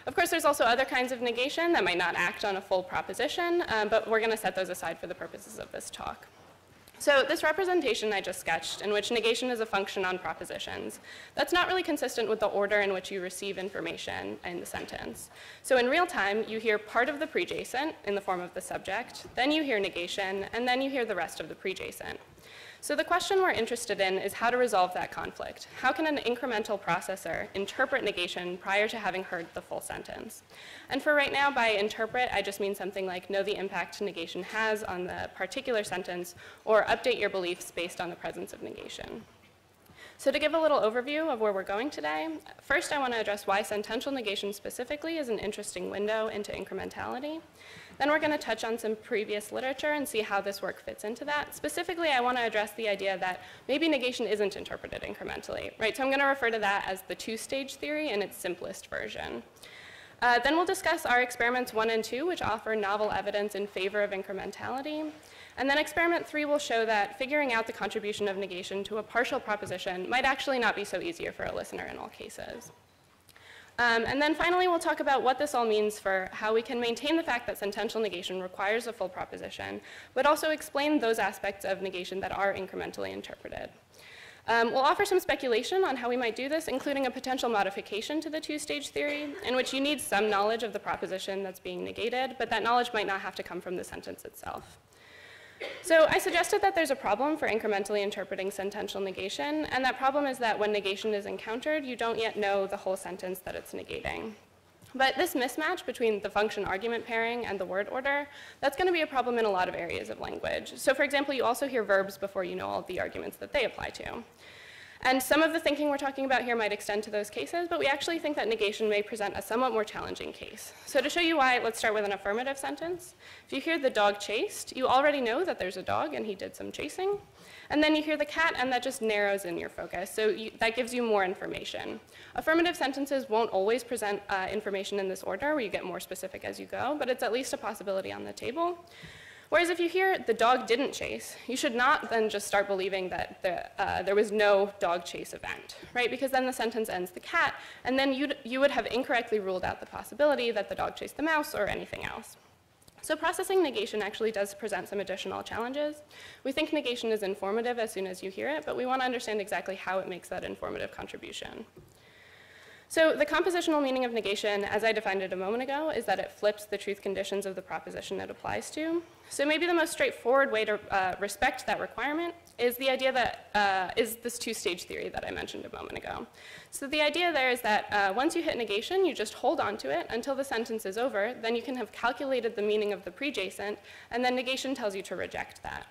B: Of course, there's also other kinds of negation that might not act on a full proposition, but we're going to set those aside for the purposes of this talk. So this representation I just sketched, in which negation is a function on propositions, that's not really consistent with the order in which you receive information in the sentence. So in real time, you hear part of the prejacent in the form of the subject, then you hear negation, and then you hear the rest of the prejacent. So the question we're interested in is how to resolve that conflict. How can an incremental processor interpret negation prior to having heard the full sentence? And for right now, by interpret, I just mean something like know the impact negation has on the particular sentence, or update your beliefs based on the presence of negation. So to give a little overview of where we're going today, first I want to address why sentential negation specifically is an interesting window into incrementality. Then we're going to touch on some previous literature and see how this work fits into that. Specifically, I want to address the idea that maybe negation isn't interpreted incrementally, right? So I'm going to refer to that as the 2-stage theory in its simplest version. Then we'll discuss our experiments 1 and 2, which offer novel evidence in favor of incrementality. And then experiment 3 will show that figuring out the contribution of negation to a partial proposition might actually not be so easier for a listener in all cases. And then finally, we'll talk about what this all means for how we can maintain the fact that sentential negation requires a full proposition, but also explain those aspects of negation that are incrementally interpreted. We'll offer some speculation on how we might do this, including a potential modification to the 2-stage theory, in which you need some knowledge of the proposition that's being negated, but that knowledge might not have to come from the sentence itself. So I suggested that there's a problem for incrementally interpreting sentential negation, and that problem is that when negation is encountered, you don't yet know the whole sentence that it's negating. But this mismatch between the function argument pairing and the word order, that's going to be a problem in a lot of areas of language. So for example, you also hear verbs before you know all of the arguments that they apply to. And some of the thinking we're talking about here might extend to those cases, but we actually think that negation may present a somewhat more challenging case. So to show you why, let's start with an affirmative sentence. If you hear the dog chased, you already know that there's a dog and he did some chasing. And then you hear the cat, and that just narrows in your focus. So that gives you more information. Affirmative sentences won't always present information in this order, where you get more specific as you go, but it's at least a possibility on the table. Whereas if you hear the dog didn't chase, you should not then just start believing that there was no dog chase event, right? Because then the sentence ends the cat, and then you would have incorrectly ruled out the possibility that the dog chased the mouse or anything else. So processing negation actually does present some additional challenges. We think negation is informative as soon as you hear it, but we want to understand exactly how it makes that informative contribution. So the compositional meaning of negation, as I defined it a moment ago, is that it flips the truth conditions of the proposition it applies to. So maybe the most straightforward way to respect that requirement is the idea that is this 2-stage theory that I mentioned a moment ago. So the idea there is that once you hit negation, you just hold on to it until the sentence is over, then you can have calculated the meaning of the prejacent, and then negation tells you to reject that.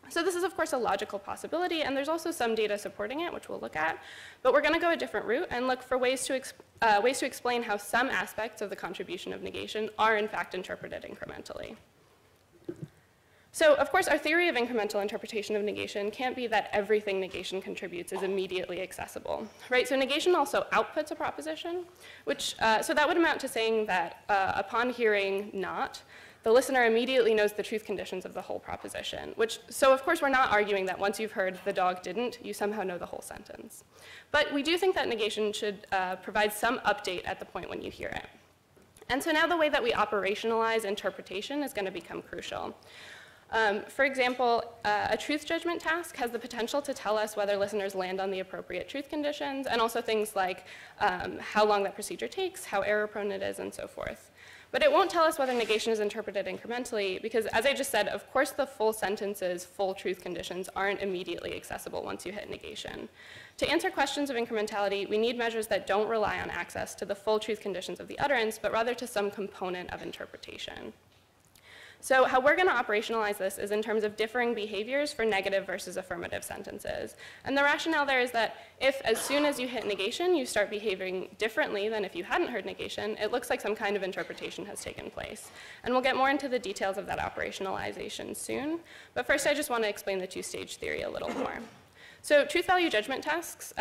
B: So this is, of course, a logical possibility, and there's also some data supporting it, which we'll look at. But we're going to go a different route and look for ways to explain how some aspects of the contribution of negation are, in fact, interpreted incrementally. So, of course, our theory of incremental interpretation of negation can't be that everything negation contributes is immediately accessible, right? So negation also outputs a proposition, which, so that would amount to saying that upon hearing not, the listener immediately knows the truth conditions of the whole proposition, so of course we're not arguing that once you've heard the dog didn't, you somehow know the whole sentence. But we do think that negation should provide some update at the point when you hear it. And so now the way that we operationalize interpretation is going to become crucial. For example, a truth judgment task has the potential to tell us whether listeners land on the appropriate truth conditions, and also things like how long that procedure takes, how error-prone it is, and so forth. But it won't tell us whether negation is interpreted incrementally, because as I just said, of course the full sentence's full truth conditions aren't immediately accessible once you hit negation. To answer questions of incrementality, we need measures that don't rely on access to the full truth conditions of the utterance, but rather to some component of interpretation. So how we're going to operationalize this is in terms of differing behaviors for negative versus affirmative sentences. And the rationale there is that if as soon as you hit negation, you start behaving differently than if you hadn't heard negation, it looks like some kind of interpretation has taken place. And we'll get more into the details of that operationalization soon. But first, I just want to explain the two-stage theory a little more. So truth value judgment tasks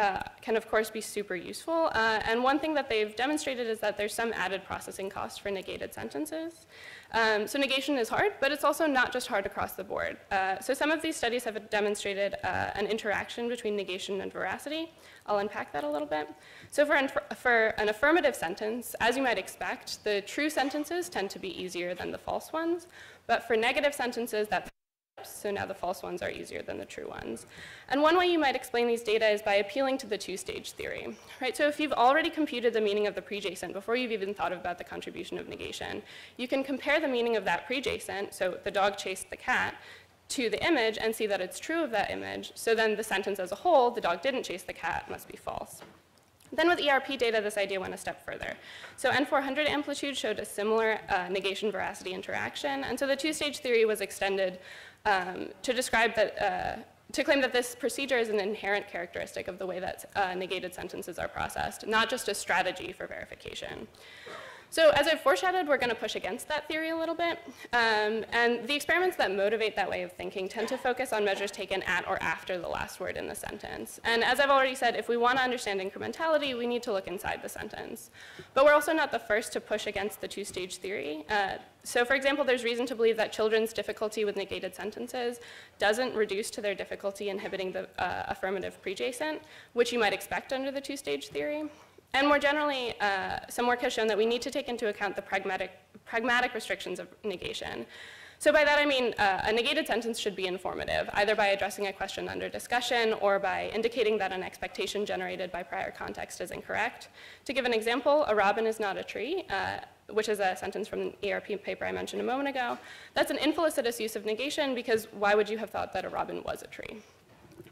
B: can, of course, be super useful. And one thing that they've demonstrated is that there's some added processing cost for negated sentences. So negation is hard, but it's also not just hard across the board. So some of these studies have demonstrated an interaction between negation and veracity. I'll unpack that a little bit. So for an affirmative sentence, as you might expect, the true sentences tend to be easier than the false ones. But for negative sentences, so now the false ones are easier than the true ones. And one way you might explain these data is by appealing to the two-stage theory, right? So if you've already computed the meaning of the prejacent before you've even thought about the contribution of negation, you can compare the meaning of that prejacent, so the dog chased the cat, to the image and see that it's true of that image. So then the sentence as a whole, the dog didn't chase the cat, must be false. Then with ERP data, this idea went a step further. So N400 amplitude showed a similar negation-veracity interaction, and so the two-stage theory was extended to describe that, to claim that this procedure is an inherent characteristic of the way that negated sentences are processed, not just a strategy for verification. So as I've foreshadowed, we're going to push against that theory a little bit. And the experiments that motivate that way of thinking tend to focus on measures taken at or after the last word in the sentence. And as I've already said, if we want to understand incrementality, we need to look inside the sentence. But we're also not the first to push against the two-stage theory. So for example, there's reason to believe that children's difficulty with negated sentences doesn't reduce to their difficulty inhibiting the affirmative prejacent, which you might expect under the two-stage theory. And more generally, some work has shown that we need to take into account the pragmatic restrictions of negation. So by that I mean a negated sentence should be informative, either by addressing a question under discussion or by indicating that an expectation generated by prior context is incorrect. To give an example, a robin is not a tree, which is a sentence from an ERP paper I mentioned a moment ago. That's an infelicitous use of negation because why would you have thought that a robin was a tree?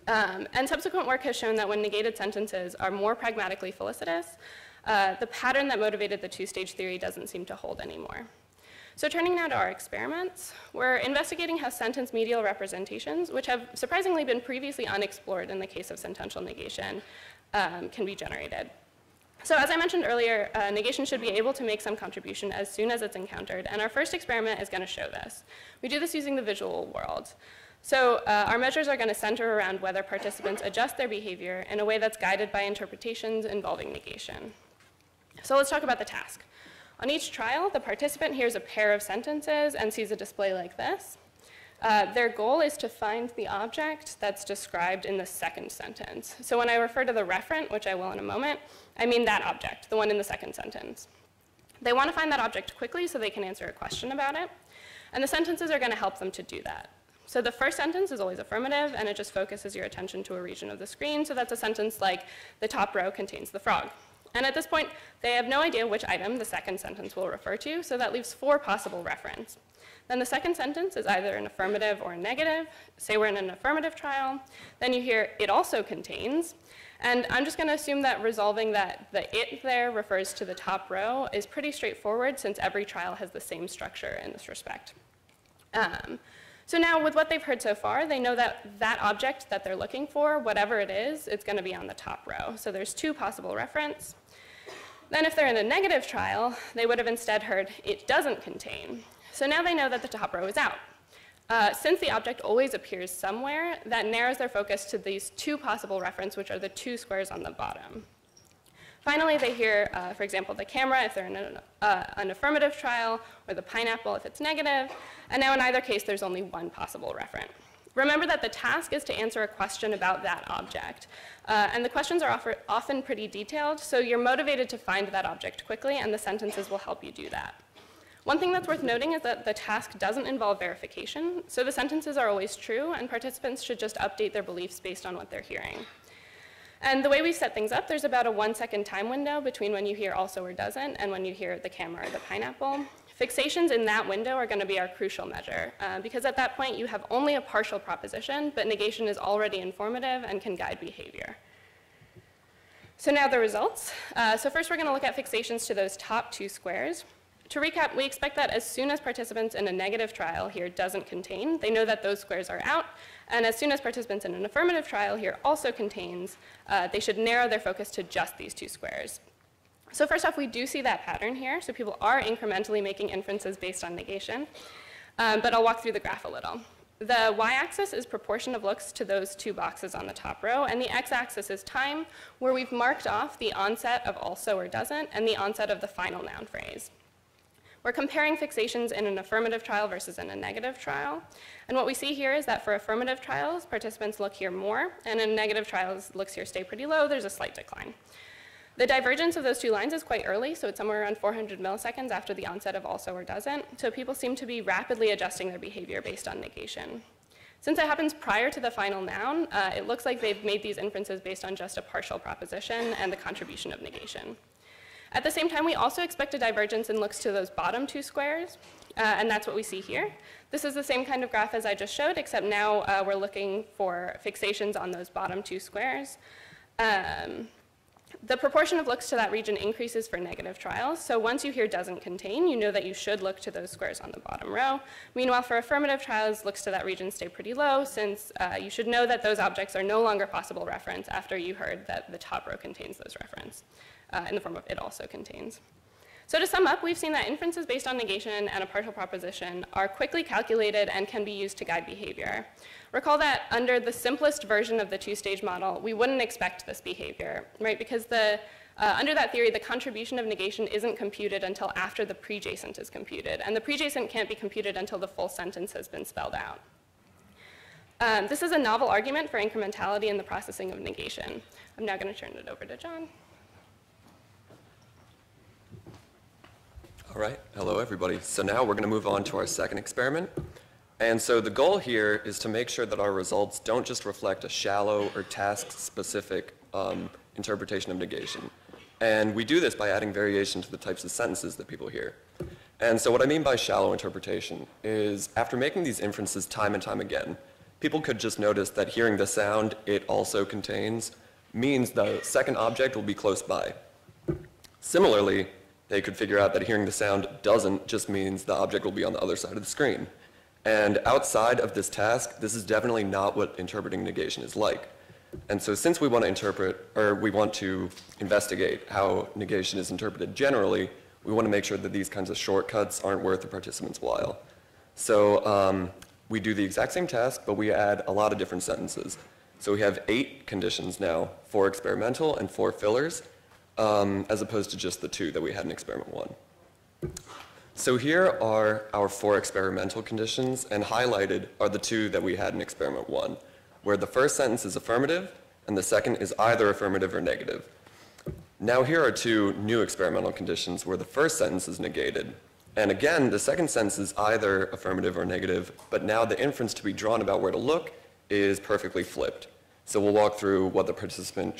B: And subsequent work has shown that when negated sentences are more pragmatically felicitous, the pattern that motivated the two-stage theory doesn't seem to hold anymore. So turning now to our experiments, we're investigating how sentence medial representations, which have surprisingly been previously unexplored in the case of sentential negation, can be generated. So as I mentioned earlier, negation should be able to make some contribution as soon as it's encountered, and our first experiment is going to show this. We do this using the visual world. So our measures are going to center around whether participants adjust their behavior in a way that's guided by interpretations involving negation. So let's talk about the task. On each trial, the participant hears a pair of sentences and sees a display like this. Their goal is to find the object that's described in the second sentence. So when I refer to the referent, which I will in a moment, I mean that object, the one in the second sentence. They want to find that object quickly so they can answer a question about it. And the sentences are going to help them to do that. So the first sentence is always affirmative, and it just focuses your attention to a region of the screen. So that's a sentence like, the top row contains the frog. And at this point, they have no idea which item the second sentence will refer to, so that leaves 4 possible referents. Then the second sentence is either an affirmative or a negative. Say we're in an affirmative trial. Then you hear, it also contains. And I'm just going to assume that resolving that the it there refers to the top row is pretty straightforward, since every trial has the same structure in this respect. So now, with what they've heard so far, they know that that object that they're looking for, whatever it is, it's going to be on the top row. So there's 2 possible referents. Then if they're in a negative trial, they would have instead heard, it doesn't contain. So now they know that the top row is out. Since the object always appears somewhere, that narrows their focus to these 2 possible referents, which are the 2 squares on the bottom. Finally, they hear, for example, the camera if they're in an affirmative trial, or the pineapple if it's negative, and now in either case, there's only one possible referent. Remember that the task is to answer a question about that object, and the questions are often pretty detailed, so you're motivated to find that object quickly, and the sentences will help you do that. One thing that's worth noting is that the task doesn't involve verification, so the sentences are always true, and participants should just update their beliefs based on what they're hearing. And the way we set things up, there's about a 1-second time window between when you hear also or doesn't and when you hear the camera or the pineapple. Fixations in that window are going to be our crucial measure, because at that point you have only a partial proposition, but negation is already informative and can guide behavior. So now the results. So first we're going to look at fixations to those top 2 squares. To recap, we expect that as soon as participants in a negative trial here doesn't contain, they know that those squares are out, and as soon as participants in an affirmative trial here also contains, they should narrow their focus to just these 2 squares. So first off, we do see that pattern here, so people are incrementally making inferences based on negation, but I'll walk through the graph a little. The y-axis is proportion of looks to those 2 boxes on the top row, and the x-axis is time, where we've marked off the onset of also or doesn't and the onset of the final noun phrase. We're comparing fixations in an affirmative trial versus in a negative trial. And what we see here is that for affirmative trials, participants look here more, and in negative trials, looks here stay pretty low, there's a slight decline. The divergence of those 2 lines is quite early, so it's somewhere around 400 milliseconds after the onset of also or doesn't, so people seem to be rapidly adjusting their behavior based on negation. Since it happens prior to the final noun, it looks like they've made these inferences based on just a partial proposition and the contribution of negation. At the same time, we also expect a divergence in looks to those bottom 2 squares, and that's what we see here. This is the same kind of graph as I just showed, except now we're looking for fixations on those bottom 2 squares. The proportion of looks to that region increases for negative trials, so once you hear doesn't contain, you know that you should look to those squares on the bottom row. Meanwhile, for affirmative trials, looks to that region stay pretty low, since you should know that those objects are no longer possible reference after you heard that the top row contains those reference. In the form of it also contains. So to sum up, we've seen that inferences based on negation and a partial proposition are quickly calculated and can be used to guide behavior. Recall that under the simplest version of the 2-stage model, we wouldn't expect this behavior, right? Because under that theory, the contribution of negation isn't computed until after the prejacent is computed, and the prejacent can't be computed until the full sentence has been spelled out. This is a novel argument for incrementality in the processing of negation. I'm now going to turn it over to John.
E: All right, hello everybody. So now we're going to move on to our second experiment. And so the goal here is to make sure that our results don't just reflect a shallow or task-specific interpretation of negation. And we do this by adding variation to the types of sentences that people hear. And so what I mean by shallow interpretation is after making these inferences time and time again, people could just notice that hearing the sound it also contains means the second object will be close by. Similarly, they could figure out that hearing the sound doesn't just means the object will be on the other side of the screen. And outside of this task, this is definitely not what interpreting negation is like. And so since we want to interpret, or we want to investigate how negation is interpreted generally, we want to make sure that these kinds of shortcuts aren't worth the participant's while. So we do the exact same task, but we add a lot of different sentences. So we have 8 conditions now, 4 experimental and 4 fillers, as opposed to just the 2 that we had in experiment 1. So here are our 4 experimental conditions, and highlighted are the 2 that we had in experiment 1, where the first sentence is affirmative, and the second is either affirmative or negative. Now here are 2 new experimental conditions where the first sentence is negated. And again, the second sentence is either affirmative or negative, but now the inference to be drawn about where to look is perfectly flipped. So we'll walk through what the participant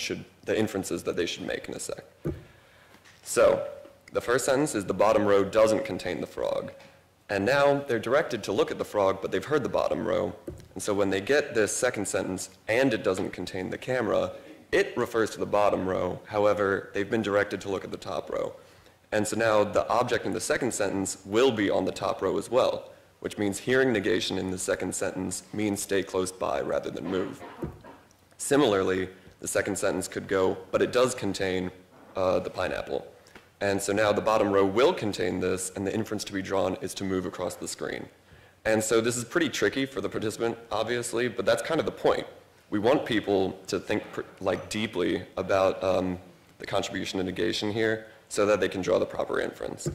E: the inferences that they should make in a sec. So the first sentence is the bottom row doesn't contain the frog. And now they're directed to look at the frog, but they've heard the bottom row. And so when they get this second sentence, and it doesn't contain the camera, it refers to the bottom row. However, they've been directed to look at the top row. And so now the object in the second sentence will be on the top row as well, which means hearing negation in the second sentence means stay close by rather than move. Similarly, the second sentence could go, but it does contain the pineapple. And so now the bottom row will contain this, and the inference to be drawn is to move across the screen. And so this is pretty tricky for the participant, obviously, but that's kind of the point. We want people to think deeply about the contribution and negation here so that they can draw the proper inference.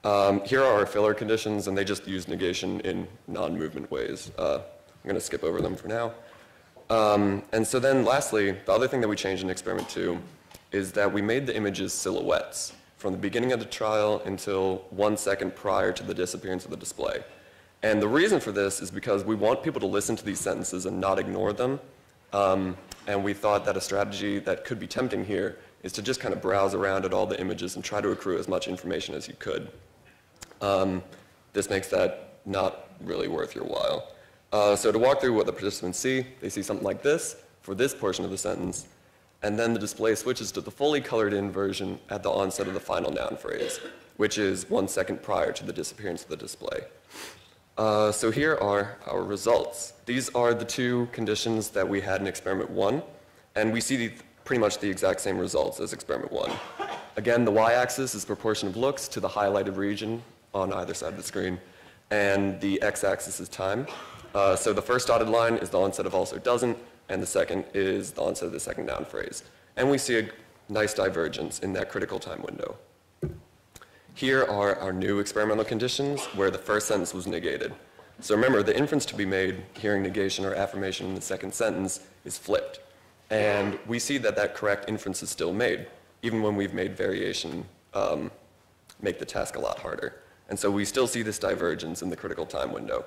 E: Here are our filler conditions, and they just use negation in non-movement ways. I'm going to skip over them for now. And so then lastly, the other thing that we changed in experiment 2 is that we made the images silhouettes from the beginning of the trial until 1 second prior to the disappearance of the display. And the reason for this is because we want people to listen to these sentences and not ignore them. And we thought that a strategy that could be tempting here is to just kind of browse around at all the images and try to accrue as much information as you could. This makes that not really worth your while. So to walk through what the participants see, they see something like this for this portion of the sentence, and then the display switches to the fully colored in version at the onset of the final noun phrase, which is 1 second prior to the disappearance of the display. So here are our results. These are the 2 conditions that we had in experiment 1, and we see pretty much the exact same results as experiment 1. Again, the y-axis is proportion of looks to the highlighted region on either side of the screen, and the x-axis is time. So the first dotted line is the onset of also doesn't, and the second is the onset of the second noun phrase. And we see a nice divergence in that critical time window. Here are our new experimental conditions where the first sentence was negated. So remember, the inference to be made, hearing negation or affirmation in the second sentence, is flipped. And we see that that correct inference is still made, even when we've made variation make the task a lot harder. And so we still see this divergence in the critical time window.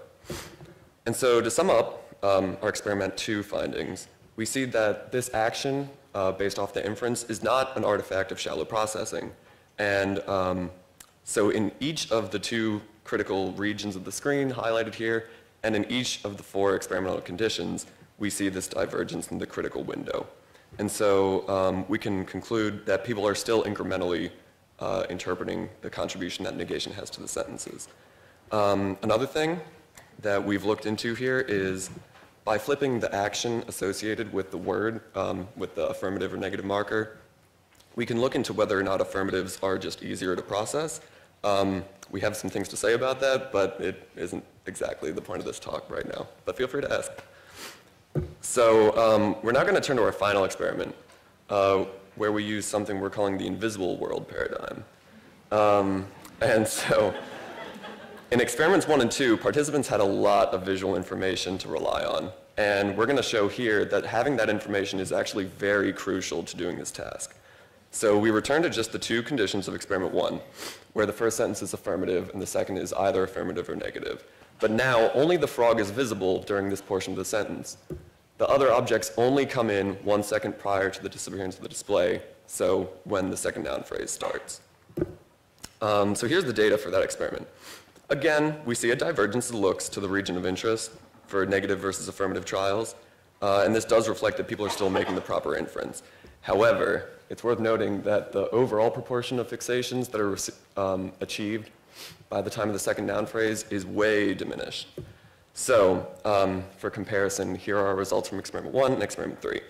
E: And so to sum up our experiment 2 findings, we see that this action based off the inference is not an artifact of shallow processing. And so in each of the 2 critical regions of the screen highlighted here, and in each of the 4 experimental conditions, we see this divergence in the critical window. And so we can conclude that people are still incrementally interpreting the contribution that negation has to the sentences. Another thing that we've looked into here is by flipping the action associated with the word, with the affirmative or negative marker, we can look into whether or not affirmatives are just easier to process. We have some things to say about that, but it isn't exactly the point of this talk right now. But feel free to ask. So we're now going to turn to our final experiment, where we use something we're calling the invisible world paradigm. And so in experiments 1 and 2, participants had a lot of visual information to rely on. And we're going to show here that having that information is actually very crucial to doing this task. So we return to just the 2 conditions of experiment 1, where the first sentence is affirmative and the second is either affirmative or negative. But now only the frog is visible during this portion of the sentence. The other objects only come in 1 second prior to the disappearance of the display, so when the second noun phrase starts. So here's the data for that experiment. Again, we see a divergence of looks to the region of interest for negative versus affirmative trials, and this does reflect that people are still making the proper inference. However, it's worth noting that the overall proportion of fixations that are achieved by the time of the second noun phrase is way diminished. So for comparison, here are our results from experiment 1 and experiment 3.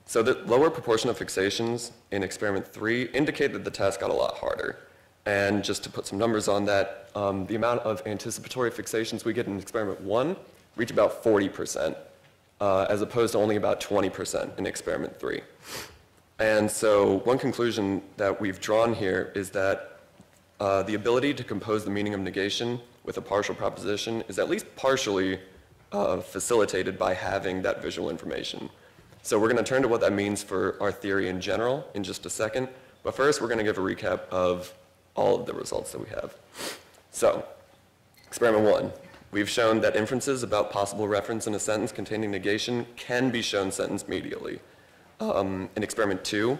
E: So the lower proportion of fixations in experiment 3 indicate that the task got a lot harder. And just to put some numbers on that, the amount of anticipatory fixations we get in experiment 1 reach about 40%, as opposed to only about 20% in experiment 3. And so one conclusion that we've drawn here is that the ability to compose the meaning of negation with a partial proposition is at least partially facilitated by having that visual information. So we're going to turn to what that means for our theory in general in just a second. But first, we're going to give a recap of all of the results that we have. So, experiment 1. We've shown that inferences about possible reference in a sentence containing negation can be shown sentence medially. In experiment 2,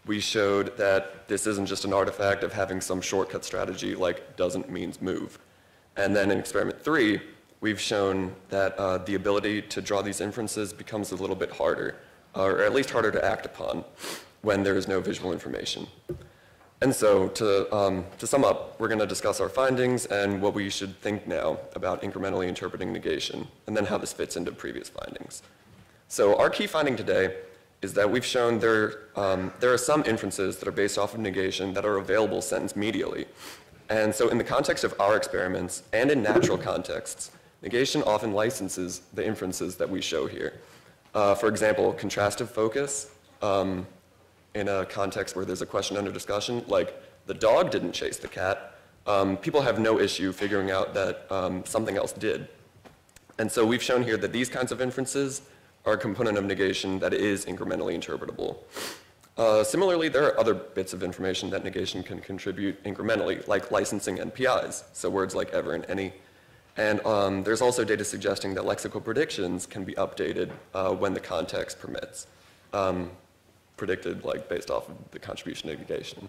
E: we showed that this isn't just an artifact of having some shortcut strategy like doesn't means move. And then in experiment 3, we've shown that the ability to draw these inferences becomes a little bit harder, or at least harder to act upon when there is no visual information. And so to sum up, we're going to discuss our findings and what we should think now about incrementally interpreting negation, and then how this fits into previous findings. So our key finding today is that we've shown there are some inferences that are based off of negation that are available sentence medially. And so in the context of our experiments and in natural contexts, negation often licenses the inferences that we show here. For example, contrastive focus in a context where there's a question under discussion, like the dog didn't chase the cat, people have no issue figuring out that something else did. And so we've shown here that these kinds of inferences are a component of negation that is incrementally interpretable. Similarly, there are other bits of information that negation can contribute incrementally, like licensing NPIs, so words like ever and any. And there's also data suggesting that lexical predictions can be updated when the context permits, predicted like based off of the contribution to negation.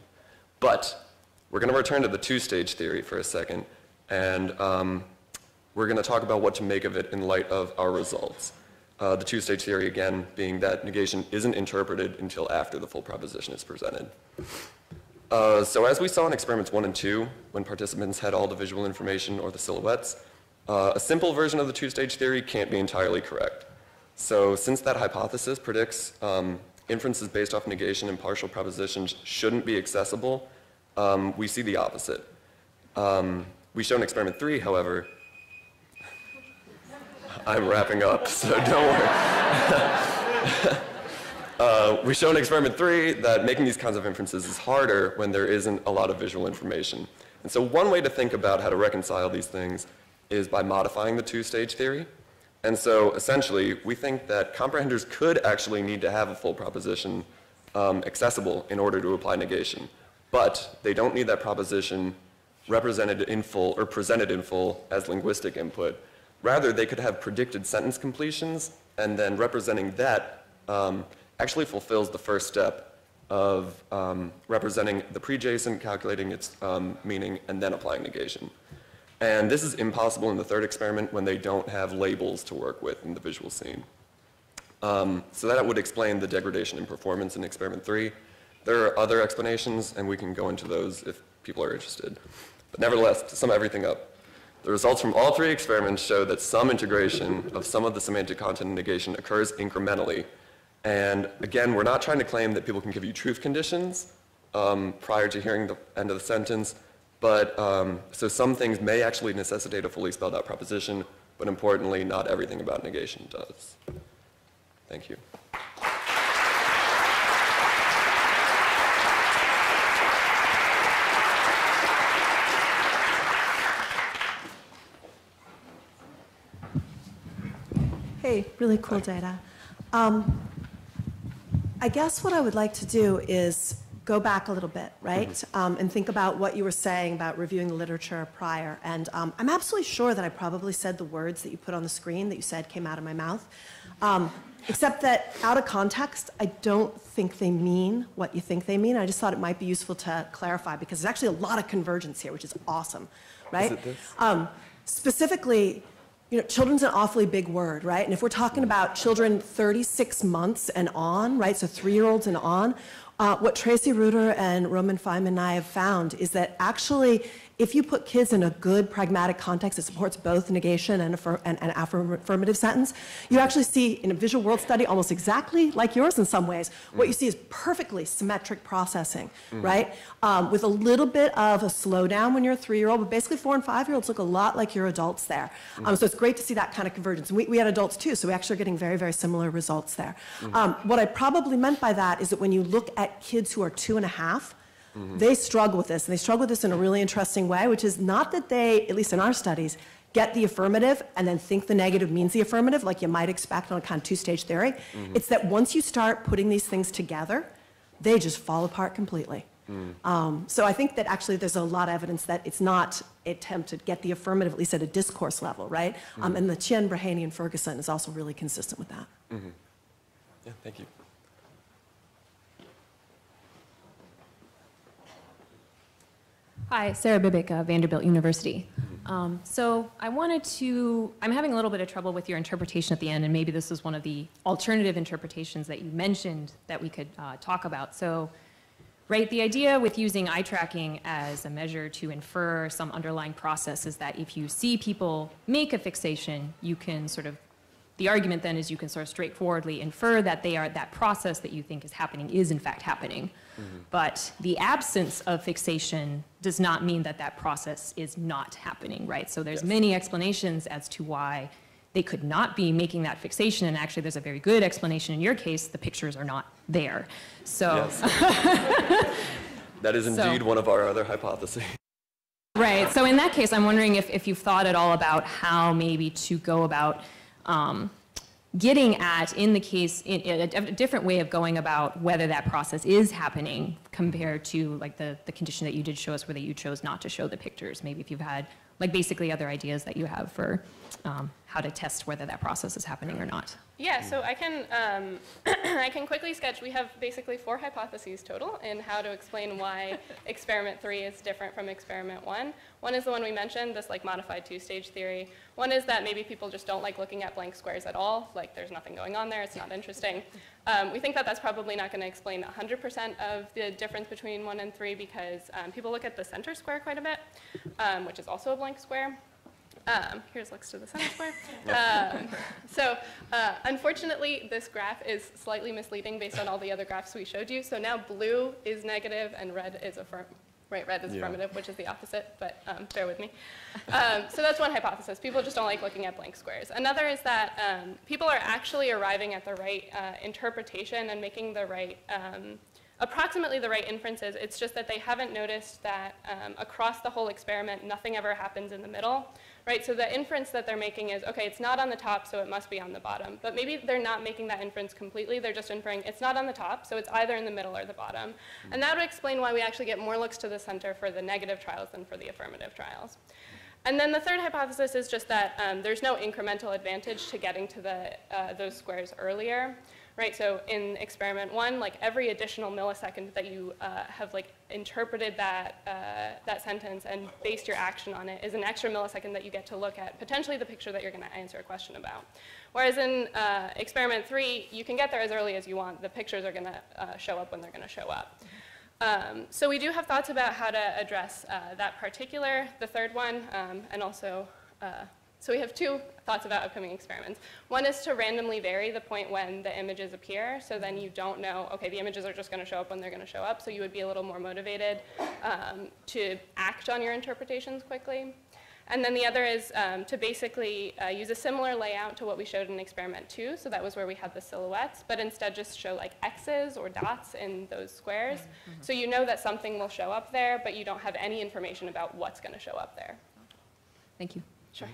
E: But we're going to return to the two-stage theory for a second, and we're going to talk about what to make of it in light of our results. The two-stage theory, again, being that negation isn't interpreted until after the full proposition is presented. So as we saw in experiments 1 and 2, when participants had all the visual information or the silhouettes, a simple version of the two-stage theory can't be entirely correct. So since that hypothesis predicts inferences based off negation and partial propositions shouldn't be accessible, we see the opposite. We show in experiment 3, however, I'm wrapping up, so don't worry. We show in experiment 3 that making these kinds of inferences is harder when there isn't a lot of visual information. And so one way to think about how to reconcile these things is by modifying the two-stage theory. And so essentially, we think that comprehenders could actually need to have a full proposition accessible in order to apply negation. But they don't need that proposition represented in full or presented in full as linguistic input. Rather, they could have predicted sentence completions, and then representing that actually fulfills the first step of representing the pre-JSON, calculating its meaning, and then applying negation. And this is impossible in the third experiment when they don't have labels to work with in the visual scene. So that would explain the degradation in performance in experiment 3. There are other explanations, and we can go into those if people are interested. But nevertheless, to sum everything up, the results from all 3 experiments show that some integration of some of the semantic content in negation occurs incrementally. And again, we're not trying to claim that people can give you truth conditions prior to hearing the end of the sentence, but so some things may actually necessitate a fully spelled out proposition, but importantly, not everything about negation does. Thank you.
G: Hey, really cool data. I guess what I would like to do is go back a little bit, right? And think about what you were saying about reviewing the literature prior. And I'm absolutely sure that I probably said the words that you put on the screen that you said came out of my mouth. Except that out of context, I don't think they mean what you think they mean. I just thought it might be useful to clarify because there's actually a lot of convergence here, which is awesome, right?
E: Is it this?
G: Specifically, you know, children's an awfully big word, right? And if we're talking about children 36 months and on, right, so 3-year-olds and on, what Tracy Reuter and Roman Feynman and I have found is that actually, if you put kids in a good pragmatic context that supports both negation and affirmative sentence, you actually see in a visual world study almost exactly like yours in some ways. What you see is perfectly symmetric processing, right? With a little bit of a slowdown when you're a 3-year-old, but basically 4- and 5-year-olds look a lot like your adults there. So it's great to see that kind of convergence. And we had adults too, so we actually are getting very, very similar results there. What I probably meant by that is that when you look at kids who are 2 and a half, they struggle with this, and they struggle with this in a really interesting way, which is not that they, at least in our studies, get the affirmative and then think the negative means the affirmative, like you might expect on a kind of two-stage theory. It's that once you start putting these things together, they just fall apart completely. So I think that actually there's a lot of evidence that it's not an attempt to get the affirmative, at least at a discourse level, right? And the Chien, Brehany, and Ferguson is also really consistent with that.
E: Yeah, thank you.
H: Hi, Sarah Bibick, Vanderbilt University. So I'm having a little bit of trouble with your interpretation at the end, and maybe this is one of the alternative interpretations that you mentioned that we could talk about. So, right, the idea with using eye tracking as a measure to infer some underlying process is that if you see people make a fixation, you can the argument then is you can sort of straightforwardly infer that that process that you think is happening is in fact happening. But the absence of fixation does not mean that that process is not happening, right? So there's many explanations as to why they could not be making that fixation, and actually there's a very good explanation in your case, the pictures are not there. So.
E: Yes. That is indeed one of our other hypotheses.
H: Right, so in that case, I'm wondering if you've thought at all about how maybe to go about getting at, in the case, in a different way of going about whether that process is happening compared to like the condition that you did show us where that you chose not to show the pictures. Maybe if you've had like basically other ideas that you have for how to test whether that process is happening or not.
B: Yeah, so I can, I can quickly sketch. We have basically 4 hypotheses total in how to explain why experiment 3 is different from experiment 1. One is the one we mentioned, this like modified 2-stage theory. One is that maybe people just don't like looking at blank squares at all, like there's nothing going on there, it's not interesting. We think that that's probably not going to explain 100% of the difference between 1 and 3 because people look at the center square quite a bit, which is also a blank square. Here's looks to the center square. Unfortunately, this graph is slightly misleading based on all the other graphs we showed you. So now blue is negative and red is affirmative, which is the opposite, but bear with me. So that's one hypothesis. People just don't like looking at blank squares. Another is that people are actually arriving at the right interpretation and making the right approximately the right inferences. It's just that they haven't noticed that across the whole experiment, nothing ever happens in the middle, right? So the inference that they're making is, okay, it's not on the top, so it must be on the bottom. But maybe they're not making that inference completely. They're just inferring it's not on the top, so it's either in the middle or the bottom. And that would explain why we actually get more looks to the center for the negative trials than for the affirmative trials. And then the third hypothesis is just that there's no incremental advantage to getting to those squares earlier. Right, so in experiment 1, like every additional millisecond that you have like interpreted that sentence and based your action on it is an extra millisecond that you get to look at potentially the picture that you're going to answer a question about. Whereas in experiment 3, you can get there as early as you want. The pictures are going to show up when they're going to show up. So we do have thoughts about how to address that particular, the third one, and also. So we have 2 thoughts about upcoming experiments. One is to randomly vary the point when the images appear, so then you don't know, okay, the images are just going to show up when they're going to show up, so you would be a little more motivated to act on your interpretations quickly. And then the other is to basically use a similar layout to what we showed in experiment 2, so that was where we had the silhouettes, but instead just show like X's or dots in those squares. So you know that something will show up there, but you don't have any information about what's going to show up there.
H: Thank you.
B: Sure.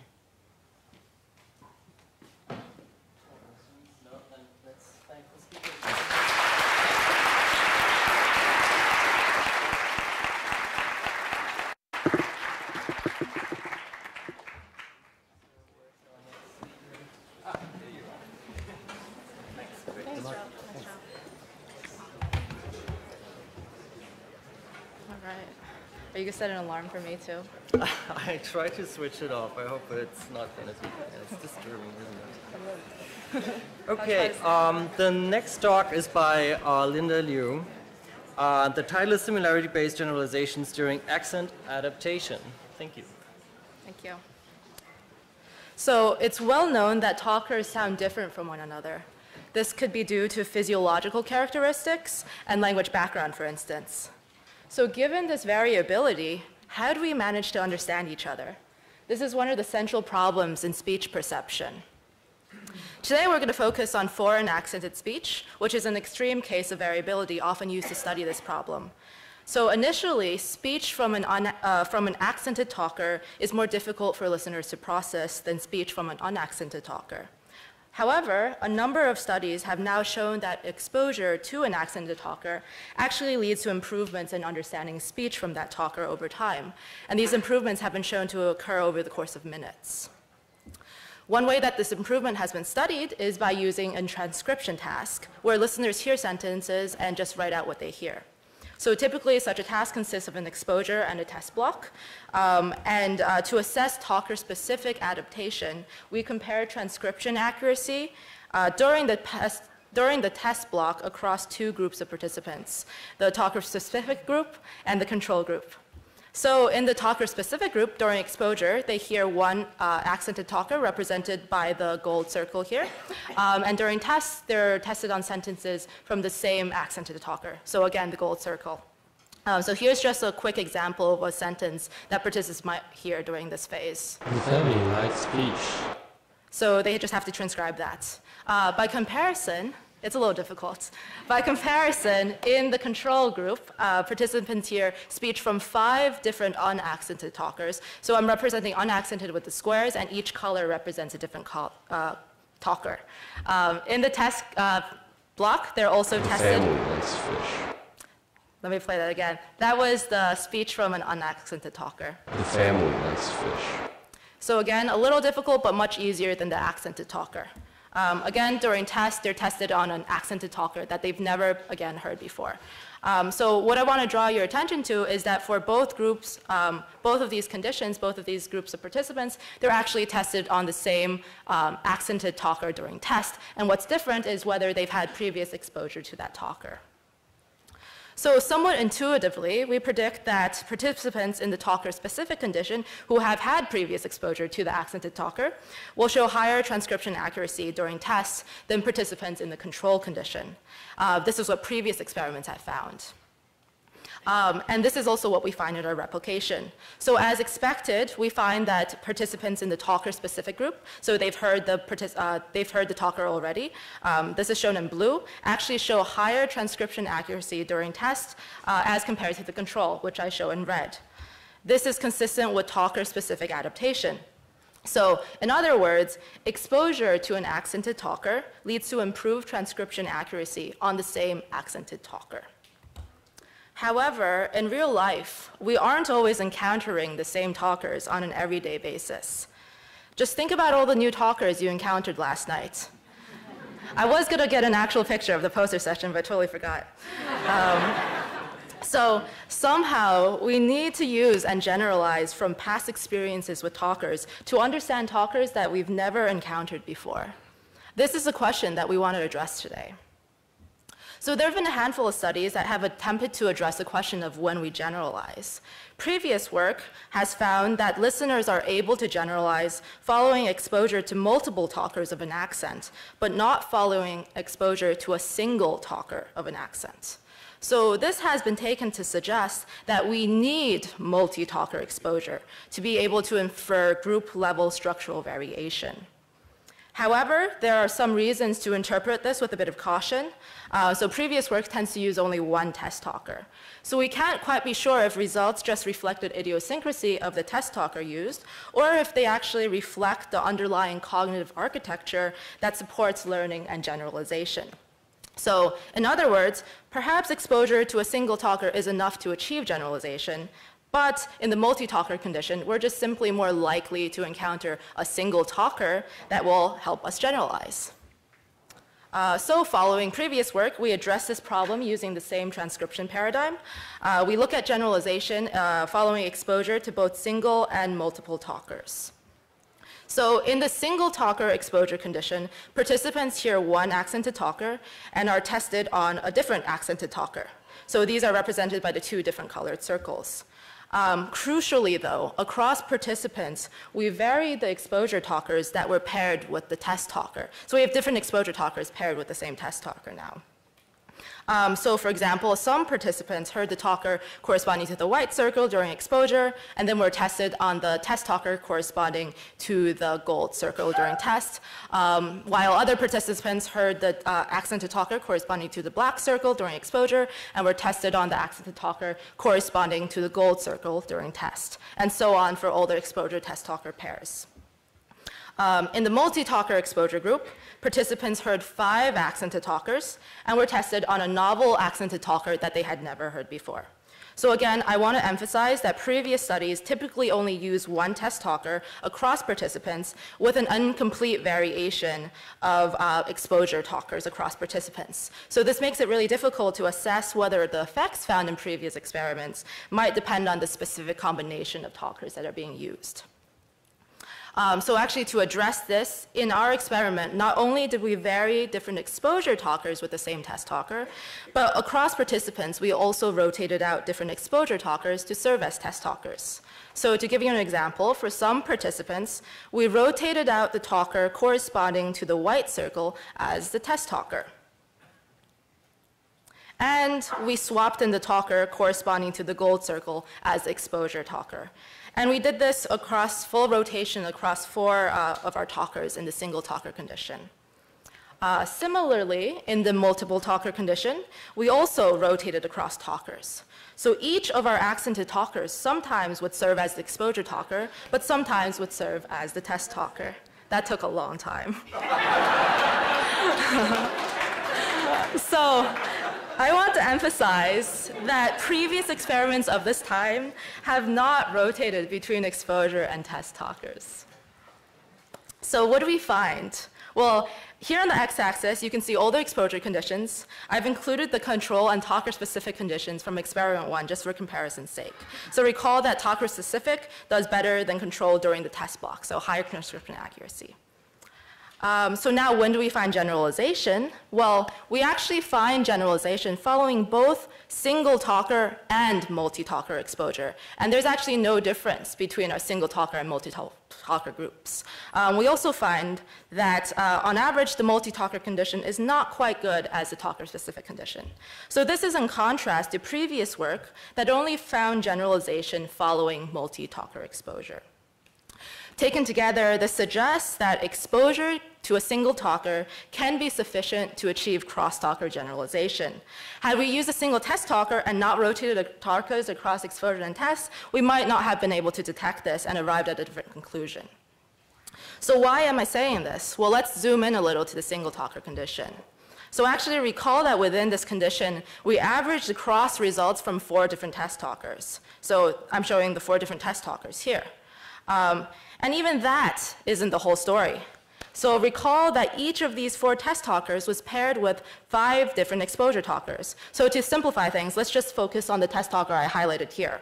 T: Are you gonna set an alarm for me too?
U: I try to switch it off. I hope it's not gonna be. It's disturbing, isn't it? Okay. The next talk is by Linda Liu. The title is Similarity-Based Generalizations During Accent Adaptation. Thank you.
T: Thank you. So it's well known that talkers sound different from one another. This could be due to physiological characteristics and language background, for instance. So given this variability, how do we manage to understand each other? This is one of the central problems in speech perception. Today we're going to focus on foreign accented speech, which is an extreme case of variability often used to study this problem. So initially, speech from an accented talker is more difficult for listeners to process than speech from an unaccented talker. However, a number of studies have now shown that exposure to an accented talker actually leads to improvements in understanding speech from that talker over time. And these improvements have been shown to occur over the course of minutes. One way that this improvement has been studied is by using a transcription task, where listeners hear sentences and just write out what they hear. So typically, such a task consists of an exposure and a test block. To assess talker-specific adaptation, we compare transcription accuracy during the test block across 2 groups of participants, the talker-specific group and the control group. So in the talker-specific group, during exposure, they hear one accented talker represented by the gold circle here. And during tests, they're tested on sentences from the same accented talker. So again, the gold circle. So here's just a quick example of a sentence that participants might hear during this phase.
W: Very light speech.
T: So they just have to transcribe that. By comparison, it's a little difficult. By comparison, in the control group, participants hear speech from 5 different unaccented talkers. So I'm representing unaccented with the squares, and each color represents a different talker. In the test block, they're also tested. Let me play that again. That was the speech from an unaccented talker.
W: The family wants fish.
T: So again, a little difficult, but much easier than the accented talker. Again, during tests, they're tested on an accented talker that they've never, again, heard before. So what I want to draw your attention to is that for both groups, both of these conditions, both of these groups of participants, they're actually tested on the same accented talker during test. And what's different is whether they've had previous exposure to that talker. So somewhat intuitively, we predict that participants in the talker-specific condition who have had previous exposure to the accented talker will show higher transcription accuracy during tests than participants in the control condition. This is what previous experiments have found. And this is also what we find in our replication. So as expected, we find that participants in the talker-specific group, so they've heard the talker already, this is shown in blue, actually show higher transcription accuracy during tests as compared to the control, which I show in red. This is consistent with talker-specific adaptation. So in other words, exposure to an accented talker leads to improved transcription accuracy on the same accented talker. However, in real life, we aren't always encountering the same talkers on an everyday basis. Just think about all the new talkers you encountered last night. I was going to get an actual picture of the poster session, but totally forgot. So somehow, we need to use and generalize from past experiences with talkers to understand talkers that we've never encountered before. This is a question that we want to address today. So there have been a handful of studies that have attempted to address the question of when we generalize. Previous work has found that listeners are able to generalize following exposure to multiple talkers of an accent, but not following exposure to a single talker of an accent. So this has been taken to suggest that we need multi-talker exposure to be able to infer group-level structural variation. However, there are some reasons to interpret this with a bit of caution. So previous work tends to use only one test talker. So we can't quite be sure if results just reflected idiosyncrasy of the test talker used, or if they actually reflect the underlying cognitive architecture that supports learning and generalization. So in other words, perhaps exposure to a single talker is enough to achieve generalization, but in the multi-talker condition, we're just simply more likely to encounter a single talker that will help us generalize. So following previous work, we address this problem using the same transcription paradigm. We look at generalization following exposure to both single and multiple talkers. So in the single talker exposure condition, participants hear one accented talker and are tested on a different accented talker. So these are represented by the 2 different colored circles. Crucially though, across participants, we vary the exposure talkers that were paired with the test talker. So we have different exposure talkers paired with the same test talker now. So for example, some participants heard the talker corresponding to the white circle during exposure, and then were tested on the test talker corresponding to the gold circle during test, while other participants heard the accented talker corresponding to the black circle during exposure, and were tested on the accented talker corresponding to the gold circle during test, and so on for all the exposure test talker pairs. In the multi-talker exposure group, participants heard 5 accented talkers and were tested on a novel accented talker that they had never heard before. So again, I want to emphasize that previous studies typically only use one test talker across participants with an incomplete variation of exposure talkers across participants. So this makes it really difficult to assess whether the effects found in previous experiments might depend on the specific combination of talkers that are being used. So actually to address this, in our experiment, not only did we vary different exposure talkers with the same test talker, but across participants, we also rotated out different exposure talkers to serve as test talkers. So to give you an example, for some participants, we rotated out the talker corresponding to the white circle as the test talker. And we swapped in the talker corresponding to the gold circle as the exposure talker. And we did this across full rotation across 4 of our talkers in the single talker condition. Similarly, in the multiple talker condition, we also rotated across talkers. So each of our accented talkers sometimes would serve as the exposure talker, but sometimes would serve as the test talker. That took a long time. So I want to emphasize that previous experiments of this time have not rotated between exposure and test talkers. So what do we find? Well, here on the x-axis, you can see all the exposure conditions. I've included the control and talker-specific conditions from experiment 1 just for comparison's sake. So recall that talker-specific does better than control during the test block, so higher transcription accuracy. So now when do we find generalization? Well, we actually find generalization following both single talker and multi-talker exposure. And there's actually no difference between our single talker and multi-talker groups. We also find that on average, the multi-talker condition is not quite good as the talker-specific condition. So this is in contrast to previous work that only found generalization following multi-talker exposure. Taken together, this suggests that exposure to a single talker can be sufficient to achieve cross-talker generalization. Had we used a single test talker and not rotated the talkers across exposure and test, we might not have been able to detect this and arrived at a different conclusion. So why am I saying this? Well, let's zoom in a little to the single talker condition. So actually recall that within this condition, we averaged the cross results from 4 different test talkers. So I'm showing the 4 different test talkers here. And even that isn't the whole story. So recall that each of these 4 test talkers was paired with 5 different exposure talkers. So to simplify things, let's just focus on the test talker I highlighted here.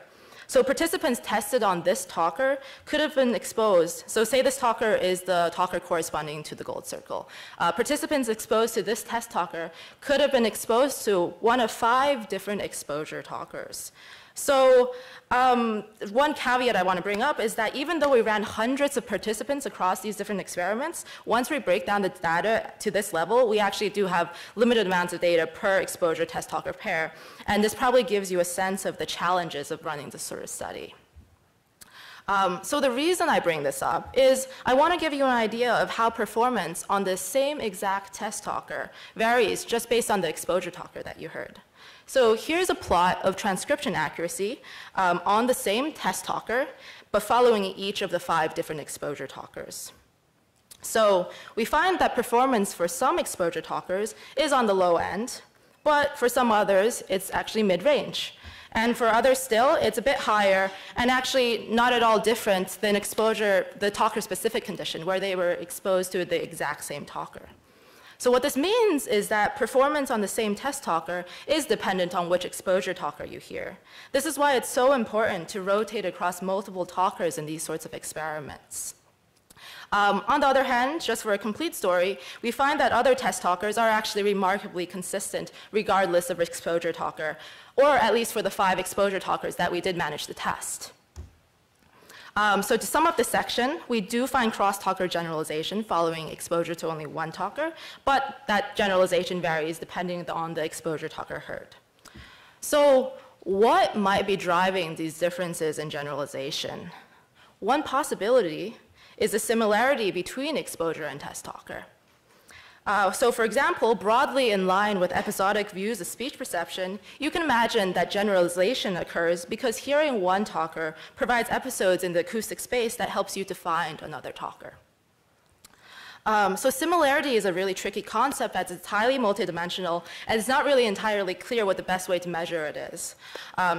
T: So participants tested on this talker could have been exposed. So say this talker is the talker corresponding to the gold circle. Participants exposed to this test talker could have been exposed to one of 5 different exposure talkers. So one caveat I want to bring up is that even though we ran hundreds of participants across these different experiments, once we break down the data to this level, we actually do have limited amounts of data per exposure test talker pair. And this probably gives you a sense of the challenges of running this sort of study. So the reason I bring this up is I want to give you an idea of how performance on the same exact test talker varies just based on the exposure talker that you heard. So here's a plot of transcription accuracy on the same test talker, but following each of the 5 different exposure talkers. So we find that performance for some exposure talkers is on the low end, but for some others, it's actually mid-range. And for others still, it's a bit higher and actually not at all different than exposure, the talker-specific condition, where they were exposed to the exact same talker. So what this means is that performance on the same test talker is dependent on which exposure talker you hear. This is why it's so important to rotate across multiple talkers in these sorts of experiments. On the other hand, just for a complete story, we find that other test talkers are actually remarkably consistent regardless of exposure talker, or at least for the 5 exposure talkers that we did manage to test. So to sum up this section, we do find cross-talker generalization following exposure to only 1 talker, but that generalization varies depending on the exposure talker heard. So what might be driving these differences in generalization? One possibility is a similarity between exposure and test talker. So for example, broadly in line with episodic views of speech perception, you can imagine that generalization occurs because hearing one talker provides episodes in the acoustic space that helps you to find another talker. So similarity is a really tricky concept as it's highly multidimensional and it's not really entirely clear what the best way to measure it is.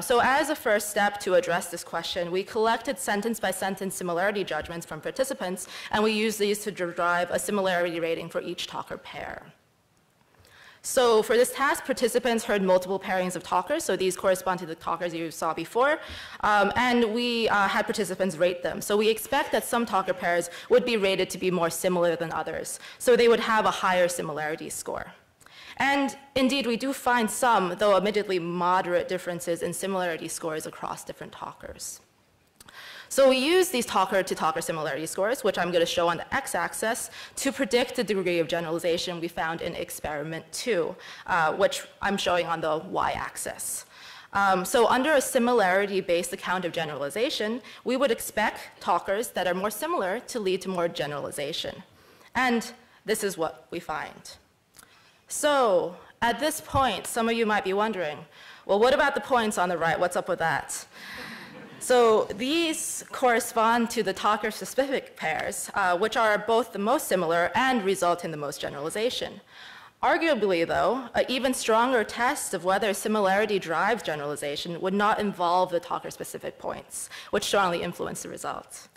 T: So as a first step to address this question, we collected sentence-by-sentence similarity judgments from participants, and we used these to derive a similarity rating for each talker pair. So for this task, participants heard multiple pairings of talkers, so these correspond to the talkers you saw before, and we had participants rate them. So we expect that some talker pairs would be rated to be more similar than others, so they would have a higher similarity score. And indeed, we do find some, though admittedly moderate differences in similarity scores across different talkers. So we use these talker-to-talker similarity scores, which I'm going to show on the x-axis, to predict the degree of generalization we found in experiment 2, which I'm showing on the y-axis. So under a similarity-based account of generalization, we would expect talkers that are more similar to lead to more generalization. And this is what we find. So at this point, some of you might be wondering, well, what about the points on the right? What's up with that? So these correspond to the talker-specific pairs, which are both the most similar and result in the most generalization. Arguably, though, an even stronger test of whether similarity drives generalization would not involve the talker-specific points, which strongly influence the results.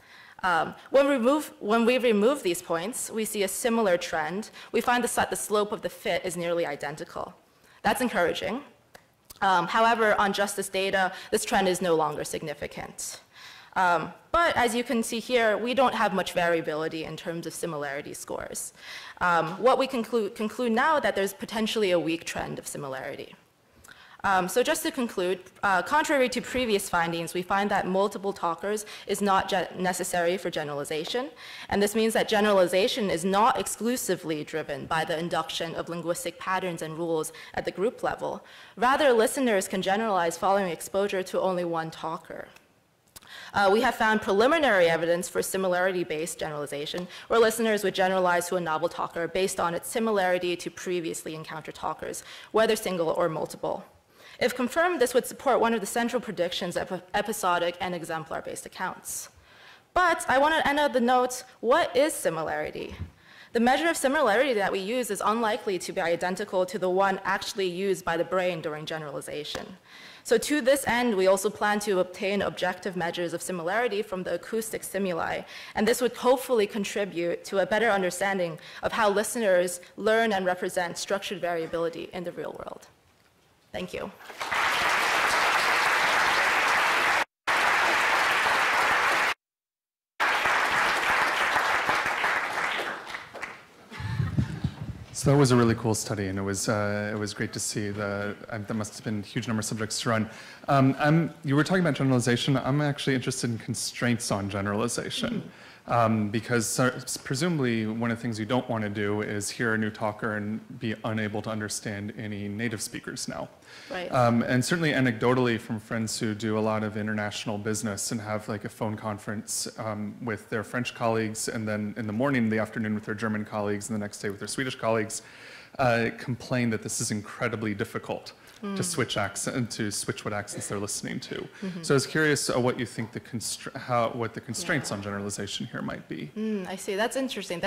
T: When we remove these points, we see a similar trend. We find that the slope of the fit is nearly identical. That's encouraging. However, on just this data, this trend is no longer significant. But as you can see here, we don't have much variability in terms of similarity scores. What we conclude now that there's potentially a weak trend of similarity. So just to conclude, contrary to previous findings, we find that multiple talkers is not necessary for generalization. And this means that generalization is not exclusively driven by the induction of linguistic patterns and rules at the group level. Rather, listeners can generalize following exposure to only one talker. We have found preliminary evidence for similarity-based generalization, where listeners would generalize to a novel talker based on its similarity to previously encountered talkers, whether single or multiple. If confirmed, this would support one of the central predictions of episodic and exemplar-based accounts. But I want to end on the note, what is similarity? The measure of similarity that we use is unlikely to be identical to the one actually used by the brain during generalization. So to this end, we also plan to obtain objective measures of similarity from the acoustic stimuli, and this would hopefully contribute to a better understanding of how listeners learn and represent structured variability in the real world. Thank you.
D: So that was a really cool study, and it was great to see. There must have been a huge number of subjects to run. You were talking about generalization. I'm actually interested in constraints on generalization. Because presumably one of the things you don't want to do is hear a new talker and be unable to understand any native speakers now.
T: Right.
D: And certainly anecdotally from friends who do a lot of international business and have like a phone conference with their French colleagues, and then in the morning, in the afternoon with their German colleagues, and the next day with their Swedish colleagues, complain that this is incredibly difficult. To switch what accents they're listening to. So I was curious what you think what the constraints on generalization here might be.
T: I see. That's interesting.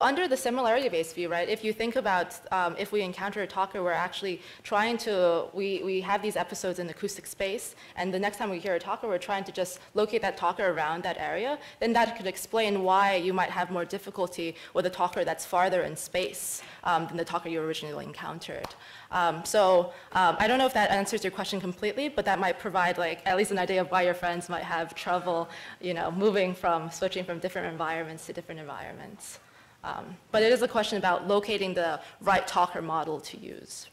T: Under the similarity-based view, right, if you think about if we encounter a talker, we're actually trying to, we have these episodes in acoustic space, and the next time we hear a talker, we're trying to just locate that talker around that area, then that could explain why you might have more difficulty with a talker that's farther in space than the talker you originally encountered. I don't know if that answers your question completely, but that might provide like at least an idea of why your friends might have trouble, switching from different environments to different environments. But it is a question about locating the right talker model to use.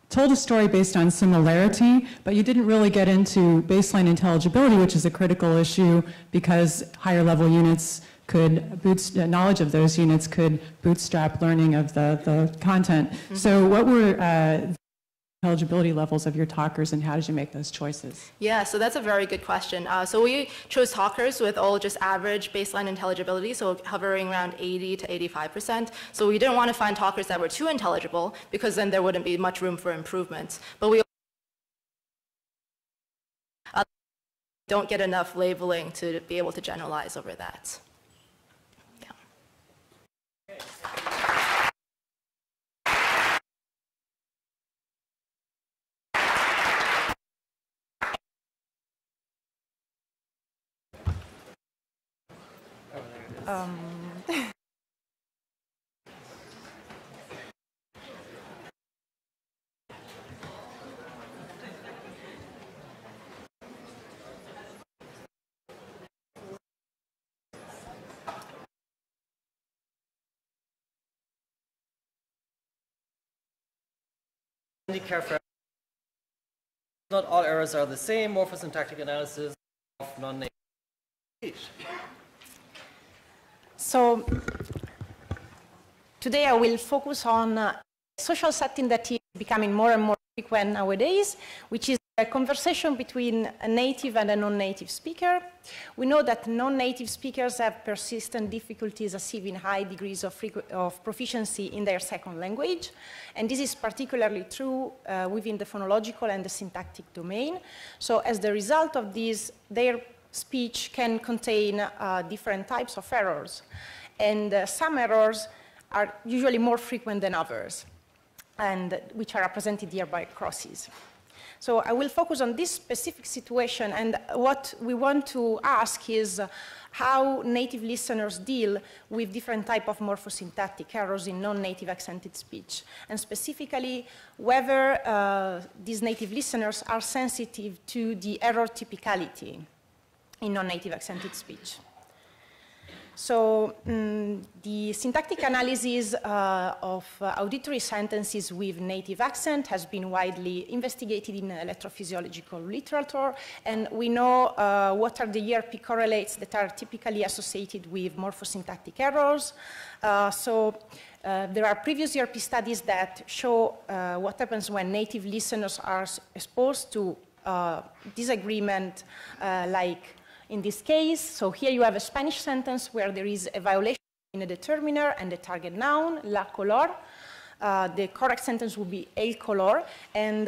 C: Told a story based on similarity, but you didn't really get into baseline intelligibility, which is a critical issue because higher level units could knowledge of those units could bootstrap learning of the content. So what were intelligibility levels of your talkers, and how did you make those choices?
T: Yeah, so that's a very good question. So we chose talkers with all just average baseline intelligibility, so hovering around 80 to 85%. So we didn't want to find talkers that were too intelligible, because then there wouldn't be much room for improvement. But we don't get enough labeling to be able to generalize over that.
U: handicap for not all errors are the same. Morphosyntactic analysis of non-native speech.
K: So today I will focus on a social setting that is becoming more and more frequent nowadays, which is a conversation between a native and a non-native speaker. We know that non-native speakers have persistent difficulties achieving high degrees of proficiency in their second language, and this is particularly true within the phonological and the syntactic domain. So as the result of this, their speech can contain different types of errors, and some errors are usually more frequent than others, and which are represented here by crosses. So I will focus on this specific situation, and what we want to ask is how native listeners deal with different types of morphosyntactic errors in non-native accented speech, and specifically whether these native listeners are sensitive to the error typicality in non-native accented speech. So the syntactic analysis of auditory sentences with native accent has been widely investigated in electrophysiological literature, and we know what are the ERP correlates that are typically associated with morphosyntactic errors. There are previous ERP studies that show what happens when native listeners are exposed to disagreement like in this case. So here you have a Spanish sentence where there is a violation in a determiner and the target noun, la color. The correct sentence would be el color. And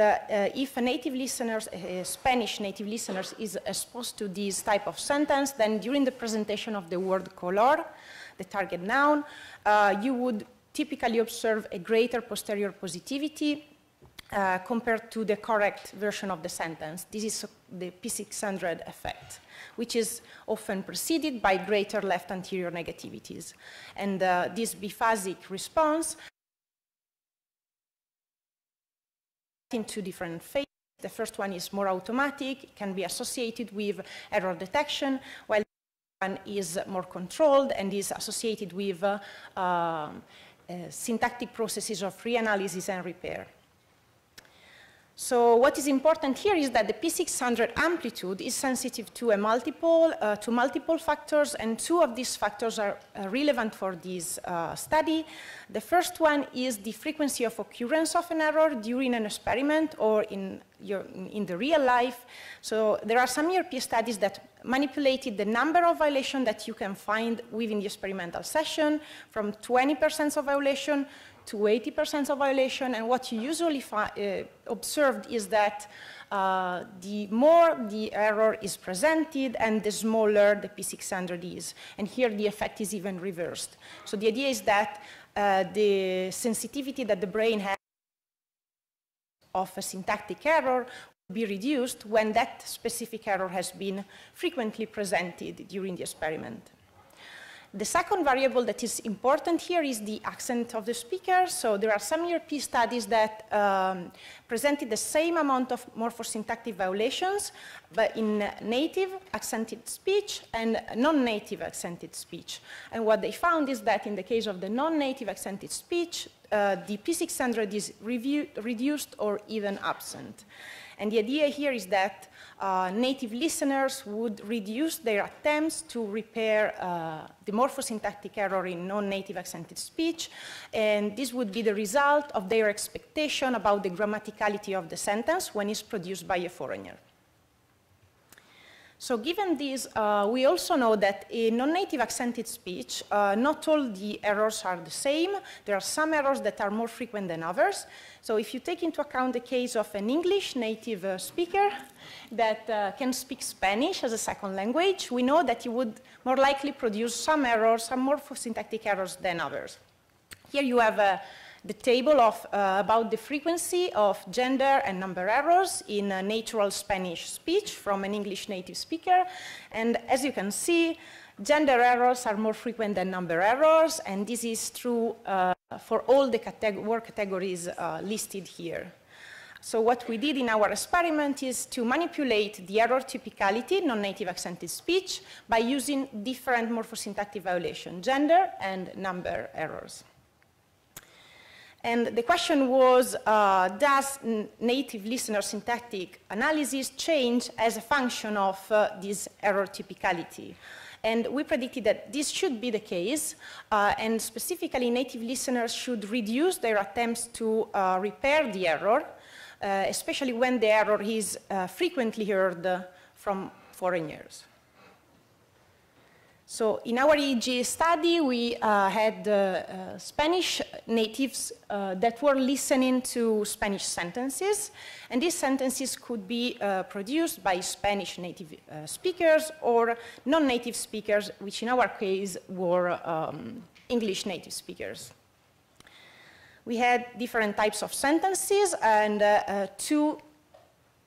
K: if a native listener, a Spanish native listener, is exposed to this type of sentence, then during the presentation of the word color, the target noun, you would typically observe a greater posterior positivity compared to the correct version of the sentence. This is the P600 effect, which is often preceded by greater left anterior negativities. And this biphasic response in two different phases. The first one is more automatic, can be associated with error detection, while the other one is more controlled and is associated with syntactic processes of reanalysis and repair. So what is important here is that the P600 amplitude is sensitive to multiple factors, and two of these factors are relevant for this study. The first one is the frequency of occurrence of an error during an experiment or in the real life. So there are some ERP studies that manipulated the number of violations that you can find within the experimental session from 20% of violation to 80% of violation, and what you usually observed is that the more the error is presented and the smaller the P600 is. And here the effect is even reversed. So the idea is that the sensitivity that the brain has of a syntactic error will be reduced when that specific error has been frequently presented during the experiment. The second variable that is important here is the accent of the speaker. So there are some ERP studies that presented the same amount of morphosyntactic violations, but in native accented speech and non-native accented speech. And what they found is that in the case of the non-native accented speech, the P600 is reduced or even absent. And the idea here is that native listeners would reduce their attempts to repair the morphosyntactic error in non-native accented speech, and this would be the result of their expectation about the grammaticality of the sentence when it's produced by a foreigner. So given this, we also know that in non-native accented speech, not all the errors are the same. There are some errors that are more frequent than others. So if you take into account the case of an English native speaker that can speak Spanish as a second language, we know that you would more likely produce some errors, some morphosyntactic errors than others. Here you have the table of about the frequency of gender and number errors in natural Spanish speech from an English native speaker. And as you can see, gender errors are more frequent than number errors, and this is true for all the word categories listed here. So what we did in our experiment is to manipulate the error typicality, non-native accented speech, by using different morphosyntactic violations, gender and number errors. And the question was, does native listener syntactic analysis change as a function of this error typicality? And we predicted that this should be the case, and specifically native listeners should reduce their attempts to repair the error, especially when the error is frequently heard from foreigners. So in our EEG study, we had Spanish natives that were listening to Spanish sentences, and these sentences could be produced by Spanish native speakers or non-native speakers, which in our case were English native speakers. We had different types of sentences and two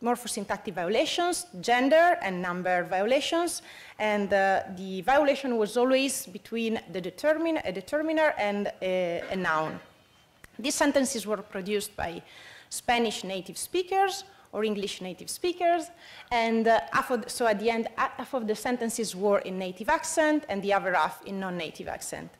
K: morphosyntactic violations, gender and number violations, and the violation was always between a determiner and a noun. These sentences were produced by Spanish native speakers or English native speakers, and so at the end, half of the sentences were in native accent and the other half in non-native accent.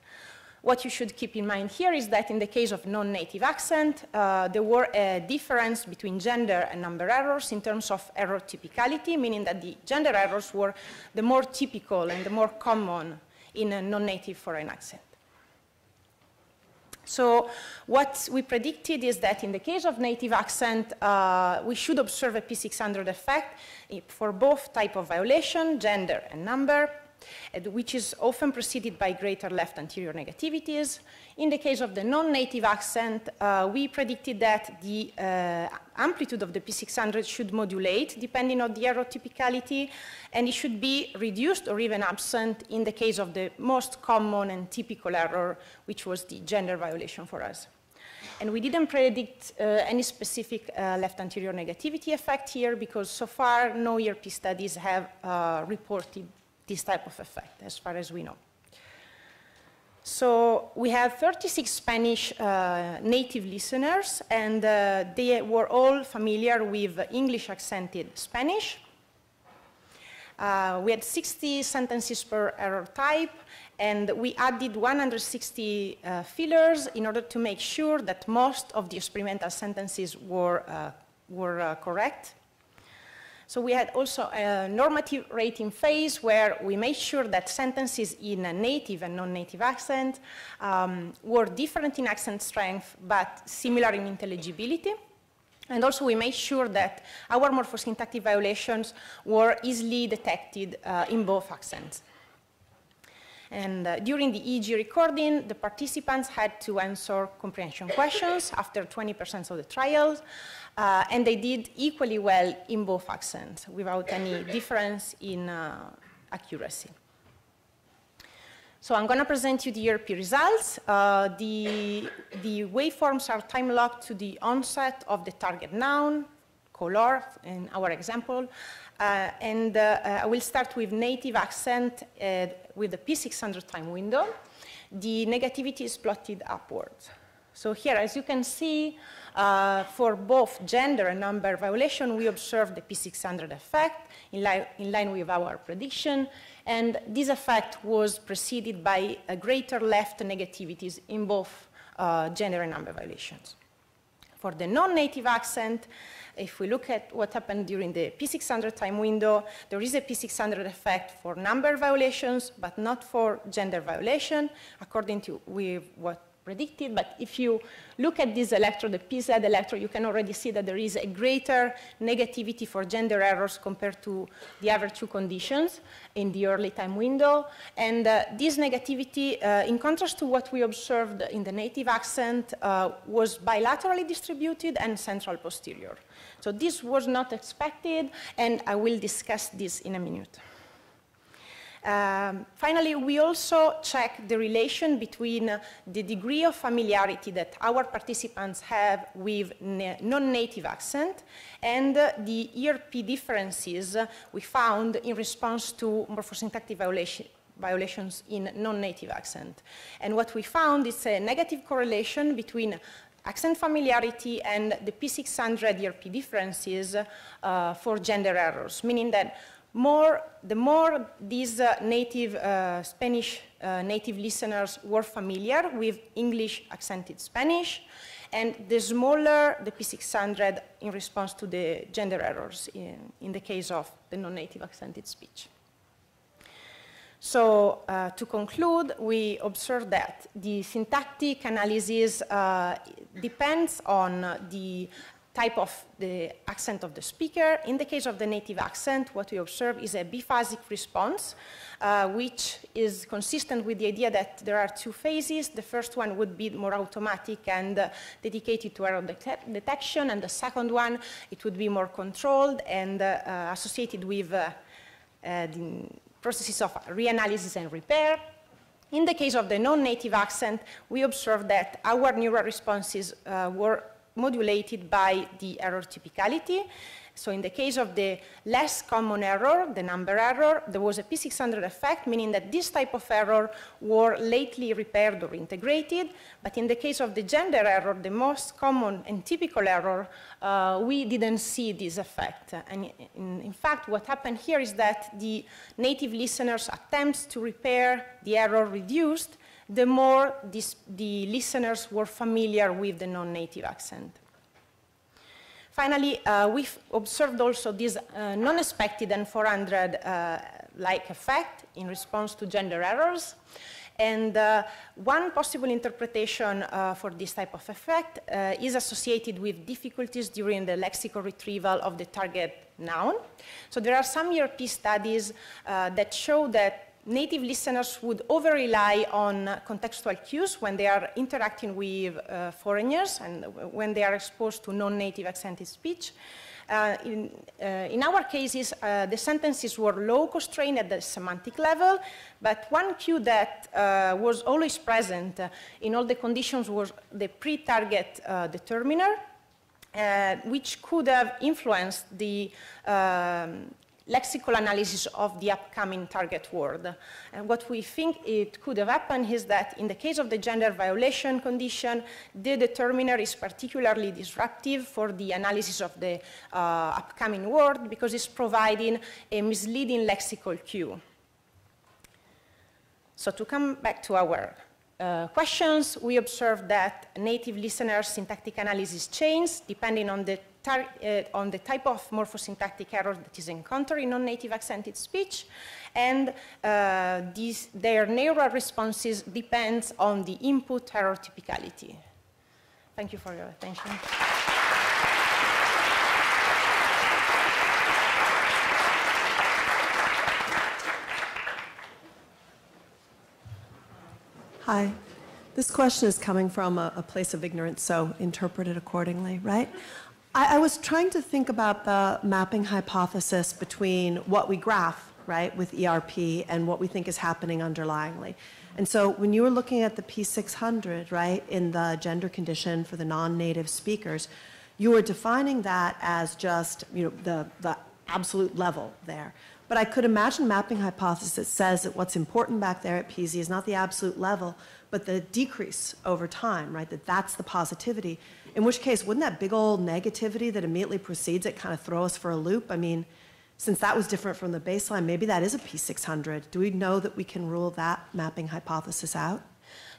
K: What you should keep in mind here is that in the case of non-native accent, there were a difference between gender and number errors in terms of error typicality, meaning that the gender errors were the more typical and the more common in a non-native foreign accent. So what we predicted is that in the case of native accent, we should observe a P600 effect for both type of violation, gender and number, which is often preceded by greater left anterior negativities. In the case of the non-native accent, we predicted that the amplitude of the P600 should modulate depending on the error typicality, and it should be reduced or even absent in the case of the most common and typical error, which was the gender violation for us. And we didn't predict any specific left anterior negativity effect here because so far no ERP studies have reported this type of effect, as far as we know. So we have 36 Spanish native listeners, and they were all familiar with English accented Spanish. We had 60 sentences per error type, and we added 160 fillers in order to make sure that most of the experimental sentences were correct. So we had also a normative rating phase where we made sure that sentences in a native and non-native accent were different in accent strength, but similar in intelligibility. And also we made sure that our morphosyntactic violations were easily detected in both accents. And during the EEG recording, the participants had to answer comprehension questions after 20% of the trials, and they did equally well in both accents without any difference in accuracy. So I'm going to present you the ERP results. The waveforms are time-locked to the onset of the target noun, color, in our example. I will start with native accent with the P600 time window. The negativity is plotted upwards. So here, as you can see, for both gender and number violation, we observed the P600 effect in line with our prediction. And this effect was preceded by a greater left negativities in both gender and number violations. For the non-native accent, if we look at what happened during the P600 time window, there is a P600 effect for number violations, but not for gender violation, according to what predicted. But if you look at this electrode, the PZ electrode, you can already see that there is a greater negativity for gender errors compared to the other two conditions in the early time window. And this negativity, in contrast to what we observed in the native accent, was bilaterally distributed and central posterior. So this was not expected, and I will discuss this in a minute. Finally, we also check the relation between the degree of familiarity that our participants have with non-native accent and the ERP differences we found in response to morphosyntactic violations in non-native accent. And what we found is a negative correlation between accent familiarity and the P600 ERP differences for gender errors, meaning that the more these native Spanish native listeners were familiar with English accented Spanish, and the smaller the P600 in response to the gender errors in the case of the non-native accented speech. So to conclude, we observe that the syntactic analysis depends on the type of the accent of the speaker. In the case of the native accent, what we observe is a biphasic response, which is consistent with the idea that there are two phases. The first one would be more automatic and dedicated to error detection, and the second one, it would be more controlled and associated with the processes of reanalysis and repair. In the case of the non-native accent, we observe that our neural responses were modulated by the error typicality. So in the case of the less common error, the number error, there was a P600 effect, meaning that this type of error were lately repaired or integrated. But in the case of the gender error, the most common and typical error, we didn't see this effect. And in fact, what happened here is that the native listeners' attempts to repair the error reduced, the more the listeners were familiar with the non-native accent. Finally, we've observed also this non-expected N400-like effect in response to gender errors. And one possible interpretation for this type of effect is associated with difficulties during the lexical retrieval of the target noun. So there are some ERP studies that show that native listeners would over-rely on contextual cues when they are interacting with foreigners and when they are exposed to non-native accented speech. In our cases, the sentences were low constrained at the semantic level, but one cue that was always present in all the conditions was the pre-target determiner, which could have influenced the lexical analysis of the upcoming target word. And what we think it could have happened is that in the case of the gender violation condition, the determiner is particularly disruptive for the analysis of the upcoming word because it's providing a misleading lexical cue. So to come back to our questions, we observed that native listeners' syntactic analysis changes depending on the type of morphosyntactic error that is encountered in non-native accented speech, and their neural responses depends on the input error typicality. Thank you for your attention.
G: Hi. This question is coming from a place of ignorance, so interpret it accordingly, right? I was trying to think about the mapping hypothesis between what we graph, right, with ERP and what we think is happening underlyingly. And so when you were looking at the P600, right, in the gender condition for the non-native speakers, you were defining that as just, the absolute level there. But I could imagine mapping hypothesis says that what's important back there at PZ is not the absolute level, but the decrease over time, right? That's the positivity. In which case, wouldn't that big old negativity that immediately precedes it kind of throw us for a loop? I mean, since that was different from the baseline, maybe that is a P600. Do we know that we can rule that mapping hypothesis out?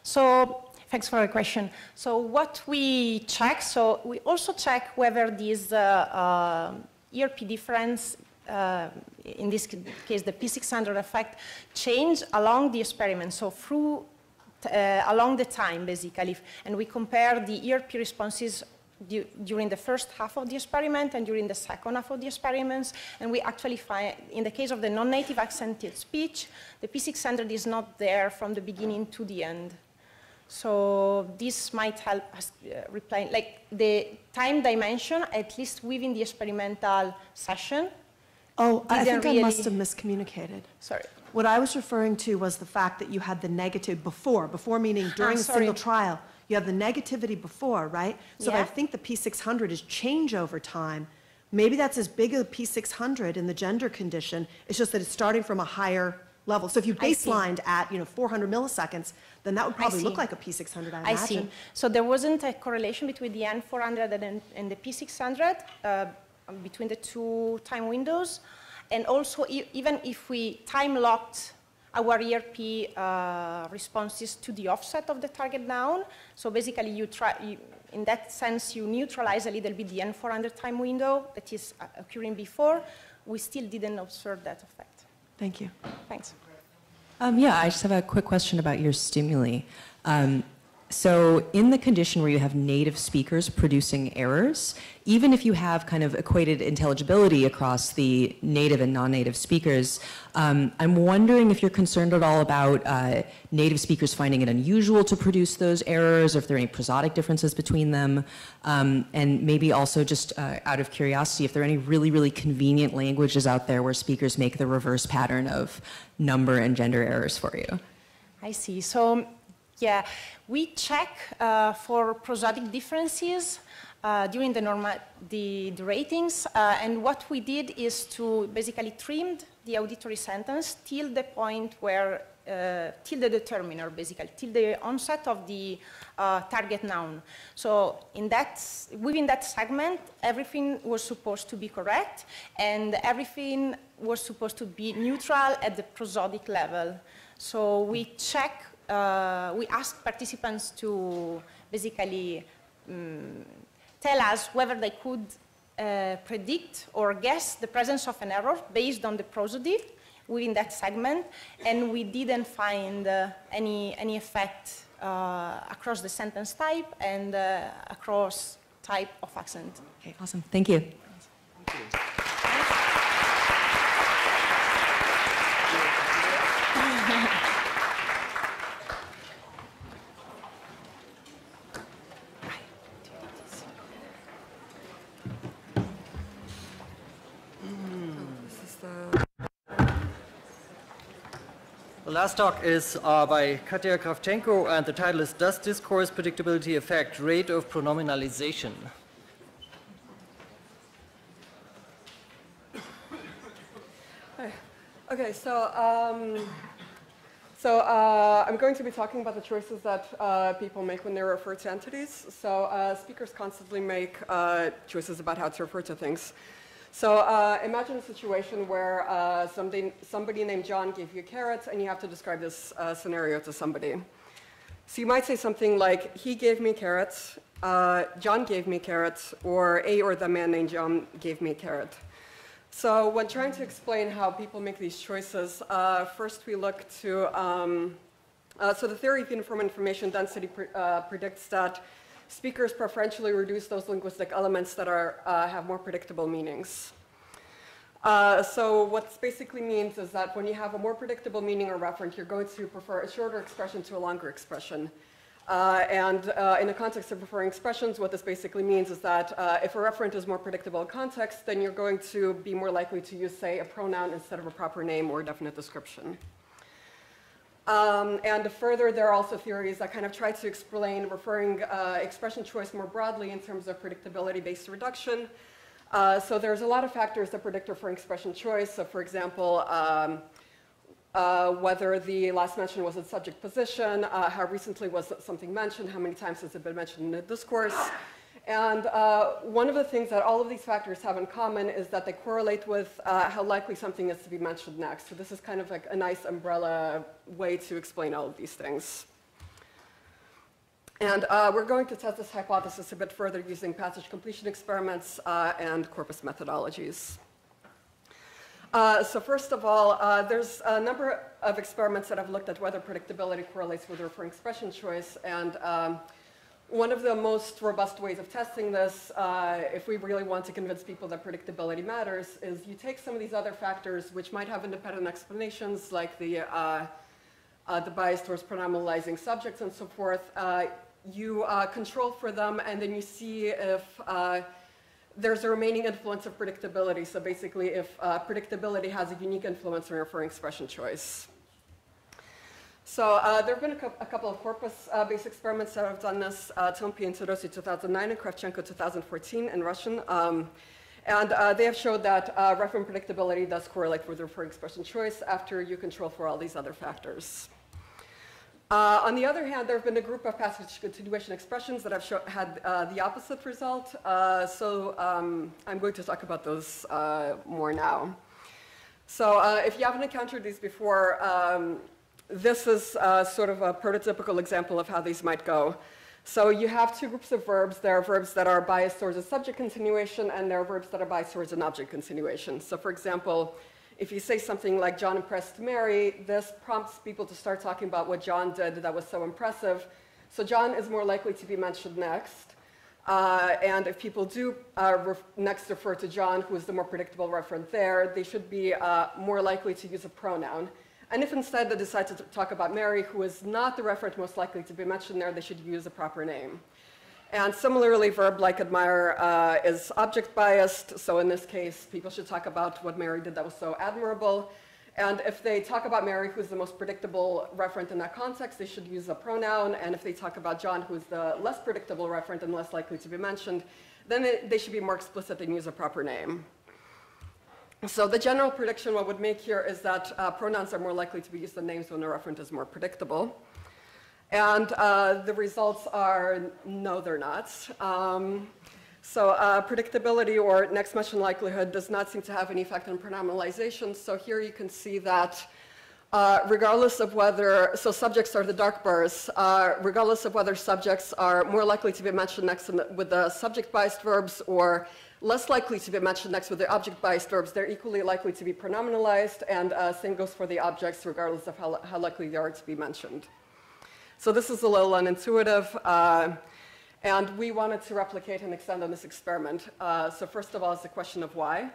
K: So, thanks for the question. So what we check, so we also check whether this ERP difference, in this case the P600 effect, change along the experiment, so through along the time, basically. And we compare the ERP responses during the first half of the experiment and during the second half of the experiments. And we actually find, in the case of the non-native accented speech, the P600 is not there from the beginning to the end. So this might help us reply, like the time dimension, at least within the experimental session.
G: Oh, I think I must have miscommunicated.
K: Sorry.
G: What I was referring to was the fact that you had the negative before meaning during a single trial, you have the negativity before, right? So if I think the P600 is change over time, maybe that's as big a P600 in the gender condition, it's just that it's starting from a higher level. So if you baselined at 400 milliseconds, then that would probably look like a P600, I imagine.
K: I see. So there wasn't a correlation between the N400 and the P600 between the two time windows. And also, even if we time-locked our ERP responses to the offset of the target noun. So basically, in that sense, you neutralize a little bit the N400 time window that is occurring before. We still didn't observe that effect.
G: Thank you.
K: Thanks.
M: Yeah, I just have a quick question about your stimuli. So in the condition where you have native speakers producing errors, even if you have kind of equated intelligibility across the native and non-native speakers, I'm wondering if you're concerned at all about native speakers finding it unusual to produce those errors, or if there are any prosodic differences between them, and maybe also just out of curiosity, if there are any really, really convenient languages out there where speakers make the reverse pattern of number and gender errors for you.
K: I see. So, yeah, we check for prosodic differences during the ratings, and what we did is to basically trimmed the auditory sentence till the point where, till the determiner, basically, till the onset of the target noun. So within that segment, everything was supposed to be correct, and everything was supposed to be neutral at the prosodic level. So we check. We asked participants to basically tell us whether they could predict or guess the presence of an error based on the prosody within that segment, and we didn't find any effect across the sentence type and across type of accent.
M: Okay, awesome. Thank you.
K: Thank you.
U: The last talk is by Katya Kravchenko, and the title is Does Discourse Predictability Affect Rate of Pronominalization?
O: Okay, so I'm going to be talking about the choices that people make when they refer to entities. So speakers constantly make choices about how to refer to things. So imagine a situation where somebody named John gave you carrots, and you have to describe this scenario to somebody. So you might say something like, he gave me carrots, John gave me carrots, or a or the man named John gave me a carrot. So when trying to explain how people make these choices, first we look to, so the theory of uniform information density predicts that speakers preferentially reduce those linguistic elements that have more predictable meanings. So what this basically means is that when you have a more predictable meaning or referent, you're going to prefer a shorter expression to a longer expression. In the context of preferring expressions, what this basically means is that if a referent is more predictable in context, then you're going to be more likely to use, say, a pronoun instead of a proper name or a definite description. And further, there are also theories that kind of try to explain referring expression choice more broadly in terms of predictability-based reduction. So there's a lot of factors that predict referring expression choice. So for example, whether the last mention was in subject position, how recently was something mentioned, how many times has it been mentioned in the discourse. And one of the things that all of these factors have in common is that they correlate with how likely something is to be mentioned next. So this is kind of like a nice umbrella way to explain all of these things. And we're going to test this hypothesis a bit further using passage completion experiments and corpus methodologies. So first of all, there's a number of experiments that have looked at whether predictability correlates with referring expression choice. And one of the most robust ways of testing this, if we really want to convince people that predictability matters, is you take some of these other factors which might have independent explanations, like the bias towards pronominalizing subjects and so forth. You control for them, and then you see if there's a remaining influence of predictability. So basically, if predictability has a unique influence on referring expression choice. So there have been a couple of corpus-based experiments that have done this. Tompi and Todosy 2009 and Kravchenko 2014 in Russian. And they have showed that referent predictability does correlate with referring expression choice after you control for all these other factors. On the other hand, there have been a group of passage continuation expressions that have had the opposite result. I'm going to talk about those more now. So if you haven't encountered these before, this is sort of a prototypical example of how these might go. So you have two groups of verbs. There are verbs that are biased towards a subject continuation, and there are verbs that are biased towards an object continuation. So for example, if you say something like John impressed Mary, this prompts people to start talking about what John did that was so impressive. So John is more likely to be mentioned next. And if people do next refer to John, who is the more predictable referent there, they should be more likely to use a pronoun. And if instead they decide to talk about Mary, who is not the referent most likely to be mentioned there, they should use a proper name. And similarly, verb like admire is object biased. So in this case, people should talk about what Mary did that was so admirable. And if they talk about Mary, who's the most predictable referent in that context, they should use a pronoun. And if they talk about John, who's the less predictable referent and less likely to be mentioned, then they should be more explicit and use a proper name. So the general prediction one would make here is that pronouns are more likely to be used than names when the referent is more predictable. And the results are no, they're not. So predictability or next mention likelihood does not seem to have any effect on pronominalization. So here you can see that regardless of whether, so subjects are the dark bars, regardless of whether subjects are more likely to be mentioned next with the subject-biased verbs or less likely to be mentioned next with the object-biased verbs, they're equally likely to be pronominalized, and same goes for the objects regardless of how likely they are to be mentioned. So this is a little unintuitive. And we wanted to replicate and extend on this experiment. So first of all, it's the question of why.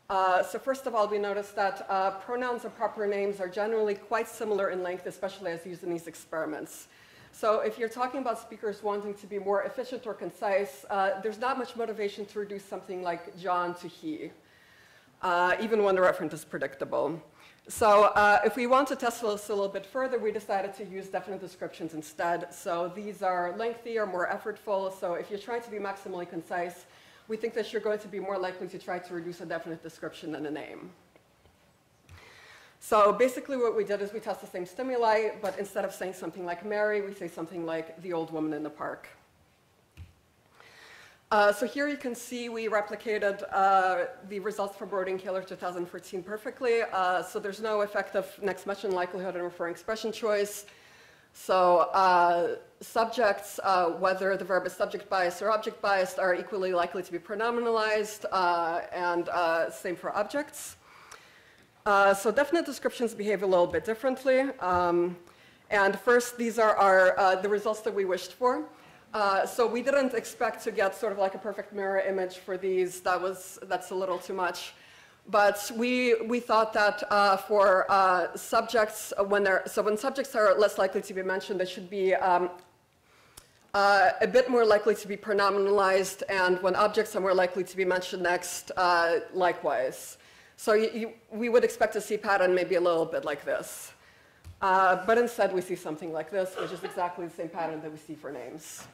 O: So first of all, we noticed that pronouns and proper names are generally quite similar in length, especially as used in these experiments. So if you're talking about speakers wanting to be more efficient or concise, there's not much motivation to reduce something like John to he, even when the referent is predictable. So if we want to test this a little bit further, we decided to use definite descriptions instead. So these are lengthier, more effortful. So if you're trying to be maximally concise, we think that you're going to be more likely to try to reduce a definite description than a name. So basically what we did is we test the same stimuli, but instead of saying something like Mary, we say something like the old woman in the park. So here you can see we replicated the results from Brody and Kaler 2014 perfectly. So there's no effect of next mention likelihood and referring expression choice. So subjects, whether the verb is subject biased or object biased, are equally likely to be pronominalized, and same for objects. So definite descriptions behave a little bit differently. And first, these are the results that we wished for. So we didn't expect to get sort of like a perfect mirror image for these. That's a little too much. But we thought that for subjects, when subjects are less likely to be mentioned, they should be a bit more likely to be pronominalized, and when objects are more likely to be mentioned next, likewise. So we would expect to see a pattern maybe a little bit like this. But instead, we see something like this, which is exactly the same pattern that we see for names.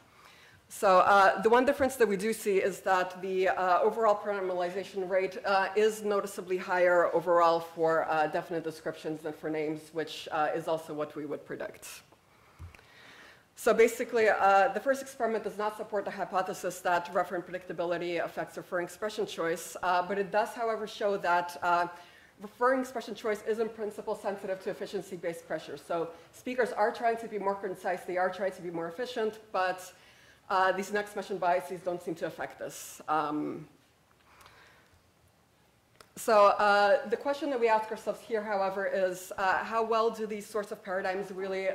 O: So the one difference that we do see is that the overall pronominalization rate is noticeably higher overall for definite descriptions than for names, which is also what we would predict. So basically, the first experiment does not support the hypothesis that referent predictability affects referring expression choice, but it does, however, show that referring expression choice is in principle sensitive to efficiency-based pressure. So speakers are trying to be more concise, they are trying to be more efficient, but these next mentioned biases don't seem to affect this. So the question that we ask ourselves here, however, is how well do these sorts of paradigms really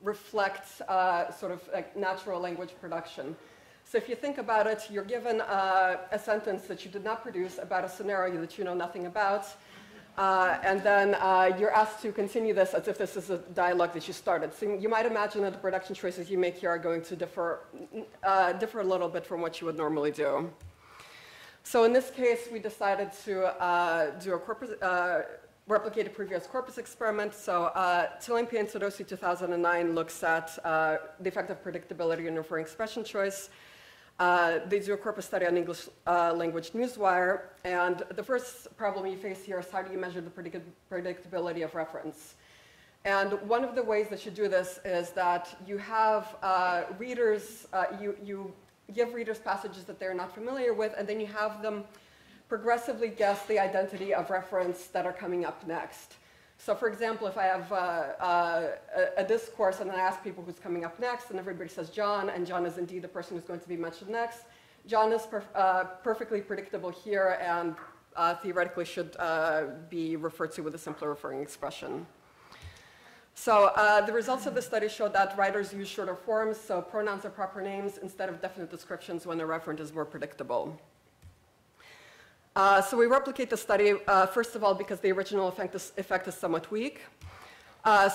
O: reflect sort of like natural language production? So if you think about it, you're given a sentence that you did not produce about a scenario that you know nothing about, and then you're asked to continue this as if this is a dialogue that you started. So you might imagine that the production choices you make here are going to differ a little bit from what you would normally do. So in this case, we decided to do a corpus, replicate a previous corpus experiment. So Tilimpi and Sadosi 2009 looks at the effect of predictability in referring expression choice. They do a corpus study on English language newswire, and the first problem you face here is how do you measure the predictability of reference? And one of the ways that you do this is that you have readers, you give readers passages that they're not familiar with, and then you have them progressively guess the identity of referents that are coming up next. So for example, if I have a discourse and I ask people who's coming up next, and everybody says John, and John is indeed the person who's going to be mentioned next, John is perfectly predictable here and theoretically should be referred to with a simpler referring expression. So the results of the study showed that writers use shorter forms, so pronouns or proper names, instead of definite descriptions when the referent is more predictable. So we replicate the study, first of all, because the original effect is somewhat weak.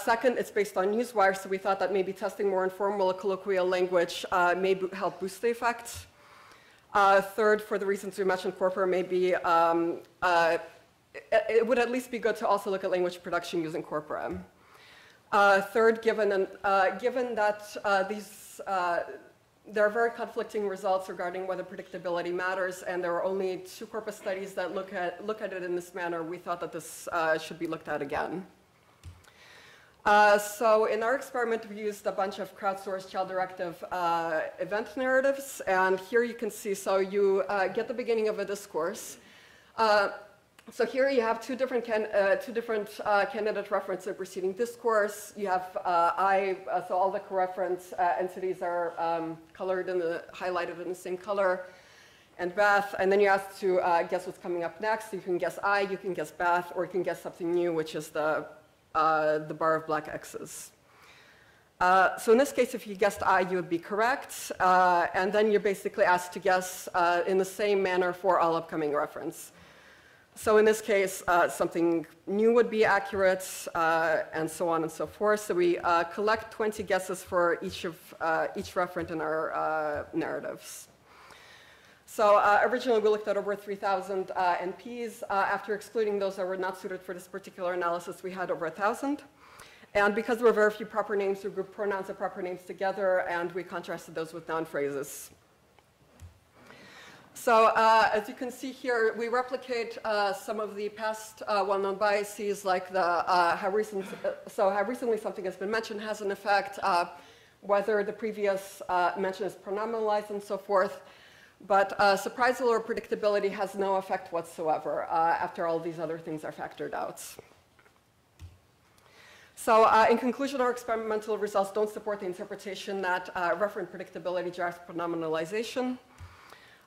O: Second, it's based on Newswire, so we thought that maybe testing more informal colloquial language may help boost the effect. Third, for the reasons we mentioned, corpora maybe, it would at least be good to also look at language production using corpora. Third, given that there are very conflicting results regarding whether predictability matters, and there are only 2 corpus studies that look at it in this manner, we thought that this should be looked at again. So in our experiment, we used a bunch of crowdsourced child-directive event narratives, and here you can see, so you get the beginning of a discourse. So here you have two different candidate reference and preceding discourse. You have so all the co-reference entities are colored highlighted in the same color, and Beth. And then you ask to guess what's coming up next. You can guess I, you can guess Beth, or you can guess something new, which is the bar of black X's. So in this case, if you guessed I, you would be correct. And then you're basically asked to guess in the same manner for all upcoming reference. So in this case, something new would be accurate, and so on and so forth. So we collect 20 guesses for each referent in our narratives. So originally, we looked at over 3,000 NPs. After excluding those that were not suited for this particular analysis, we had over 1,000. And because there were very few proper names, we grouped pronouns and proper names together, and we contrasted those with noun phrases. So as you can see here, we replicate some of the past well-known biases, like how recently something has been mentioned has an effect, whether the previous mention is pronominalized and so forth. But surprisal or predictability has no effect whatsoever after all these other things are factored out. So in conclusion, our experimental results don't support the interpretation that referent predictability drives pronominalization.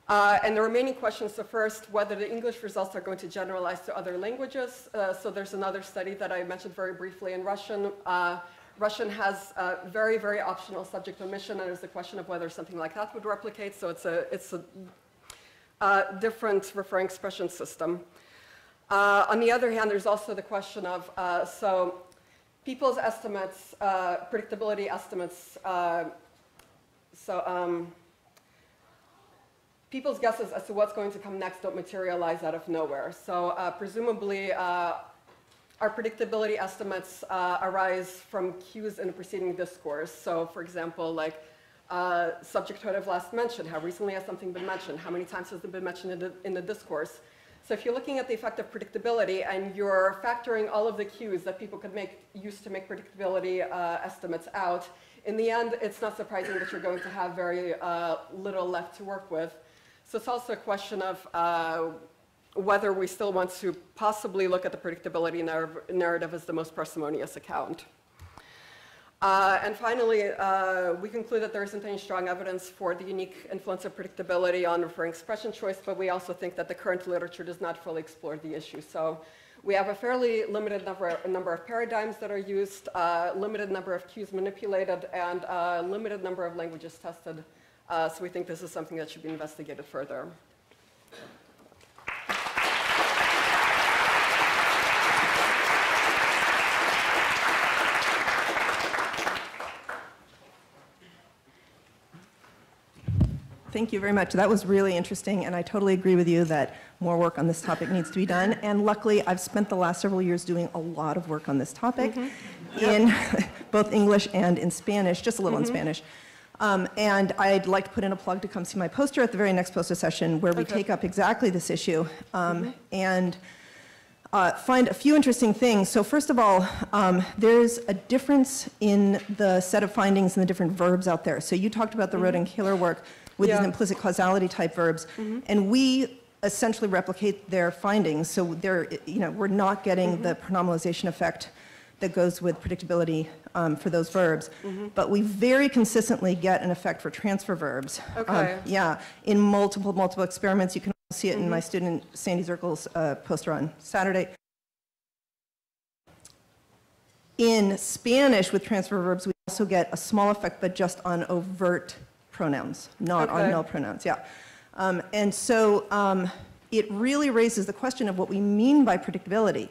O: And the remaining questions, so first, whether the English results are going to generalize to other languages. So there's another study that I mentioned very briefly in Russian. Russian has a very, very optional subject omission, and there's the question of whether something like that would replicate. So it's a different referring expression system. On the other hand, there's also the question of, so people's estimates, predictability estimates, people's guesses as to what's going to come next don't materialize out of nowhere. So presumably, our predictability estimates arise from cues in a preceding discourse. So for example, like subject to have last mentioned, how recently has something been mentioned, how many times has it been mentioned in the discourse. So if you're looking at the effect of predictability and you're factoring all of the cues that people could use to make predictability estimates out, in the end, it's not surprising that you're going to have very little left to work with. So it's also a question of whether we still want to possibly look at the predictability narrative as the most parsimonious account. And finally, we conclude that there isn't any strong evidence for the unique influence of predictability on referring expression choice, but we also think that the current literature does not fully explore the issue. So we have a fairly limited number of paradigms that are used, limited number of cues manipulated, and a limited number of languages tested. So we think this is something that should be investigated further.
L: Thank you very much. That was really interesting, and I totally agree with you that more work on this topic needs to be done. And luckily, I've spent the last several years doing a lot of work on this topic in both English and in Spanish, just a little in Spanish. And I'd like to put in a plug to come see my poster at the very next poster session where we take up exactly this issue and find a few interesting things. So first of all, there's a difference in the set of findings and the different verbs out there. So you talked about the Rode and Kaler work with these implicit causality type verbs. And we essentially replicate their findings. So they're, we're not getting the pronominalization effect that goes with predictability for those verbs. But we very consistently get an effect for transfer verbs.
O: Okay.
L: Yeah, in multiple experiments. You can see it in my student Sandy Zirkle's poster on Saturday. In Spanish, with transfer verbs, we also get a small effect, but just on overt pronouns, not on null pronouns, yeah. And so it really raises the question of what we mean by predictability.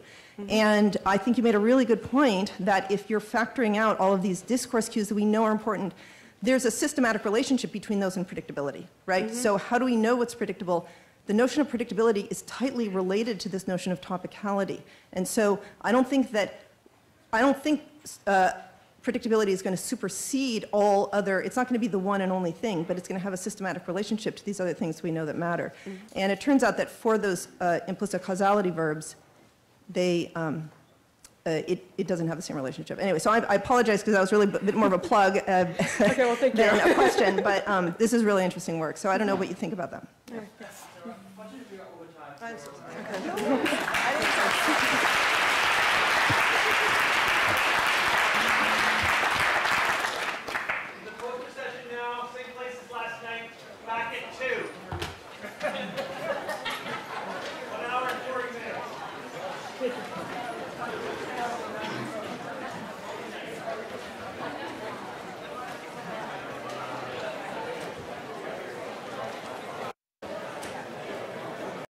L: And I think you made a really good point that if you're factoring out all of these discourse cues that we know are important, there's a systematic relationship between those and predictability, right? So how do we know what's predictable? The notion of predictability is tightly related to this notion of topicality. And so I don't think predictability is going to supersede all other, it's not going to be the one and only thing, but it's going to have a systematic relationship to these other things we know that matter. And it turns out that for those implicit causality verbs, it doesn't have the same relationship. Anyway, so I apologize because that was really a bit more of a plug
O: Okay, well, thank you.
L: than a question, but this is really interesting work. So I don't know what you think about that.
O: Okay.